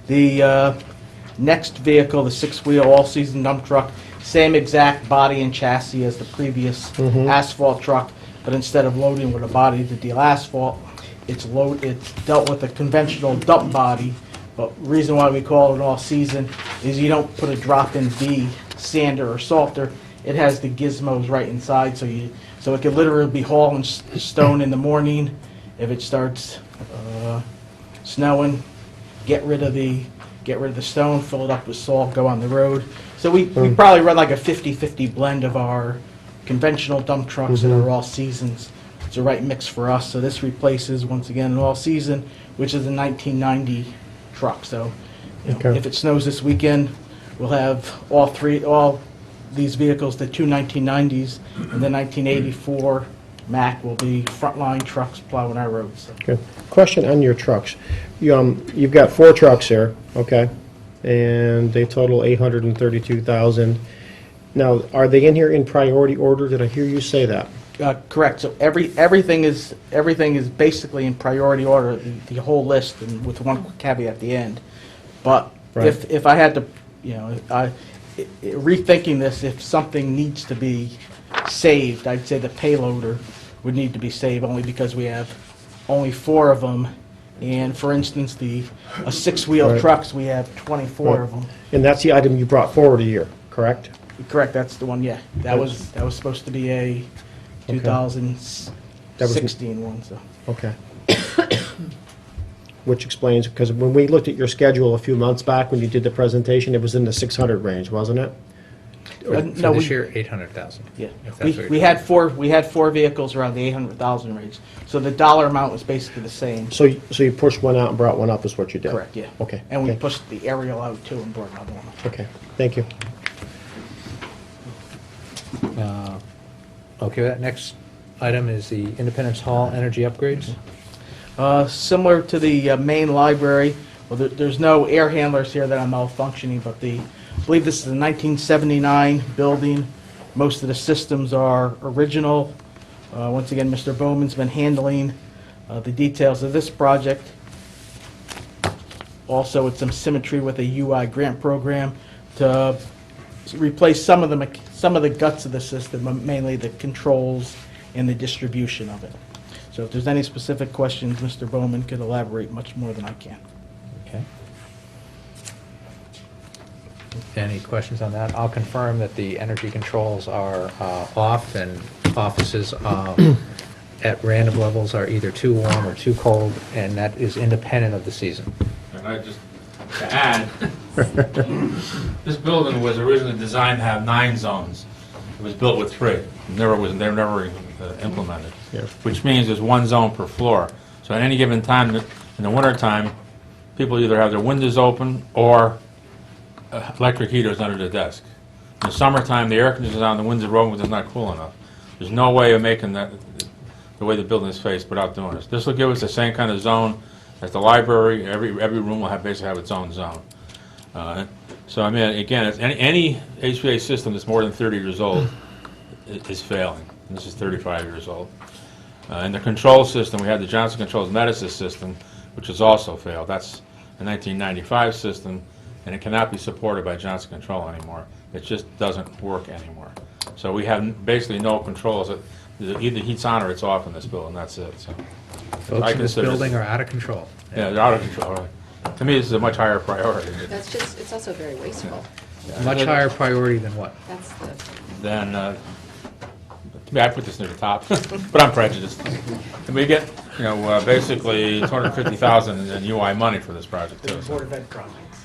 The next vehicle, the 6-wheel all-season dump truck, same exact body and chassis as the previous asphalt truck, but instead of loading with a body to deal asphalt, it's dealt with a conventional dump body. But reason why we call it all-season is you don't put a drop-in V sander or salter. It has the gizmos right inside, so it could literally be hauling stone in the morning. If it starts snowing, get rid of the stone, fill it up with salt, go on the road. So we probably run like a 50-50 blend of our conventional dump trucks and our all-seasons. It's the right mix for us. So this replaces, once again, an all-season, which is a 1990 truck. So if it snows this weekend, we'll have all these vehicles, the 2 1990s and the 1984 Mack will be frontline trucks plowing our roads. Okay. Question on your trucks. You've got 4 trucks here, okay? And they total 832,000. Now, are they in here in priority order? Did I hear you say that? Correct. So everything is basically in priority order, the whole list, and with one caveat at the end. But Right. if I had to, rethinking this, if something needs to be saved, I'd say the payloader would need to be saved, only because we have only 4 of them. And for instance, a 6-wheel Right. trucks, we have 24 of them. And that's the item you brought forward a year, correct? Correct, that's the one, yeah. That was supposed to be a 2016 one, so. Okay. Which explains, because when we looked at your schedule a few months back, when you did the presentation, it was in the 600 range, wasn't it? For No, this year, 800,000. Yeah, if that's what we you're had 4 vehicles around the 800,000 range, so the dollar amount was basically the same. So you pushed one out and brought one up is what you did? Correct, yeah. Okay. And we okay. pushed the aerial out too and brought another one up. Okay, thank you. Okay, that next item is the Independence Hall energy upgrades. Similar to the main library, well, there's no air handlers here that are malfunctioning, but I believe this is a 1979 building. Most of the systems are original. Once again, Mr. Bowman's been handling the details of this project. Also, with some symmetry with a UI grant program to replace some of the guts of the system, mainly the controls and the distribution of it. So if there's any specific questions, Mr. Bowman could elaborate much more than I can. Okay. Any questions on that? I'll confirm that the energy controls are off, and offices at random levels are either too warm or too cold, and that is independent of the season. And I just, to add, this building was originally designed to have 9 zones. It was built with 3. They were never implemented. Yeah. Which means there's 1 zone per floor. So at any given time, in the wintertime, people either have their windows open or electric heaters under the desk. In the summertime, the air conditioner's on, the windows are open because it's not cool enough. There's no way of making that the way the building is faced without doing this. This will give us the same kind of zone as the library. Every room will basically have its own zone. So I mean, again, any HVAC system that's more than 30 years old is failing. And this is 35 years old. In the control system, we had the Johnson Controls Medisys system, which has also failed. That's a 1995 system, and it cannot be supported by Johnson Control anymore. It just doesn't work anymore. So we have basically no controls. It either heats on or it's off in this building. That's it. So Folks in this building are out of control. Yeah, they're out of control. Right. To me, this is a much higher priority. It's also very wasteful. Much higher priority than what? That's the, Then, to me, I put this near the top, but I'm prejudiced. And we get, basically $250,000 in UI money for this project too. Board of Ed projects.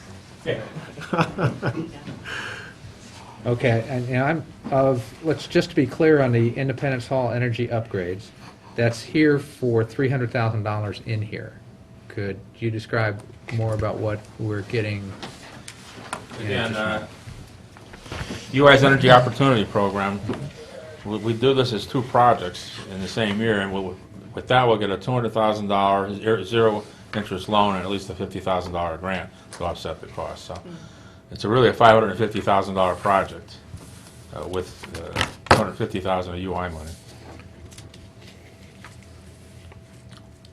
Okay, and I'm let's just be clear on the Independence Hall energy upgrades. That's here for $300,000 in here. Could you describe more about what we're getting? Again, UI's Energy Opportunity Program, we do this as two projects in the same year, and with that, we'll get a $200,000 zero interest loan and at least a $50,000 grant to offset the cost. So it's really a $550,000 project with $250,000 of UI money.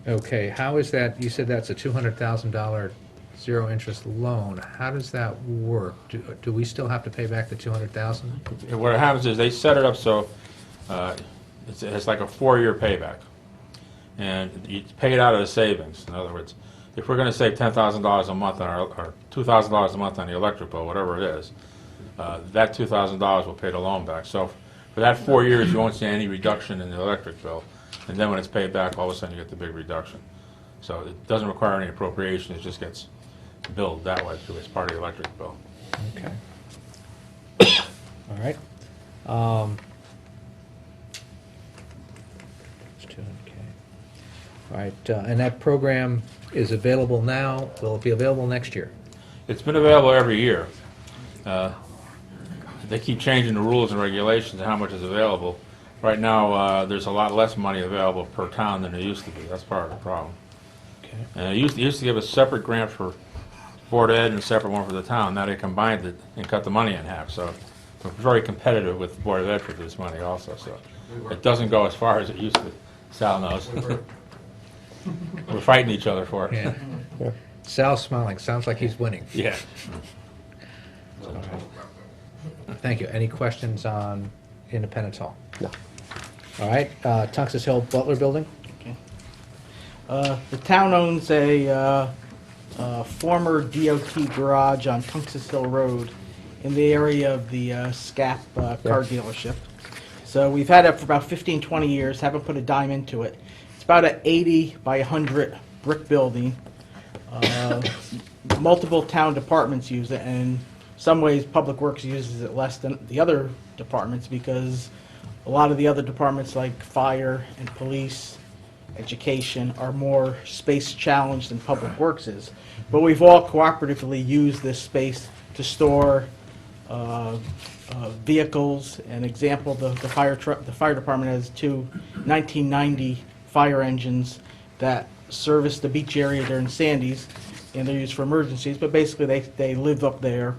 Okay, how is that, you said that's a $200,000 zero interest loan. How does that work? Do we still have to pay back the $200,000? What happens is they set it up so it's like a 4-year payback. And you pay it out of the savings. In other words, if we're going to save $10,000 a month on or $2,000 a month on the electric bill, whatever it is, that $2,000 will pay the loan back. So for that 4 years, you won't see any reduction in the electric bill. And then when it's paid back, all of a sudden you get the big reduction. So it doesn't require any appropriation. It just gets billed that way through as part of the electric bill. Okay. All right. It's 200K. All right, and that program is available now. Will it be available next year? It's been available every year. They keep changing the rules and regulations and how much is available. Right now, there's a lot less money available per town than there used to be. That's part of the problem. Okay. And it used to give a separate grant for Board of Ed and a separate one for the town. Now they combined it and cut the money in half. So we're very competitive with Board of Ed for this money also. So it doesn't go as far as it used to. Sal knows. We're fighting each other for it. Yeah. Sal's smiling. Sounds like he's winning. Yeah. All right. Thank you. Any questions on Independence Hall? No. All right, Tungus Hill Butler Building? The town owns a former DOT garage on Tungus Hill Road in the area of the SCAP car dealership. So we've had it for about 15, 20 years, haven't put a dime into it. It's about an 80 by 100 brick building. Multiple town departments use it, and in some ways Public Works uses it less than the other departments because a lot of the other departments like fire and police, education are more space challenged than Public Works is. But we've all cooperatively used this space to store vehicles. An example, the fire department has two 1990 fire engines that service the beach area during Sandy's, and they're used for emergencies, but basically they live up there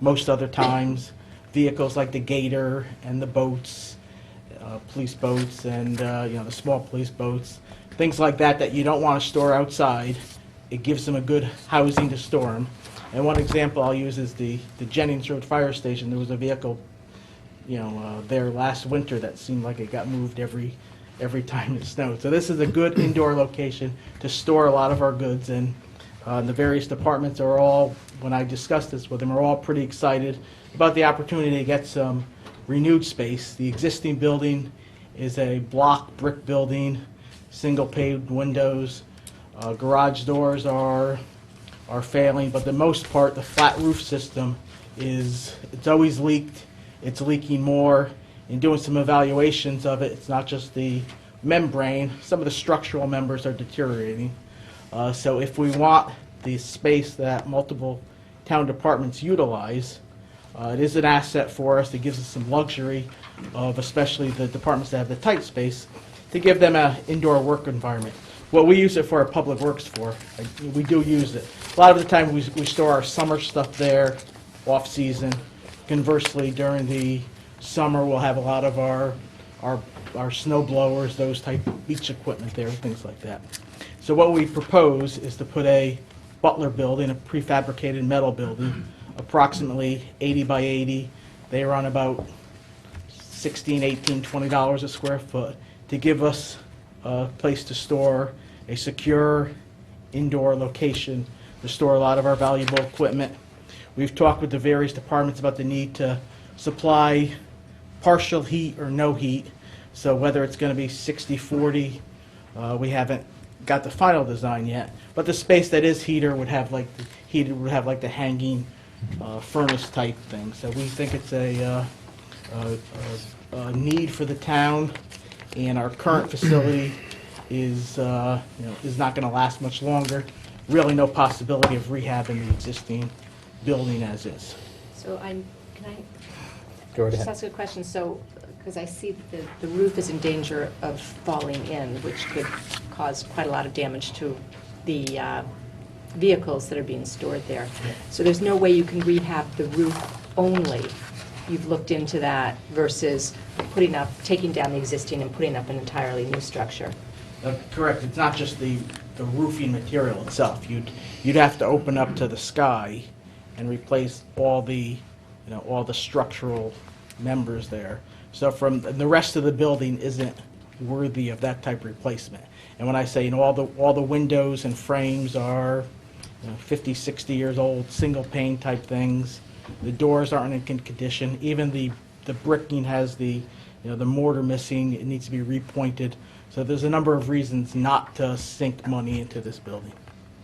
most other times. Vehicles like the Gator and the boats, police boats, and the small police boats, things like that you don't want to store outside. It gives them a good housing to store them. And one example I'll use is the Jennings Road Fire Station. There was a vehicle, there last winter that seemed like it got moved every time it snowed. So this is a good indoor location to store a lot of our goods in. The various departments are all, when I discussed this with them, are all pretty excited about the opportunity to get some renewed space. The existing building is a block brick building, single paved windows. Garage doors are failing, but the most part, the flat roof system it's always leaked. It's leaking more. In doing some evaluations of it, it's not just the membrane. Some of the structural members are deteriorating. So if we want the space that multiple town departments utilize, it is an asset for us. It gives us some luxury of especially the departments that have the tight space to give them an indoor work environment. What we use it for, Public Works for, we do use it. A lot of the time we store our summer stuff there, off-season. Conversely, during the summer, we'll have a lot of our snow blowers, those type of beach equipment there, things like that. So what we propose is to put a Butler building, a prefabricated metal building, approximately 80 by 80. They run about $16, $18, $20 a square foot to give us a place to store a secure indoor location to store a lot of our valuable equipment. We've talked with the various departments about the need to supply partial heat or no heat. So whether it's going to be 60-40, we haven't got the final design yet. But the space that is heated would have like the hanging furnace type thing. So we think it's a need for the town, and our current facility is, is not going to last much longer. Really no possibility of rehabbing the existing building as is. So can I Go right just ahead. ask a question? So, because I see that the roof is in danger of falling in, which could cause quite a lot of damage to the vehicles that are being stored there. So there's no way you can rehab the roof only. You've looked into that versus taking down the existing and putting up an entirely new structure. Correct. It's not just the roofing material itself. You'd have to open up to the sky and replace all the structural members there. So the rest of the building isn't worthy of that type of replacement. And when I say, all the windows and frames are 50, 60 years old, single pane type things. The doors aren't in good condition. Even the bricking has the mortar missing. It needs to be repointed. So there's a number of reasons not to sink money into this building.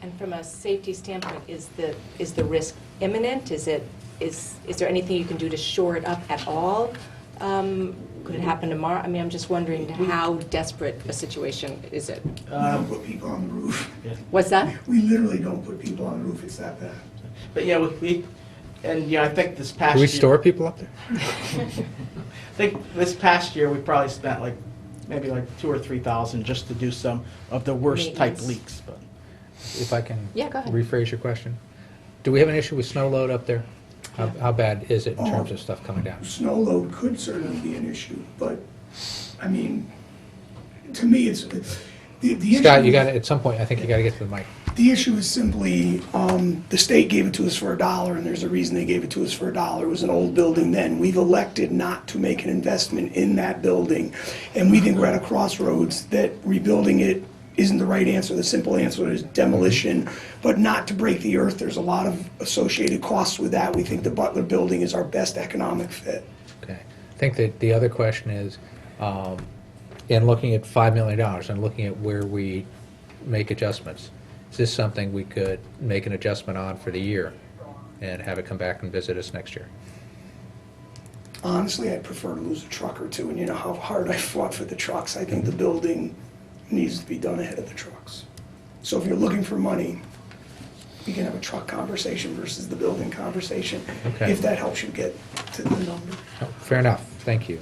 And from a safety standpoint, is the risk imminent? Is there anything you can do to shore it up at all? Could it happen tomorrow? I mean, I'm just wondering how desperate a situation is it? We don't put people on the roof. What's that? We literally don't put people on the roof, it's that bad. But I think this past Do year. we store people up there? I think this past year, we probably spent maybe $2,000 or $3,000 just to do some of the worst type Maintenance. leaks. But If I can Yeah, go ahead. rephrase your question. Do we have an issue with snow load up there? How bad is it in terms of stuff coming down? Snow load could certainly be an issue, but, I mean, to me, it's, the issue. Scott, at some point, I think you got to get to the mic. The issue is simply, the state gave it to us for $1, and there's a reason they gave it to us for $1. It was an old building then. We've elected not to make an investment in that building, and we think we're at a crossroads that rebuilding it isn't the right answer. The simple answer is demolition, but not to break the earth. There's a lot of associated costs with that. We think the Butler building is our best economic fit. Okay. I think that the other question is, in looking at $5 million and looking at where we make adjustments, is this something we could make an adjustment on for the year and have it come back and visit us next year? Honestly, I'd prefer to lose a truck or two, and you know how hard I fought for the trucks. I think the building needs to be done ahead of the trucks. So if you're looking for money, we can have a truck conversation versus the building conversation, Okay. if that helps you get to the number. Oh, fair enough. Thank you.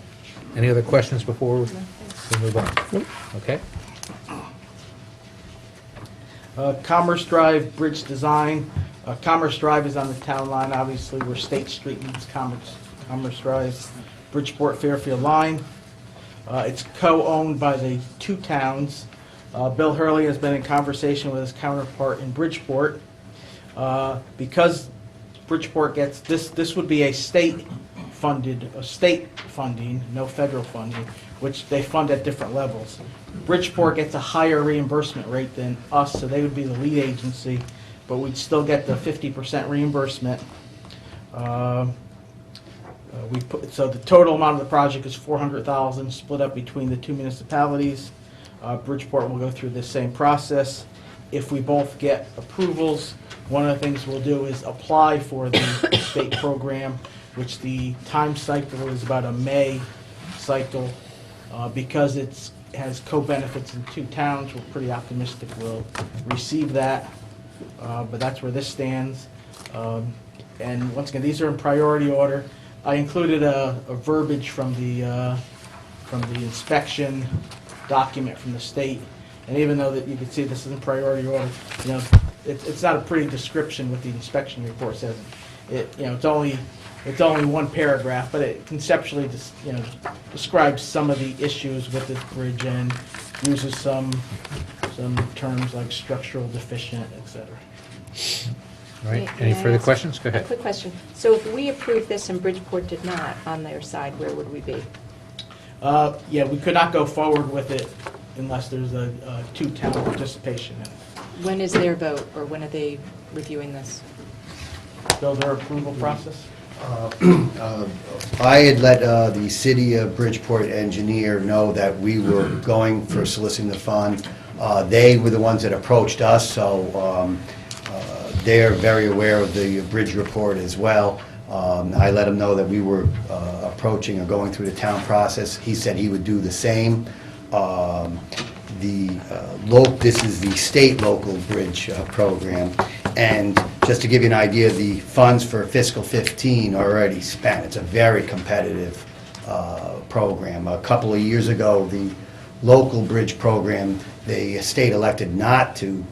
Any other questions before we move on? Okay. Commerce Drive Bridge Design. Commerce Drive is on the town line, obviously, where State Street meets Commerce Drive, Bridgeport Fairfield line. It's co-owned by the two towns. Bill Hurley has been in conversation with his counterpart in Bridgeport. Because Bridgeport gets, this would be a state funding, no federal funding, which they fund at different levels. Bridgeport gets a higher reimbursement rate than us, so they would be the lead agency, but we'd still get the 50% reimbursement. So the total amount of the project is $400,000, split up between the two municipalities. Bridgeport will go through this same process. If we both get approvals, one of the things we'll do is apply for the state program, which the time cycle is about a May cycle. Because it has co-benefits in two towns, we're pretty optimistic we'll receive that. But that's where this stands. And once again, these are in priority order. I included a verbiage from the inspection document from the state, and even though that you can see this is in priority order, it's not a pretty description what the inspection report says. It's only one paragraph, but it conceptually describes some of the issues with this bridge and uses some terms like structural deficient, etc. All right. May Any I further ask questions? Go A ahead. quick question. So if we approved this and Bridgeport did not on their side, where would we be? Yeah, we could not go forward with it unless there's a two-town participation in it. When is their vote, or when are they reviewing this? So their approval process? I had let the city of Bridgeport engineer know that we were going for soliciting the fund. They were the ones that approached us, so They're very aware of the bridge report as well. I let him know that we were approaching or going through the town process. He said he would do the same. This is the state local bridge program, and just to give you an idea, the funds for fiscal 15 are already spent. It's a very competitive program. A couple of years ago, the local bridge program, the state elected not to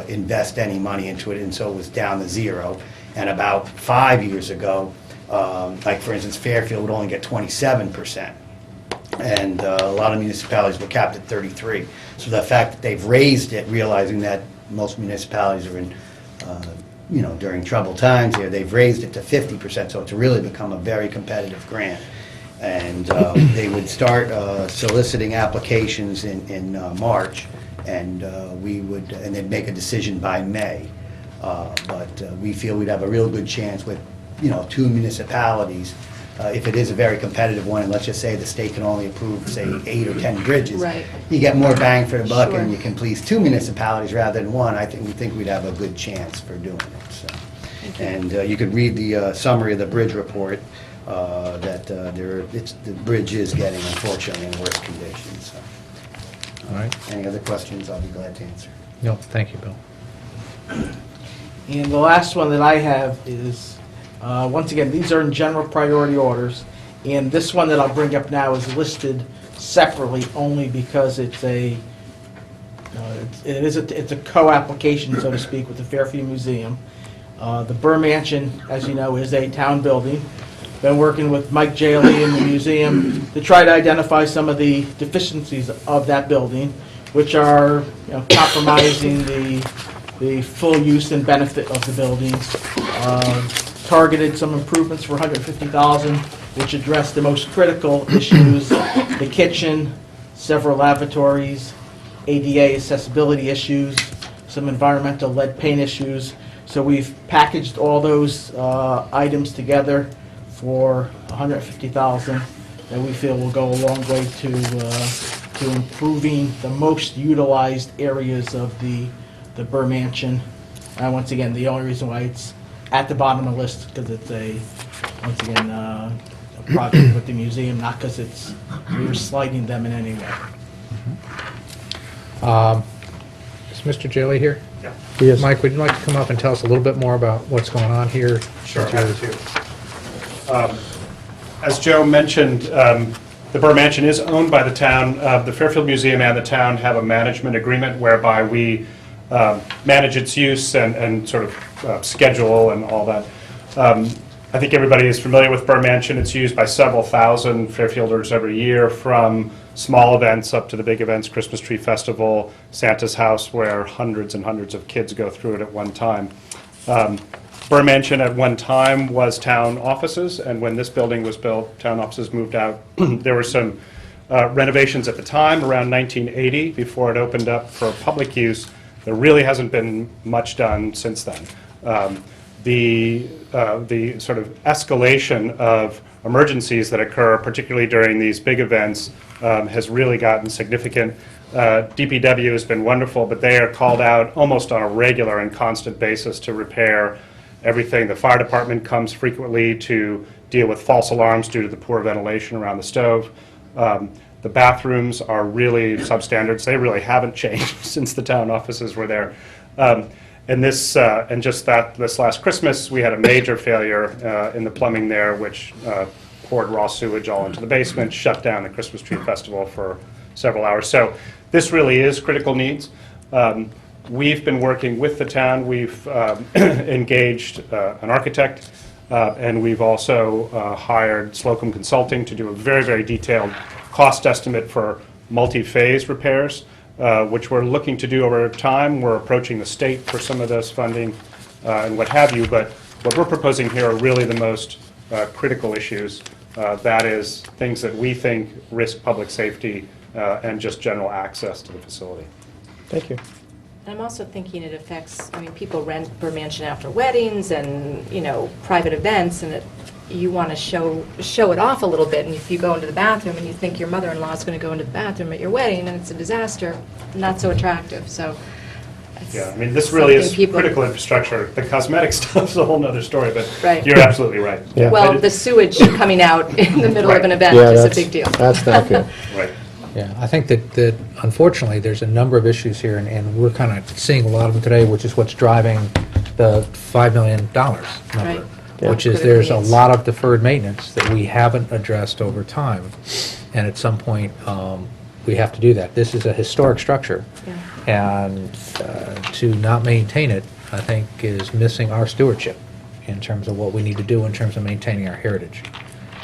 invest any money into it, and so it was down to zero. And about 5 years ago, like for instance, Fairfield would only get 27%. And a lot of municipalities were capped at 33. So the fact that they've raised it, realizing that most municipalities are in, during troubled times here, they've raised it to 50%, so it's really become a very competitive grant. And they would start soliciting applications in March, and and they'd make a decision by May. But we feel we'd have a real good chance with, 2 municipalities. If it is a very competitive one, and let's just say the state can only approve, say, 8 or 10 bridges, Right. you get more bang for the buck, Sure. and you can please 2 municipalities rather than 1. We think we'd have a good chance for doing it. So. And you could read the summary of the bridge report that the bridge is getting, unfortunately, in worse conditions. So. All right. Any other questions, I'll be glad to answer. No, thank you, Bill. And the last one that I have is, once again, these are in general priority orders, and this one that I'll bring up now is listed separately only because it's it's a co-application, so to speak, with the Fairfield Museum. The Burr Mansion, as you know, is a town building. Been working with Mike Jaley in the museum to try to identify some of the deficiencies of that building, which are compromising the full use and benefit of the building. Targeted some improvements for $150,000, which address the most critical issues: the kitchen, several lavatories, ADA accessibility issues, some environmental lead paint issues. So we've packaged all those items together for $150,000 that we feel will go a long way to improving the most utilized areas of the Burr Mansion. Once again, the only reason why it's at the bottom of the list because it's a project with the museum, not because we're slighting them in any way. Is Mr. Jaley here? Yeah. Yes. Mike, would you like to come up and tell us a little bit more about what's going on here? Sure, With your- happy to. As Joe mentioned, the Burr Mansion is owned by the town. The Fairfield Museum and the town have a management agreement whereby we manage its use and sort of schedule and all that. I think everybody is familiar with Burr Mansion. It's used by several thousand Fairfielders every year, from small events up to the big events, Christmas Tree Festival, Santa's House, where hundreds and hundreds of kids go through it at one time. Burr Mansion at one time was town offices, and when this building was built, town offices moved out. There were some renovations at the time, around 1980, before it opened up for public use. There really hasn't been much done since then. The sort of escalation of emergencies that occur, particularly during these big events, has really gotten significant. DPW has been wonderful, but they are called out almost on a regular and constant basis to repair everything. The fire department comes frequently to deal with false alarms due to the poor ventilation around the stove. The bathrooms are really substandards. They really haven't changed since the town offices were there. And this last Christmas, we had a major failure in the plumbing there, which poured raw sewage all into the basement, shut down the Christmas Tree Festival for several hours. So this really is critical needs. We've been working with the town. We've engaged an architect, and we've also hired Slocum Consulting to do a very, very detailed cost estimate for multi-phase repairs, which we're looking to do over time. We're approaching the state for some of this funding and what have you, but what we're proposing here are really the most critical issues. That is, things that we think risk public safety and just general access to the facility. Thank you. I'm also thinking it affects, people rent Burr Mansion after weddings and, private events, and you want to show it off a little bit, and if you go into the bathroom and you think your mother-in-law is going to go into the bathroom at your wedding and it's a disaster, not so attractive. So Yeah, I mean, this really is something people- critical infrastructure. The cosmetic stuff's a whole nother story, but Right. you're absolutely right. Yeah. Well, the sewage coming out in the middle of an event Yeah, is a that's- big deal. That's not good. Right. Yeah, I think that unfortunately, there's a number of issues here, and we're kind of seeing a lot of them today, which is what's driving the $5 million number. Right. Yeah. Which is, Critical there's a needs. lot of deferred maintenance that we haven't addressed over time, and at some point, we have to do that. This is a historic structure, and to not maintain it, I think, is missing our stewardship in terms of what we need to do in terms of maintaining our heritage.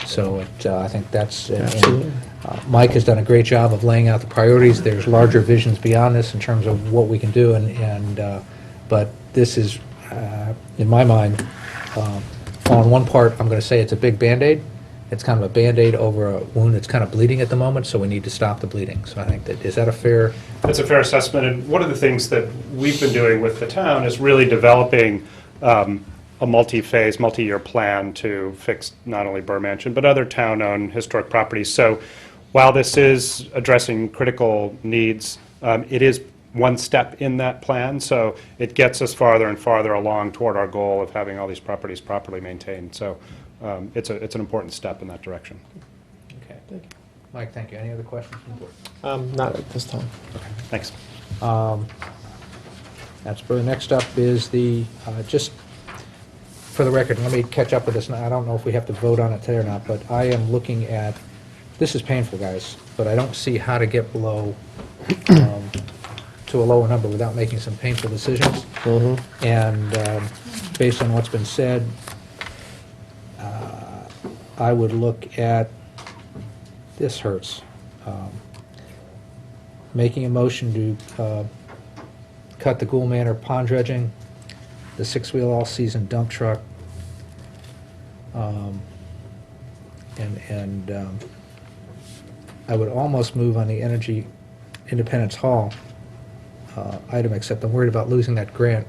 So I think that's, and Mike has done a great job of laying out the priorities. There's larger visions beyond this in terms of what we can do, but this is, in my mind, on one part, I'm going to say it's a big Band-Aid. It's kind of a Band-Aid over a wound that's kind of bleeding at the moment, so we need to stop the bleeding. So I think that, is that a fair? That's a fair assessment, and one of the things that we've been doing with the town is really developing a multi-phase, multi-year plan to fix not only Burr Mansion, but other town-owned historic properties. So while this is addressing critical needs, it is one step in that plan, so it gets us farther and farther along toward our goal of having all these properties properly maintained. So it's an important step in that direction. Okay, thank you. Mike, thank you. Any other questions from the board? Not at this time. Thanks. That's for the next up is the, just for the record, let me catch up with this. Now, I don't know if we have to vote on it today or not, but I am looking at, this is painful, guys, but I don't see how to get below, to a lower number without making some painful decisions. And based on what's been said, I would look at, this hurts, making a motion to cut the Gould Manor pond dredging, the six-wheel all-season dump truck, and I would almost move on the Energy Independence Hall item, except I'm worried about losing that grant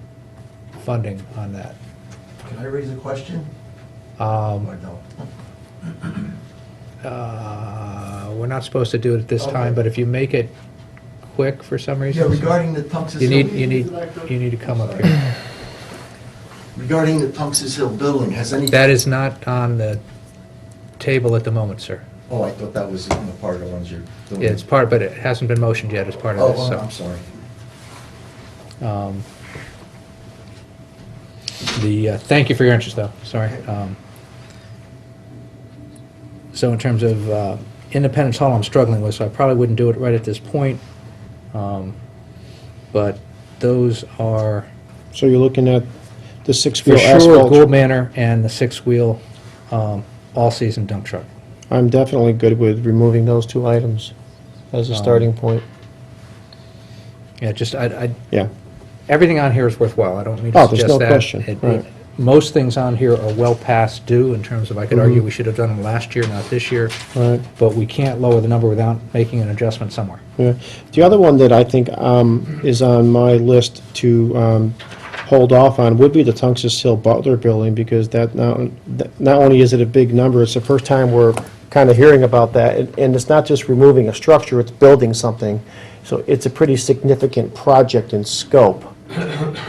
funding on that. Can I raise a question? We're not supposed to do it at this time, Okay. but if you make it quick for some reason. Yeah, regarding the Tungus You Hill. you need to come up here. Regarding the Tungus Hill building, has any... That is not on the table at the moment, sir. Oh, I thought that was part of the ones you're doing. Yeah, it's part, but it hasn't been motioned yet as part of this, Oh, so. I'm sorry. Thank you for your interest, though, sorry. So in terms of Independence Hall, I'm struggling with, so I probably wouldn't do it right at this point. But those are, So you're looking at the for six-wheel sure, asphalt? Gould Manor and the six-wheel all-season dump truck. I'm definitely good with removing those two items as a starting point. Yeah, just, Yeah. everything on here is worthwhile, I don't mean Oh, to there's suggest no that. question, right. Most things on here are well past due in terms of, I could argue we should have done them last year, not this year. Right. But we can't lower the number without making an adjustment somewhere. Yeah. The other one that I think is on my list to hold off on would be the Tungus Hill Butler Building, because that not only is it a big number, it's the first time we're kind of hearing about that, and it's not just removing a structure, it's building something. So it's a pretty significant project in scope.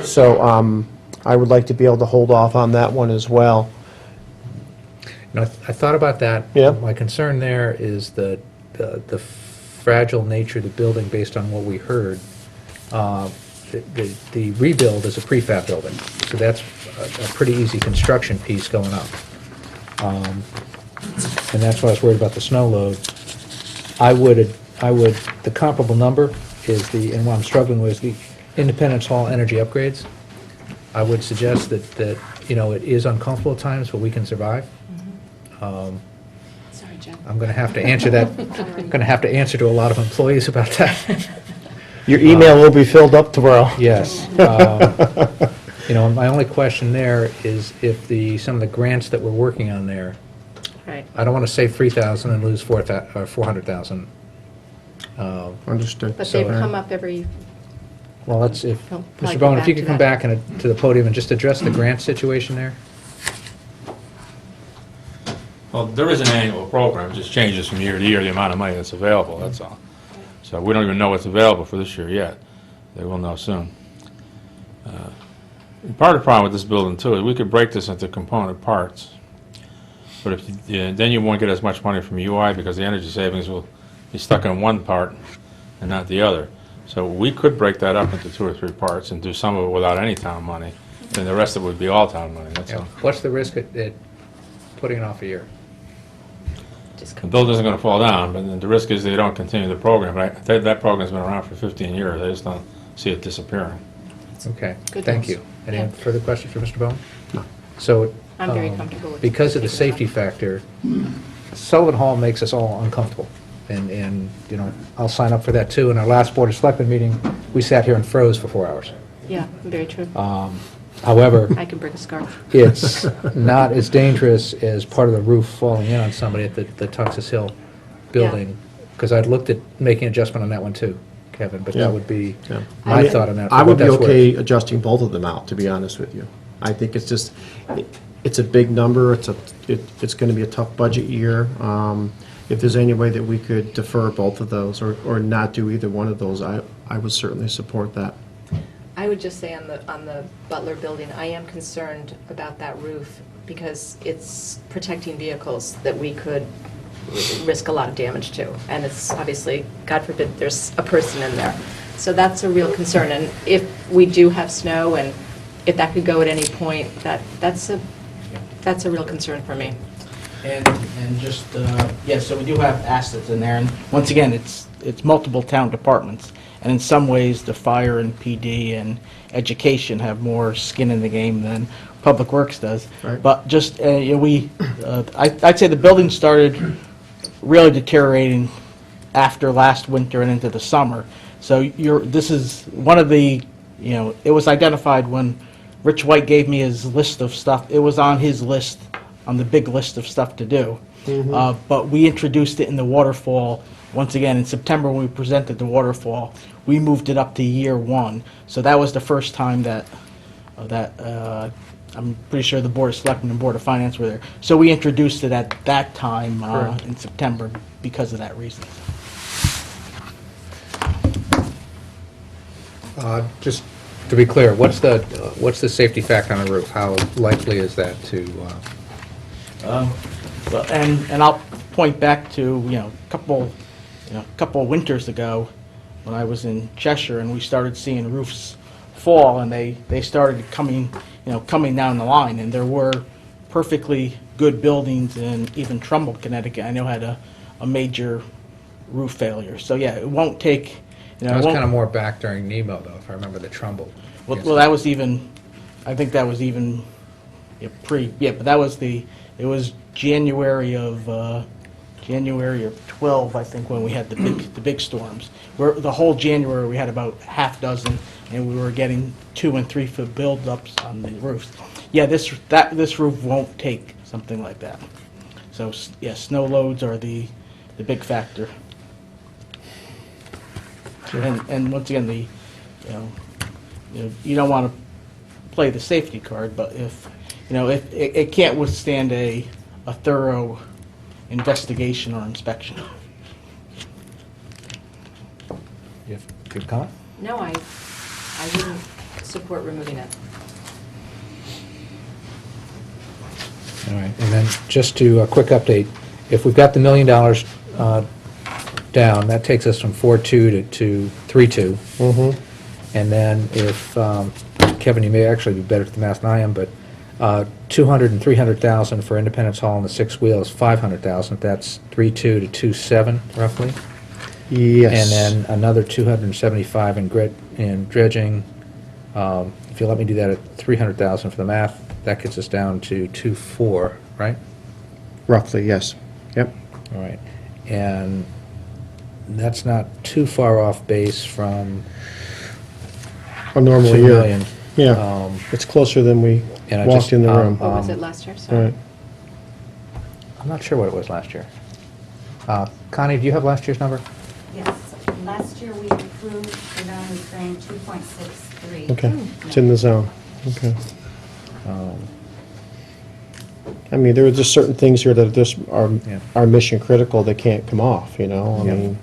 So I would like to be able to hold off on that one as well. You know, I thought about that. Yeah. My concern there is the fragile nature of the building based on what we heard. The rebuild is a prefab building, so that's a pretty easy construction piece going up. And that's why I was worried about the snow load. The comparable number is and what I'm struggling with is the Independence Hall energy upgrades. I would suggest that, you know, it is uncomfortable at times, but we can survive. Sorry, Jim. I'm going to have to answer that, I'm going to have to answer to a lot of employees about that. Your email will be filled up tomorrow. Yes. You know, my only question there is if some of the grants that we're working on there, Right. I don't want to save 3,000 and lose 400,000. Understood. But So- they've come up every, Well, that's if, I'll probably Mr. go Bowen, if back you to could come that. back to the podium and just address the grant situation there? Well, there is an annual program, it just changes from year to year, the amount of money that's available, that's all. So we don't even know what's available for this year yet. They will know soon. Part of the problem with this building too is we could break this into component parts. But then you won't get as much money from UI because the energy savings will be stuck in one part and not the other. So we could break that up into 2 or 3 parts and do some of it without any town money. Then the rest of it would be all town money, that's all. What's the risk at putting it off a year? The building isn't going to fall down, but then the risk is they don't continue the program. That program's been around for 15 years. I just don't see it disappearing. Okay, Good thank news. you. Any Yeah. further questions for Mr. Bowman? No. So, I'm very comfortable with because of the taking it safety off. factor, Sullivan Hall makes us all uncomfortable. And, you know, I'll sign up for that too. In our last Board of Selectmen meeting, we sat here and froze for 4 hours. Yeah, very true. However, I can bring a scarf. it's not as dangerous as part of the roof falling in on somebody at the Tuxas Hill building. Because I'd looked at making adjustment on that one too, Kevin, but Yeah. that would be Yeah. my thought on that. I for would what be that's worth. okay adjusting both of them out, to be honest with you. I think it's just, it's a big number, it's going to be a tough budget year. If there's any way that we could defer both of those or not do either one of those, I would certainly support that. I would just say on the Butler building, I am concerned about that roof because it's protecting vehicles that we could risk a lot of damage to. And it's obviously, God forbid, there's a person in there. So that's a real concern. And if we do have snow and if that could go at any point, that's a real concern for me. And just, yeah, so we do have assets in there, and once again, it's multiple town departments, and in some ways, the fire and PD and education have more skin in the game than Public Works does. Right. But just, you know, I'd say the building started really deteriorating after last winter and into the summer. So this is one of the, you know, it was identified when Rich White gave me his list of stuff, it was on his list, on the big list of stuff to do. But we introduced it in the waterfall, once again, in September when we presented the waterfall, we moved it up to year 1. So that was the first time that, I'm pretty sure the Board of Selectmen and Board of Finance were there. So we introduced it at that time in September because of that reason. Just to be clear, what's the safety factor on the roof? How likely is that to? Well, and I'll point back to, you know, a couple of winters ago when I was in Cheshire and we started seeing roofs fall and they started coming down the line, and there were perfectly good buildings in even Trumbull, Connecticut, I know had a major roof failure. So yeah, it won't take, you know, That was it won't- kind of more back during Nemo, though, if I remember the Trumbull. Well, that was even, I think that was even but that was it was January of 12, I think, when we had the big storms. The whole January, we had about half dozen, and we were getting 2 and 3 foot buildups on the roofs. Yeah, this roof won't take something like that. So, yeah, snow loads are the big factor. And once again, you don't want to play the safety card, but if it can't withstand a thorough investigation or inspection. You have good comment? No, I wouldn't support removing it. All right, and then just to, a quick update, if we've got the $1 million down, that takes us from 4.2 to 3.2. And then if, Kevin, you may actually be better at the math than I am, but 200 and 300,000 for Independence Hall and the 6 wheels, 500,000, that's 3.2 to 2.7 roughly. Yes. And then another 275 in dredging. If you let me do that at 300,000 for the math, that gets us down to 2.4, right? Roughly, yes. Yep. All right. And that's not too far off base from A normal 2 year. million. Yeah, it's closer than we and I walked just, in the room. What was it last year? Sorry. Right. I'm not sure what it was last year. Connie, do you have last year's number? Yes, last year we approved the non-recurring 2.63. Okay, it's in the zone. Okay. I mean, there are just certain things here that just are mission critical that can't come off, you know? I Yeah. mean,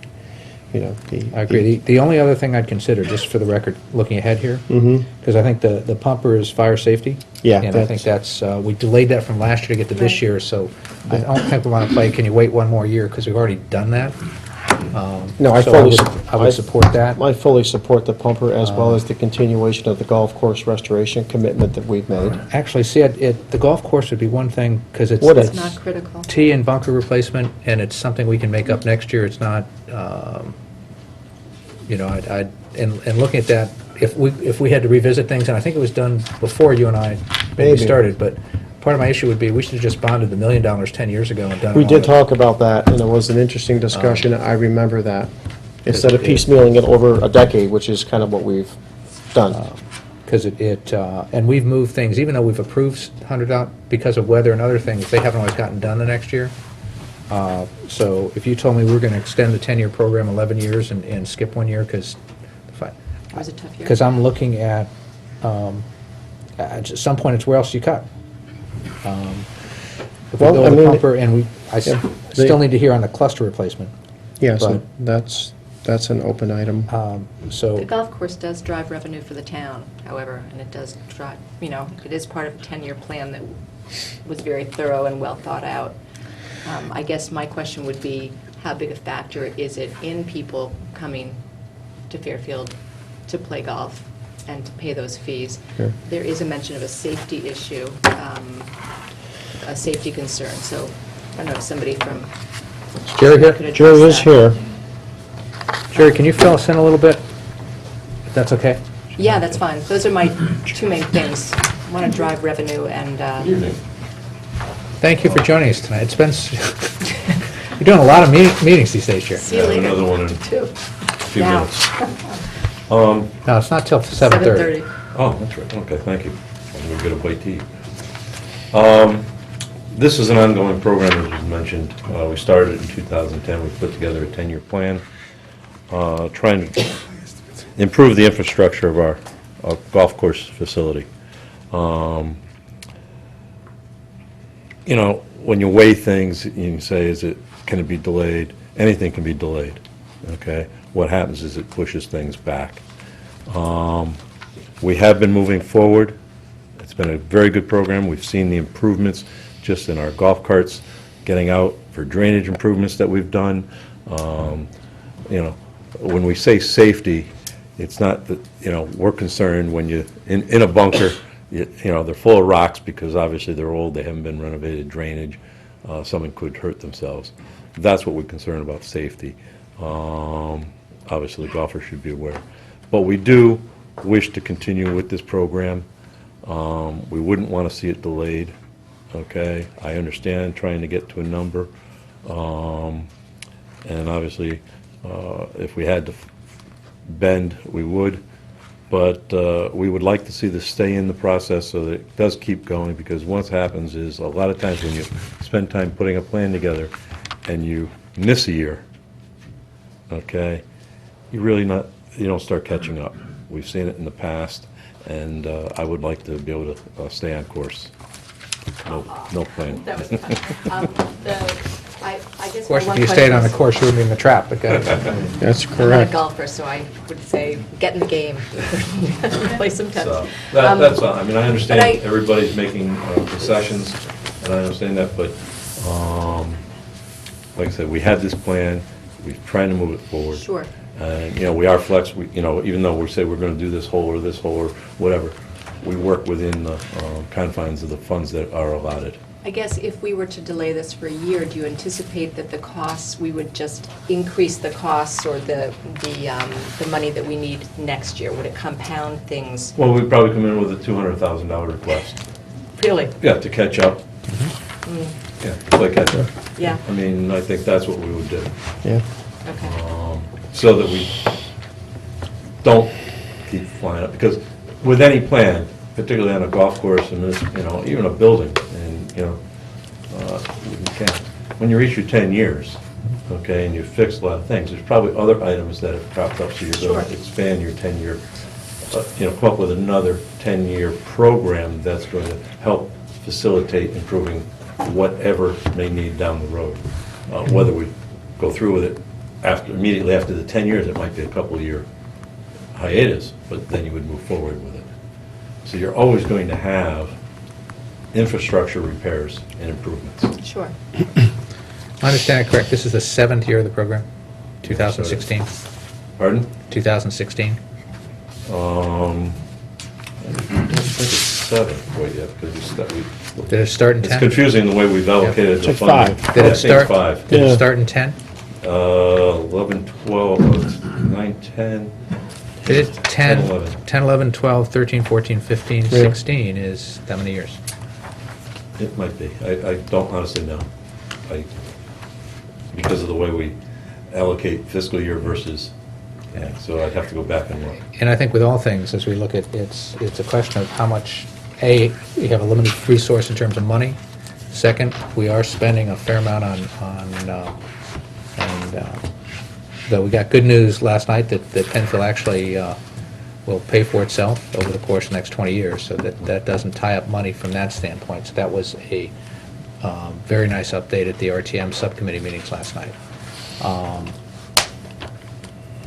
you know, I agree. The only other thing I'd consider, just for the record, looking ahead here, Mhm. because I think the pumper is fire safety. Yeah, And I think that's, we delayed that from last year to get to this year, so I don't think we want to play, can you wait one more year, because we've already done that. No, I So fully, I would support that. I fully support the pumper as well as the continuation of the golf course restoration commitment that we've made. Actually, see, the golf course would be one thing, because it's Would it? It's not critical. tee and bunker replacement, and it's something we can make up next year. It's not, you know, and looking at that, if we had to revisit things, and I think it was done before you and I maybe Maybe. started, but part of my issue would be, we should have just bonded the $1 million 10 years ago and done it We all did at- talk about that, and it was an interesting discussion, I remember that. Instead of it- piecemealing it over a decade, which is kind of what we've done. Because and we've moved things, even though we've approved 100 out, because of weather and other things, they haven't always gotten done the next year. So if you told me we were going to extend the 10-year program 11 years and skip 1 year, because It was a tough year. because I'm looking at some point, it's where else do you cut? If we Well, build I a mean, pumper, and I yeah, still need to hear on the cluster replacement. Yes, but- that's an open item. So. The golf course does drive revenue for the town, however, and it does drive, you know, it is part of a 10-year plan that was very thorough and well thought out. I guess my question would be, how big a factor is it in people coming to Fairfield to play golf and to pay those fees? Sure. There is a mention of a safety issue, a safety concern, so I don't know if somebody from Jerry here? could address Jerry is that. here. Jerry, can you fill us in a little bit, if that's okay? Yeah, that's fine. Those are my two main things. I want to drive revenue and, Thank you for joining us tonight. It's been, you're doing a lot of meetings these days, Jerry. see you later. Another one in a Two. few Now. minutes. No, it's not till 7:30. 7:30. Oh, that's right, okay, thank you. I'm going to get a bite to eat. This is an ongoing program, as was mentioned. We started in 2010, we put together a 10-year plan, trying to improve the infrastructure of our golf course facility. You know, when you weigh things, you can say, can it be delayed? Anything can be delayed, okay? What happens is it pushes things back. We have been moving forward. It's been a very good program. We've seen the improvements just in our golf carts, getting out for drainage improvements that we've done. You know, when we say safety, it's not that, you know, we're concerned when you, in a bunker, you know, they're full of rocks because obviously they're old, they haven't been renovated, drainage, someone could hurt themselves. That's what we're concerned about, safety. Obviously, the golfer should be aware. But we do wish to continue with this program. We wouldn't want to see it delayed, okay? I understand trying to get to a number. And obviously, if we had to bend, we would. But we would like to see this stay in the process so that it does keep going, because what happens is, a lot of times when you spend time putting a plan together and you miss a year, okay, you don't start catching up. We've seen it in the past, and I would like to be able to stay on course. No plan. That was fun. I guess my Question, one if you stayed on the question course, you wouldn't be in the trap, but go ahead. That's is, I'm not a correct. golfer, so I would say, get in the game, play some tennis. So, that's all. I mean, I understand but I- everybody's making concessions, and I understand that, but, like I said, we had this plan, we're trying to move it forward. Sure. And, you know, we are flexible, you know, even though we say we're gonna do this hole or whatever, we work within the confines of the funds that are allotted. I guess if we were to delay this for a year, do you anticipate that the costs, we would just increase the costs or the money that we need next year? Would it compound things? Well, we'd probably come in with a $200,000 request. Really? Yeah, to catch up. Mm, Yeah, to play catch up. Yeah, I mean, I think that's what we would do. Yeah. okay. So that we don't keep flying up, because with any plan, particularly on a golf course and this, you know, even a building, and, you know, you can't, when you reach your 10 years, okay, and you've fixed a lot of things, there's probably other items that have cropped up, so you're going to Sure. expand your 10-year, you know, come up with another 10-year program that's going to help facilitate improving whatever may need down the road. Whether we go through with it immediately after the 10 years, it might be a couple-year hiatus, but then you would move forward with it. So you're always going to have infrastructure repairs and improvements. Sure. I understand it correct, this is the 7th year of the program? 2016? Pardon? 2016? I don't think it's 7 quite yet, because we Did it start in 10? it's confusing the way we've allocated the It's funding. like 5. Did I it think start? 5. Did Yeah. it start in 10? 11, 12, 9, 10. Did it 10, 11. 10, 11, 12, 13, 14, 15, Yeah. 16 is that many years? It might be. I don't honestly know. Because of the way we allocate fiscal year versus, so I'd have to go back and look. And I think with all things, as we look at, it's a question of how much, A, we have a limited resource in terms of money. Second, we are spending a fair amount though we got good news last night that Penfield actually will pay for itself over the course of the next 20 years, so that doesn't tie up money from that standpoint. So that was a very nice update at the RTM subcommittee meetings last night.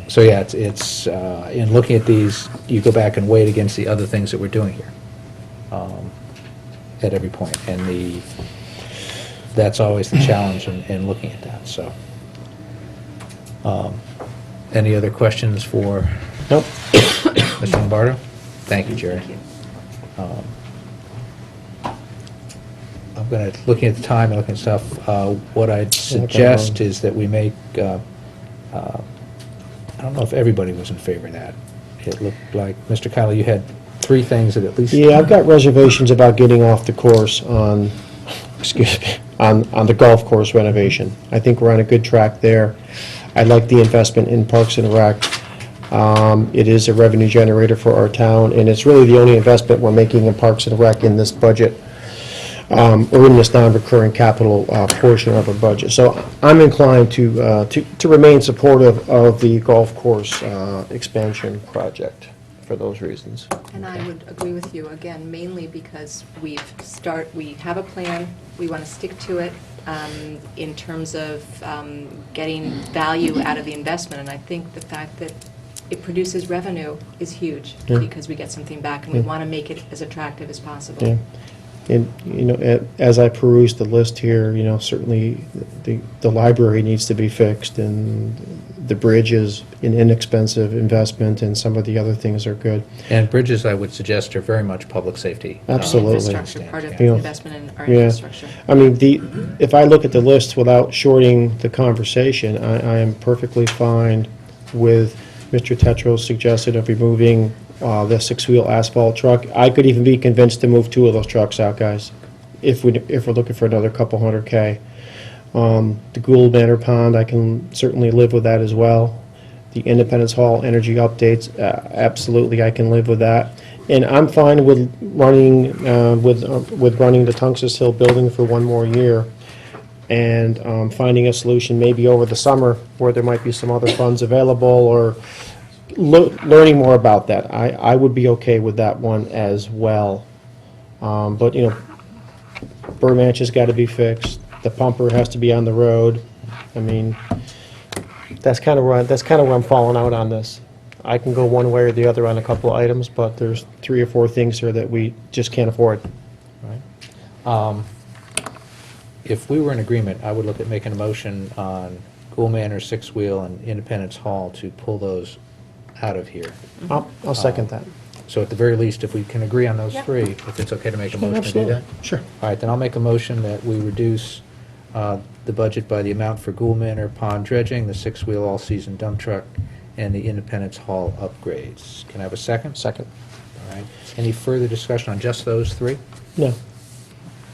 So yeah, it's in looking at these, you go back and weigh it against the other things that we're doing here at every point, and that's always the challenge in looking at that. So, any other questions for Nope. Mr. Lombardo? Thank you, Jerry. I'm going to, looking at the time and looking at stuff, what I'd suggest is that we make, I don't know if everybody was in favor of that. It looked like, Mr. Kiley, you had 3 things that at least... Yeah, I've got reservations about getting off the course on, excuse me, on the golf course renovation. I think we're on a good track there. I like the investment in Parks and Rec. It is a revenue generator for our town, and it's really the only investment we're making in Parks and Rec in this budget, or in this non-recurring capital portion of our budget. So I'm inclined to remain supportive of the golf course expansion project for those reasons. And I would agree with you, again, mainly because we have a plan, we want to stick to it in terms of getting value out of the investment. And I think the fact that it produces revenue is huge, Yeah. because we get something back, and we want to make it as attractive as possible. Yeah. And, as I peruse the list here, certainly the library needs to be fixed, and the bridge is an inexpensive investment, and some of the other things are good. And bridges, I would suggest, are very much public safety. Absolutely. Infrastructure, part of You know, investment in our Yeah. infrastructure. I mean, if I look at the list without shorting the conversation, I am perfectly fine with Mr. Tetro's suggestion of removing the 6-wheel asphalt truck. I could even be convinced to move 2 of those trucks out, guys, if we're looking for another couple $100K. The Gould Manor Pond, I can certainly live with that as well. The Independence Hall energy updates, absolutely, I can live with that. And I'm fine with running running the Tungus Hill building for 1 more year, and finding a solution maybe over the summer where there might be some other funds available, or learning more about that. I would be okay with that one as well. But, Burr Manch has got to be fixed. The pumper has to be on the road. I mean, that's kind of where I'm falling out on this. I can go one way or the other on a couple of items, but there's 3 or 4 things here that we just can't afford. If we were in agreement, I would look at making a motion on Gould Manor, 6-wheel, and Independence Hall to pull those out of here. I'll second that. So at the very least, if we can agree on those Yep. 3, if it's okay to make a Sure, motion to do that? absolutely. Sure. All right, then I'll make a motion that we reduce the budget by the amount for Gould Manor pond dredging, the 6-wheel all-season dump truck, and the Independence Hall upgrades. Can I have a second? Second. All right. Any further discussion on just those 3? No.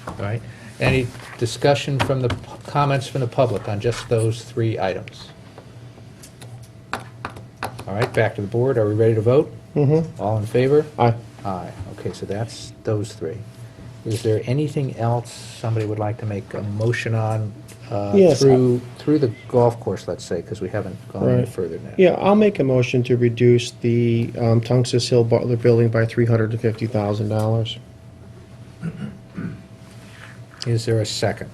All right. Any discussion from comments from the public on just those 3 items? All right, back to the board. Are we ready to vote? Mm-hmm. All in favor? Aye. Aye. Okay, so that's those 3. Is there anything else somebody would like to make a motion on Yes, through the golf course, let's say, because we haven't gone any Right. further than that? Yeah, I'll make a motion to reduce the Tungus Hill Butler building by $350,000. Is there a second?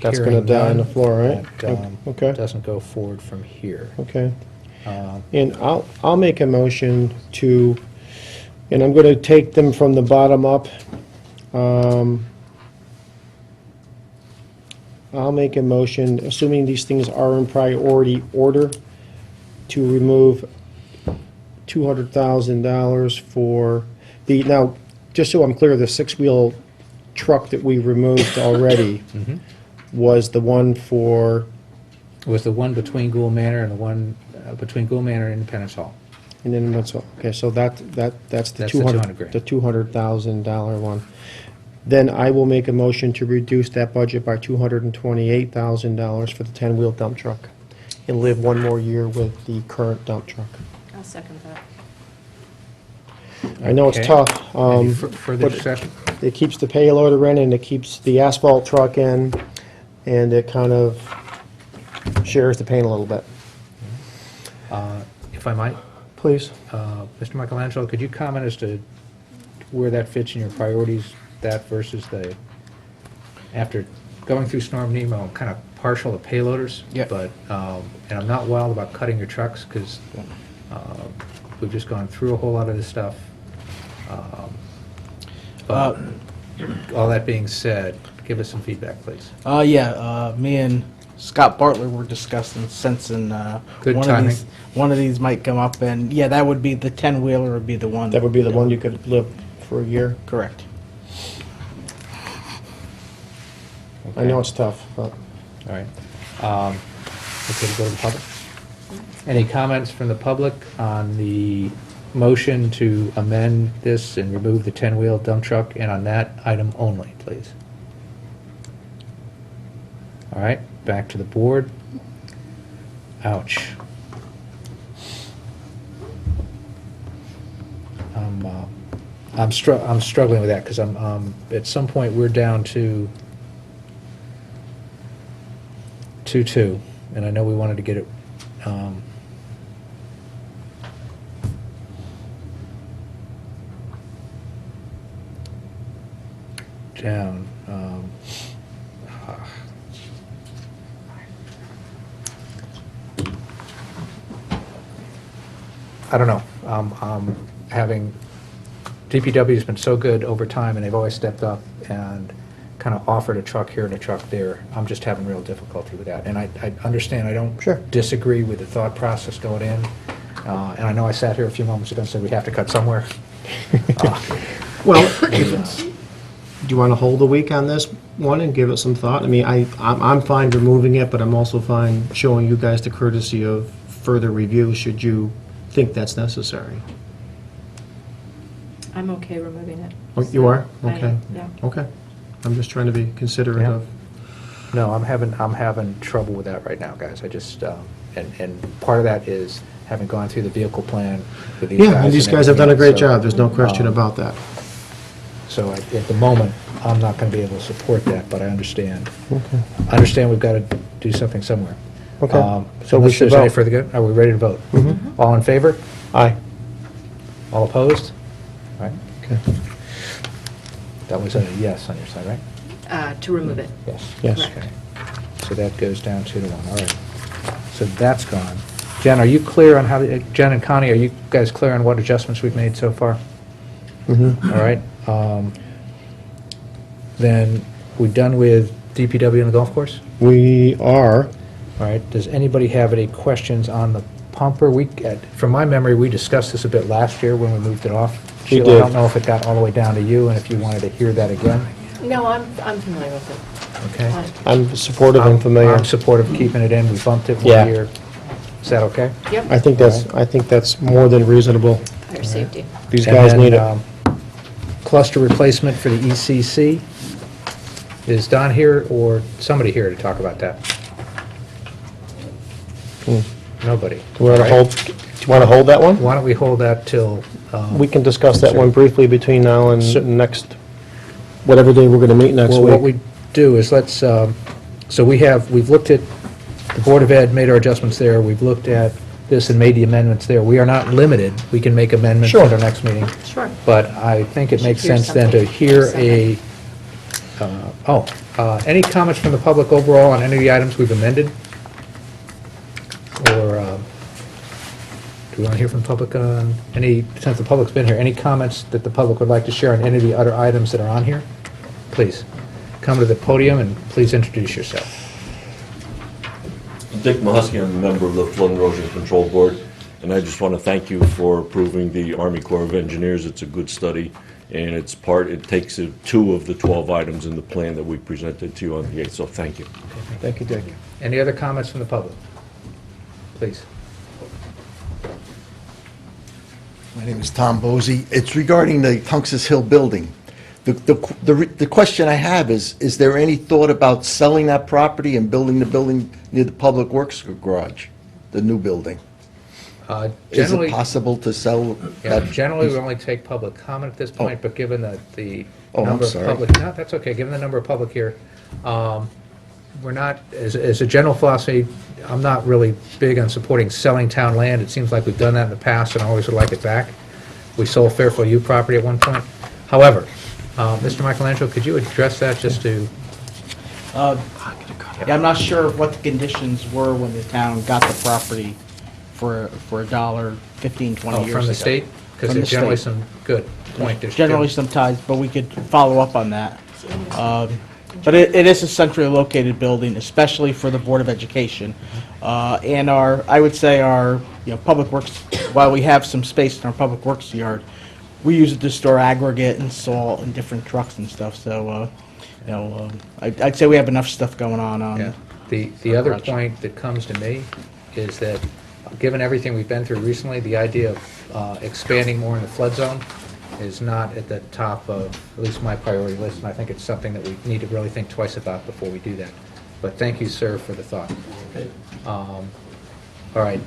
That's Hearing going to die on the none, floor, right? that, Okay. doesn't go forward from here. Okay. Uh, And I'll make a motion to, and I'm going to take them from the bottom up. I'll make a motion, assuming these things are in priority order, to remove $200,000 for now, just so I'm clear, the six-wheel truck that we removed already Mhm. was the one for, Was the one between Gould Manor and the one between Gould Manor and Independence Hall. and then what's, okay, so that's the That's the 200, $200,000. the $200,000 one. Then I will make a motion to reduce that budget by $228,000 for the 10-wheel dump truck and live one more year with the current dump truck. I'll second that. I know it's Okay. tough. Any further but discussion? It keeps the payloader in, and it keeps the asphalt truck in, and it kind of shares the pain a little bit. If I might, Please. Mr. Michelangelo, could you comment as to where that fits in your priorities, that versus the, after going through Storm Nemo, I'm kind of partial to payloaders. Yep. But, and I'm not wild about cutting your trucks, because we've just gone through a whole lot of this stuff. But all that being said, give us some feedback, please. Me and Scott Bartlett were discussing since Good one timing. one of these might come up, and yeah, that would be the 10-wheeler would be the one. That would be the one you could live for a year. Correct. I know it's tough, but All right. Okay, to go to the public. Any comments from the public on the motion to amend this and remove the 10-wheel dump truck, and on that item only, please? All right, back to the board. Ouch. I'm struggling with that, because at some point, we're down to 2-2, and I know we wanted to get it, down. I don't know. Having, DPW's been so good over time, and they've always stepped up and kind of offered a truck here and a truck there. I'm just having real difficulty with that. And I understand, I don't Sure. disagree with the thought process going in. And I know I sat here a few moments ago and said we have to cut somewhere. Well, do you want to hold a week on this one and give it some thought? I mean, I'm fine removing it, but I'm also fine showing you guys the courtesy of further review should you think that's necessary. I'm okay removing it. Oh, you are? I am, Okay. yeah. Okay. I'm just trying to be considerate Yeah. of, No, I'm having trouble with that right now, guys. I just, and part of that is having gone through the vehicle plan with these guys. yeah, and these and guys have done a everything great else, job, there's no question um, about that. So at the moment, I'm not going to be able to support that, but I understand. Okay. I understand we've got to do something somewhere. Okay. So we Unless should there's any vote. further good, are we ready to vote? Mhm. All in favor? Aye. All opposed? All right, Okay. that was a yes on your side, right? To remove it. Yes. Yes. Correct. Okay. So that goes down 2-1, all right. So that's gone. Jen, are you clear on how, Jen and Connie, are you guys clear on what adjustments we've made so far? Mhm. All right. Then, we're done with DPW and the golf course? We are, All right, does anybody have any questions on the pumper? From my memory, we discussed this a bit last year when we moved it off. We Sheila, did. I don't know if it got all the way down to you, and if you wanted to hear that again, No, I'm familiar with it. okay? Fine. I'm supportive and familiar. I'm supportive of keeping it in, we bumped it Yeah. 1 year. Is that okay? Yep, I think that's more than reasonable. fire safety. These And guys then, need it. Cluster replacement for the ECC. Is Don here or somebody here to talk about that? Nobody. Do you want to All right. hold that one? Why don't we hold that till, We can discuss that one briefly between now and Sure. next, whatever day we're going to meet next well, what week. we do is let's, so we've looked at, the Board of Ed made our adjustments there, we've looked at this and made the amendments there. We are not limited, we can make amendments Sure. at our next meeting. Sure. But I think it Should makes hear sense then to something. hear Any comments from the public overall on any of the items we've amended? Or do we want to hear from the public on any, since the public's been here, any comments that the public would like to share on any of the other items that are on here? Please, come to the podium and please introduce yourself. Dick Mahusky, I'm a member of the Flood and Erosion Control Board, and I just want to thank you for approving the Army Corps of Engineers. It's a good study, and it takes 2 of the 12 items in the plan that we presented to you on the 8th, so thank you. Thank you, Dick. Any other comments from the public? Please. My name is Tom Bosey. It's regarding the Tungus Hill building. The question I have is there any thought about selling that property and building the building near the Public Works garage, the new building? Is Generally- it possible to sell Yeah, that? generally, we only take public comment at this point, but given that the Oh, I'm number of sorry. public, no, that's okay, given the number of public here, we're not, as a general philosophy, I'm not really big on supporting selling town land. It seems like we've done that in the past and always would like it back. We sold Fairfield U property at one point. However, Mr. Michelangelo, could you address that just to, Yeah, I'm not sure what the conditions were when the town got the property for $1, 15, 20 years ago. from the state? Because From there's the generally state. some, good point. There's generally some ties, but we could follow up on that. But it is a centrally located building, especially for the Board of Education. And I would say our, Public Works, while we have some space in our Public Works yard, we use it to store aggregate and salt and different trucks and stuff, so, I'd say we have enough stuff going on. Yeah. The other point that comes to me is that, given everything we've been through recently, the idea of expanding more in the flood zone is not at the top of, at least my priority list, and I think it's something that we need to really think twice about before we do that. But thank you, sir, for the thought. All right.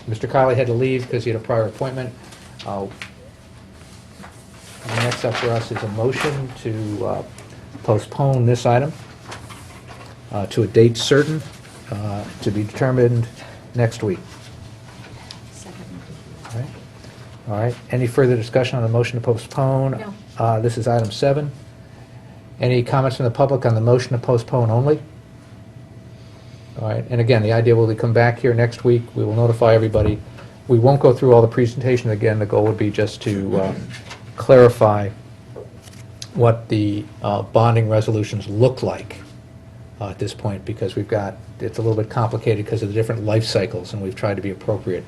Mr. Kiley had to leave because he had a prior appointment. Next up for us is a motion to postpone this item to a date certain, to be determined next week. All right. All right. Any further discussion on the motion to postpone? No. This is item 7. Any comments from the public on the motion to postpone only? All right. And again, the idea will be come back here next week. We will notify everybody. We won't go through all the presentation again. The goal would be just to clarify what the bonding resolutions look like at this point, because it's a little bit complicated because of the different life cycles, and we've tried to be appropriate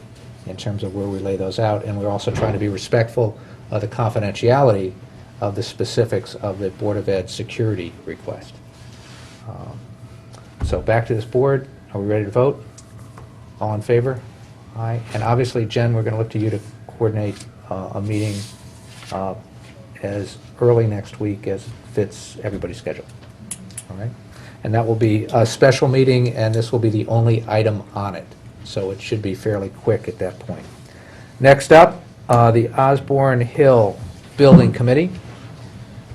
in terms of where we lay those out, and we're also trying to be respectful of the confidentiality of the specifics of the Board of Ed security request. So back to this board. Are we ready to vote? All in favor? Aye. And obviously, Jen, we're going to look to you to coordinate a meeting as early next week as fits everybody's schedule. All right? And that will be a special meeting, and this will be the only item on it. So it should be fairly quick at that point. Next up, the Osborne Hill Building Committee.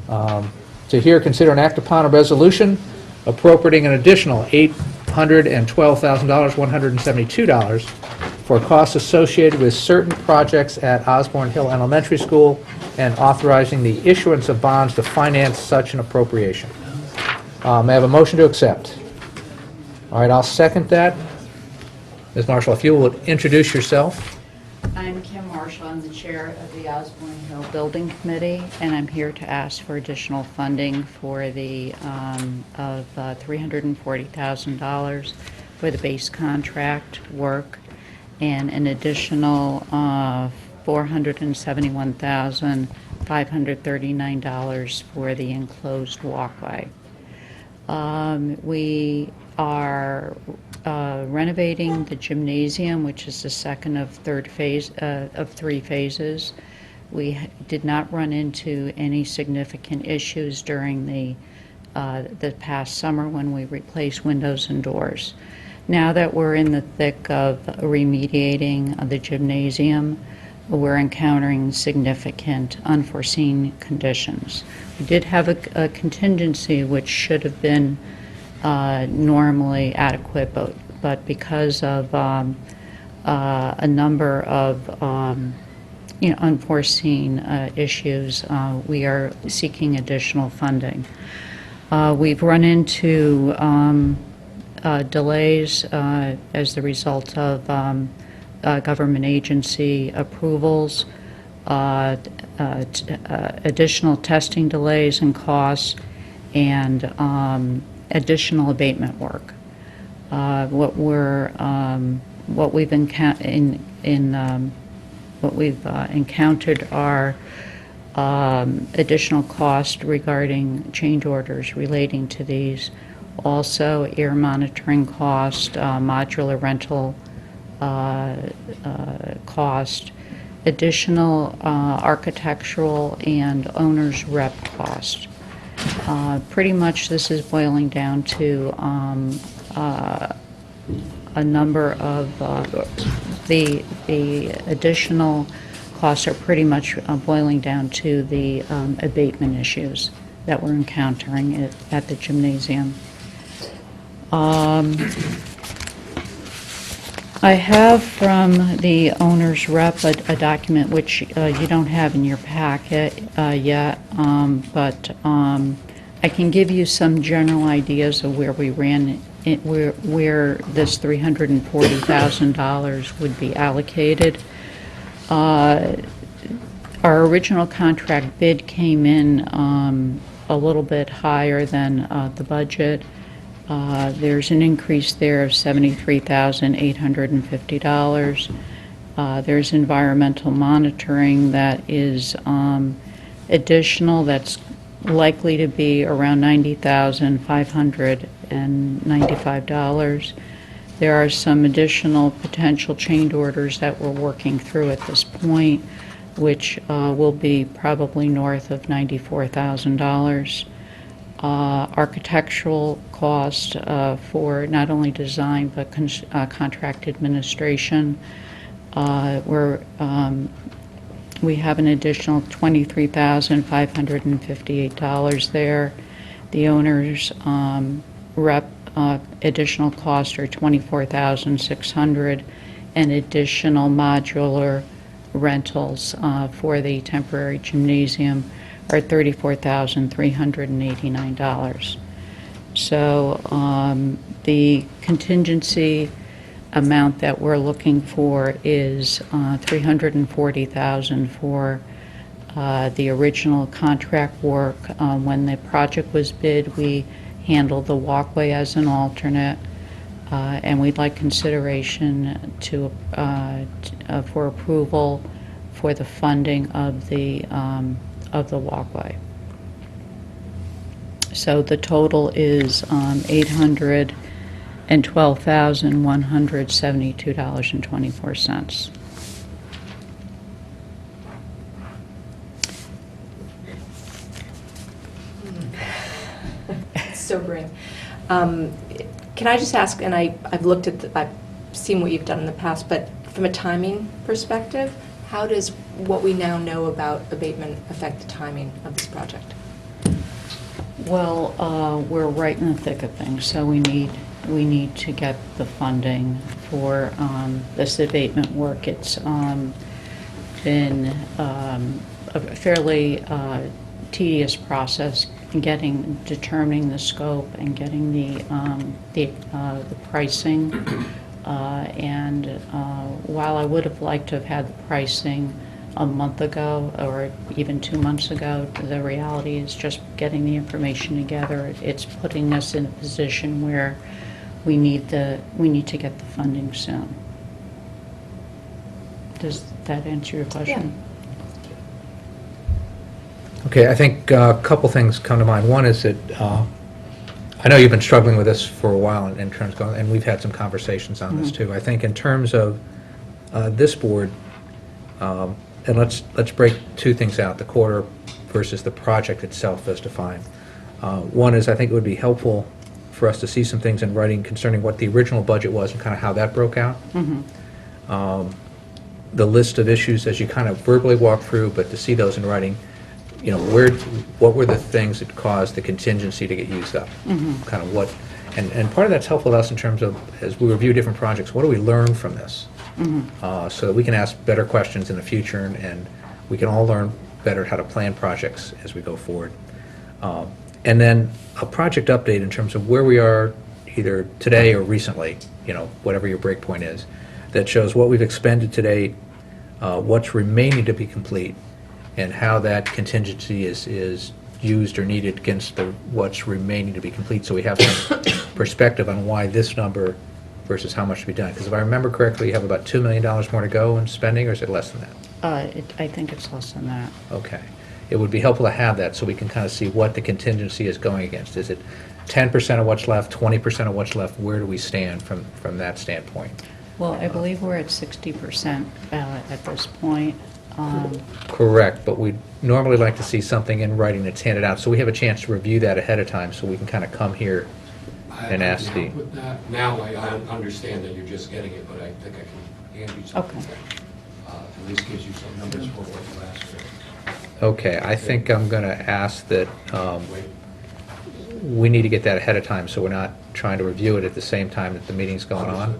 To hear, consider, and act upon a resolution appropriating an additional $812,172 for costs associated with certain projects at Osborne Hill Elementary School and authorizing the issuance of bonds to finance such an appropriation. May I have a motion to accept? All right, I'll second that. Ms. Marshall, if you will introduce yourself. I'm Kim Marshall. I'm the chair of the Osborne Hill Building Committee, and I'm here to ask for additional funding for the $340,000 for the base contract work and an additional $471,539 for the enclosed walkway. We are renovating the gymnasium, which is the second of three phases. We did not run into any significant issues during the past summer when we replaced windows and doors. Now that we're in the thick of remediating the gymnasium, we're encountering significant unforeseen conditions. We did have a contingency which should have been normally adequate, but because of a number of unforeseen issues, we are seeking additional funding. We've run into delays as the result of government agency approvals, additional testing delays and costs, and additional abatement work. What we've encountered are additional costs regarding change orders relating to these. Also, air monitoring cost, modular rental cost, additional architectural and owner's rep cost. Pretty much this is boiling down to a number of the additional costs are pretty much boiling down to the abatement issues that we're encountering at the gymnasium. I have from the owner's rep a document which you don't have in your packet yet, but I can give you some general ideas of where we ran it, where this $340,000 would be allocated. Our original contract bid came in a little bit higher than the budget. There's an increase there of $73,850. There's environmental monitoring that is additional, that's likely to be around $90,595. There are some additional potential change orders that we're working through at this point, which will be probably north of $94,000. Architectural cost for not only design but contract administration. We have an additional $23,558 there. The owner's rep additional costs are $24,600, and additional modular rentals for the temporary gymnasium are $34,389. So the contingency amount that we're looking for is $340,000 for the original contract work. When the project was bid, we handled the walkway as an alternate, and we'd like consideration for approval for the funding of the walkway. So the total is $812,172.24. Sobering. Can I just ask, and I've looked at, I've seen what you've done in the past, but from a timing perspective, how does what we now know about abatement affect the timing of this project? Well, we're right in the thick of things, so we need to get the funding for this abatement work. It's been a fairly tedious process in determining the scope and getting the pricing. And while I would have liked to have had the pricing a month ago or even 2 months ago, the reality is just getting the information together. It's putting us in a position where we need to get the funding soon. Does that answer your question? Yeah. Okay, I think a couple things come to mind. One is that I know you've been struggling with this for a while in terms of, and we've had some conversations on this too. I think in terms of this board, and let's break two things out, the quarter versus the project itself as defined. One is I think it would be helpful for us to see some things in writing concerning what the original budget was and kind of how that broke out. The list of issues as you kind of verbally walk through, but to see those in writing, you know, what were the things that caused the contingency to get used up? Kind of what, and part of that's helpful to us in terms of, as we review different projects, what do we learn from this? so that we can ask better questions in the future, and we can all learn better how to plan projects as we go forward. And then a project update in terms of where we are either today or recently, whatever your break point is, that shows what we've expended to date, what's remaining to be complete, and how that contingency is used or needed against what's remaining to be complete, so we have some perspective on why this number versus how much to be done. Because if I remember correctly, you have about $2 million more to go in spending, or is it less than that? I think it's less than that. Okay. It would be helpful to have that so we can kind of see what the contingency is going against. Is it 10% of what's left, 20% of what's left? Where do we stand from that standpoint? Well, I believe we're at 60% at this point. Correct, but we'd normally like to see something in writing that's handed out, so we have a chance to review that ahead of time, so we can kind of come here and ask the... Now I understand that you're just getting it, but I think I can hand you something that at least gives you some numbers for what you asked for. Okay, I think I'm going to ask that we need to get that ahead of time, so we're not trying to review it at the same time that the meeting's going on.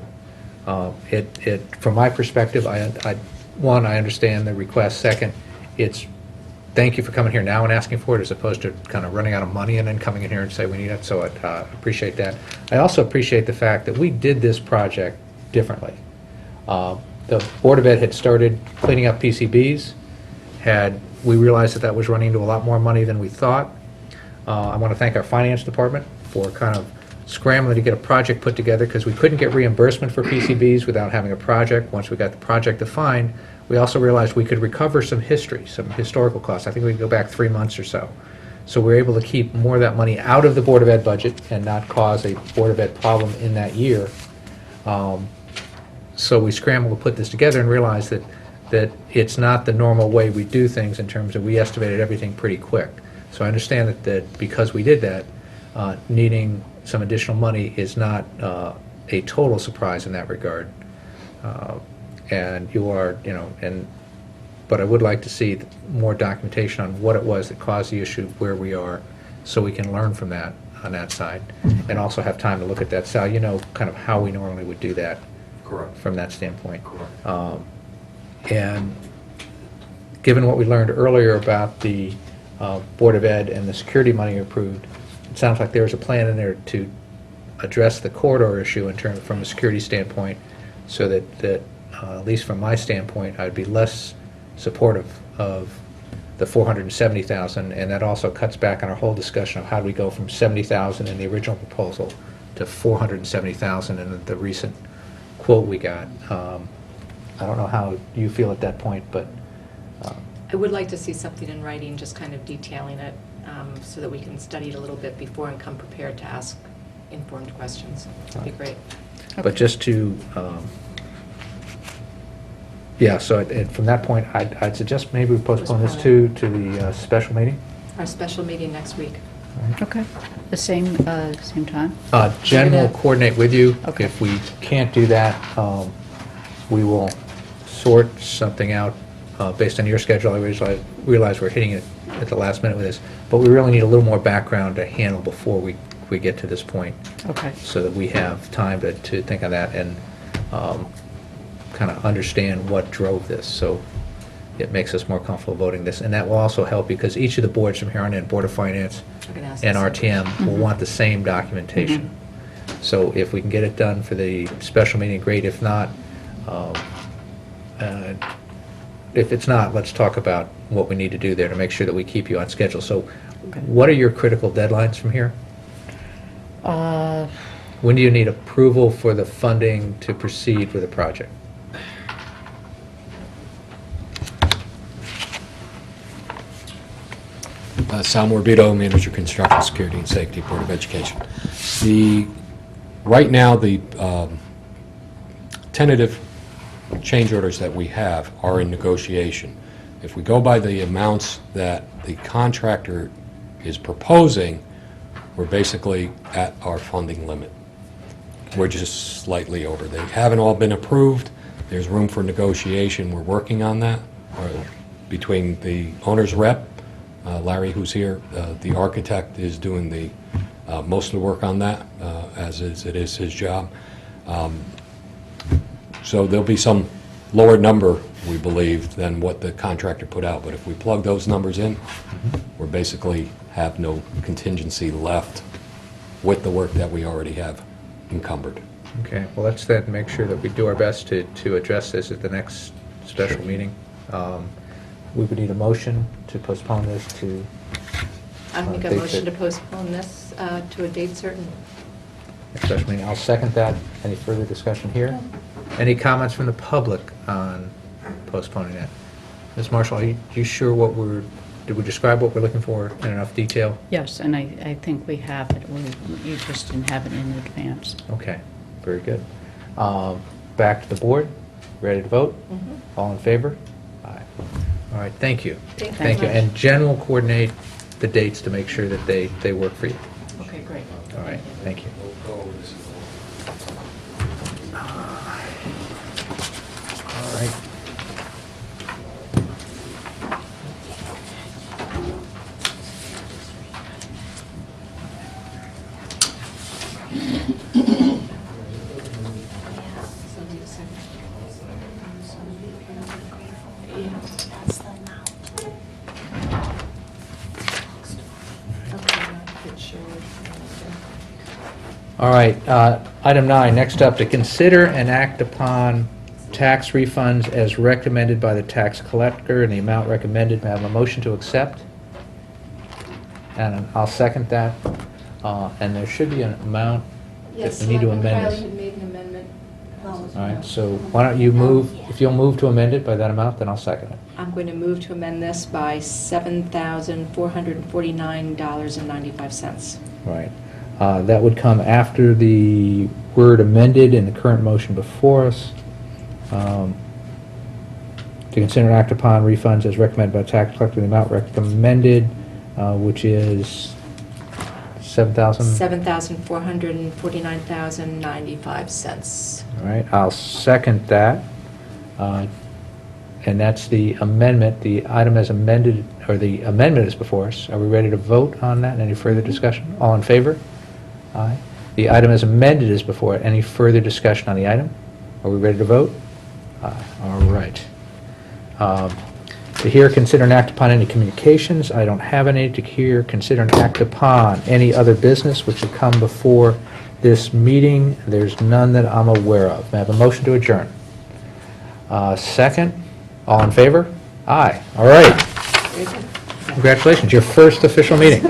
From my perspective, one, I understand the request. Second, it's thank you for coming here now and asking for it, as opposed to kind of running out of money and then coming in here and say we need it, so I appreciate that. I also appreciate the fact that we did this project differently. The Board of Ed had started cleaning up PCBs. We realized that was running into a lot more money than we thought. I want to thank our finance department for kind of scrambling to get a project put together, because we couldn't get reimbursement for PCBs without having a project. Once we got the project defined, we also realized we could recover some historical costs. I think we could go back 3 months or so. So we were able to keep more of that money out of the Board of Ed budget and not cause a Board of Ed problem in that year. So we scrambled to put this together and realized that it's not the normal way we do things, in terms of we estimated everything pretty quick. So I understand that because we did that, needing some additional money is not a total surprise in that regard. And you are, but I would like to see more documentation on what it was that caused the issue, where we are, so we can learn from that on that side, and also have time to look at that. Sal, kind of how we normally would do that. Correct. From that standpoint. Correct. And given what we learned earlier about the Board of Ed and the security money approved, it sounds like there's a plan in there to address the corridor issue from a security standpoint, so that at least from my standpoint, I'd be less supportive of the $470,000, and that also cuts back on our whole discussion of how do we go from $70,000 in the original proposal to $470,000 in the recent quote we got. I don't know how you feel at that point, but... I would like to see something in writing, just kind of detailing it, so that we can study it a little bit before and come prepared to ask informed questions. That'd be great. But just to, yeah, so from that point, I'd suggest maybe we postpone this to the special meeting. Our special meeting next week. Okay. The same time? Jen will coordinate with you. Okay. If we can't do that, we will sort something out based on your schedule. I realize we're hitting it at the last minute with this, but we really need a little more background to handle before we get to this point. Okay. So that we have time to think on that and kind of understand what drove this. So it makes us more comfortable voting this. And that will also help, because each of the boards from here on in, Board of Finance and RTM, will want the same documentation. So if we can get it done for the special meeting, great. If not, let's talk about what we need to do there to make sure that we keep you on schedule. So what are your critical deadlines from here? When do you need approval for the funding to proceed with the project? Sal Morbido, Manager Construction Security and Safety, Board of Education. Right now, the tentative change orders that we have are in negotiation. If we go by the amounts that the contractor is proposing, we're basically at our funding limit. We're just slightly over. They haven't all been approved. There's room for negotiation. We're working on that between the owner's rep, Larry, who's here. The architect is doing the most of the work on that, as it is his job. So there'll be some lower number, we believe, than what the contractor put out. But if we plug those numbers in, we're basically have no contingency left with the work that we already have encumbered. Okay, well, let's then make sure that we do our best to address this at the next special meeting. We would need a motion to postpone this to... I make a date motion to certain. postpone this to a date certain. Next special meeting. I'll second that. Any further discussion here? Any comments from the public on postponing that? Ms. Marshall, are you sure did we describe what we're looking for in enough detail? Yes, and I think we have it. You just didn't have it in advance. Okay, very good. Back to the board. Ready to vote? All in favor? Aye. All right, thank you. Thank you Thank you. very much. And Jen will coordinate the dates to make sure that they work for you. Okay, great. All right, thank you. All right. All right, item 9, next up, to consider and act upon tax refunds as recommended by the tax collector and the amount recommended. May I have a motion to accept? And I'll second that. And there should be an amount if we need to amend this. had made an amendment. All right, so why don't you move, if you'll move to amend it by that amount, then I'll second it. I'm going to move to amend this by $7,449.95. Right. That would come after the word amended in the current motion before us. To consider and act upon refunds as recommended by the tax collector, the amount recommended, which is $7,449.95. All right, I'll second that. And that's the amendment. The item as amended, or the amendment is before us. Are we ready to vote on that? Any further discussion? All in favor? Aye. The item as amended is before it. Any further discussion on the item? Are we ready to vote? Aye. All right. To hear, consider, and act upon any communications. I don't have any. To hear, consider, and act upon any other business which should come before this meeting. There's none that I'm aware of. May I have a motion to adjourn? Second. All in favor? Aye. All right. Congratulations, your first official meeting.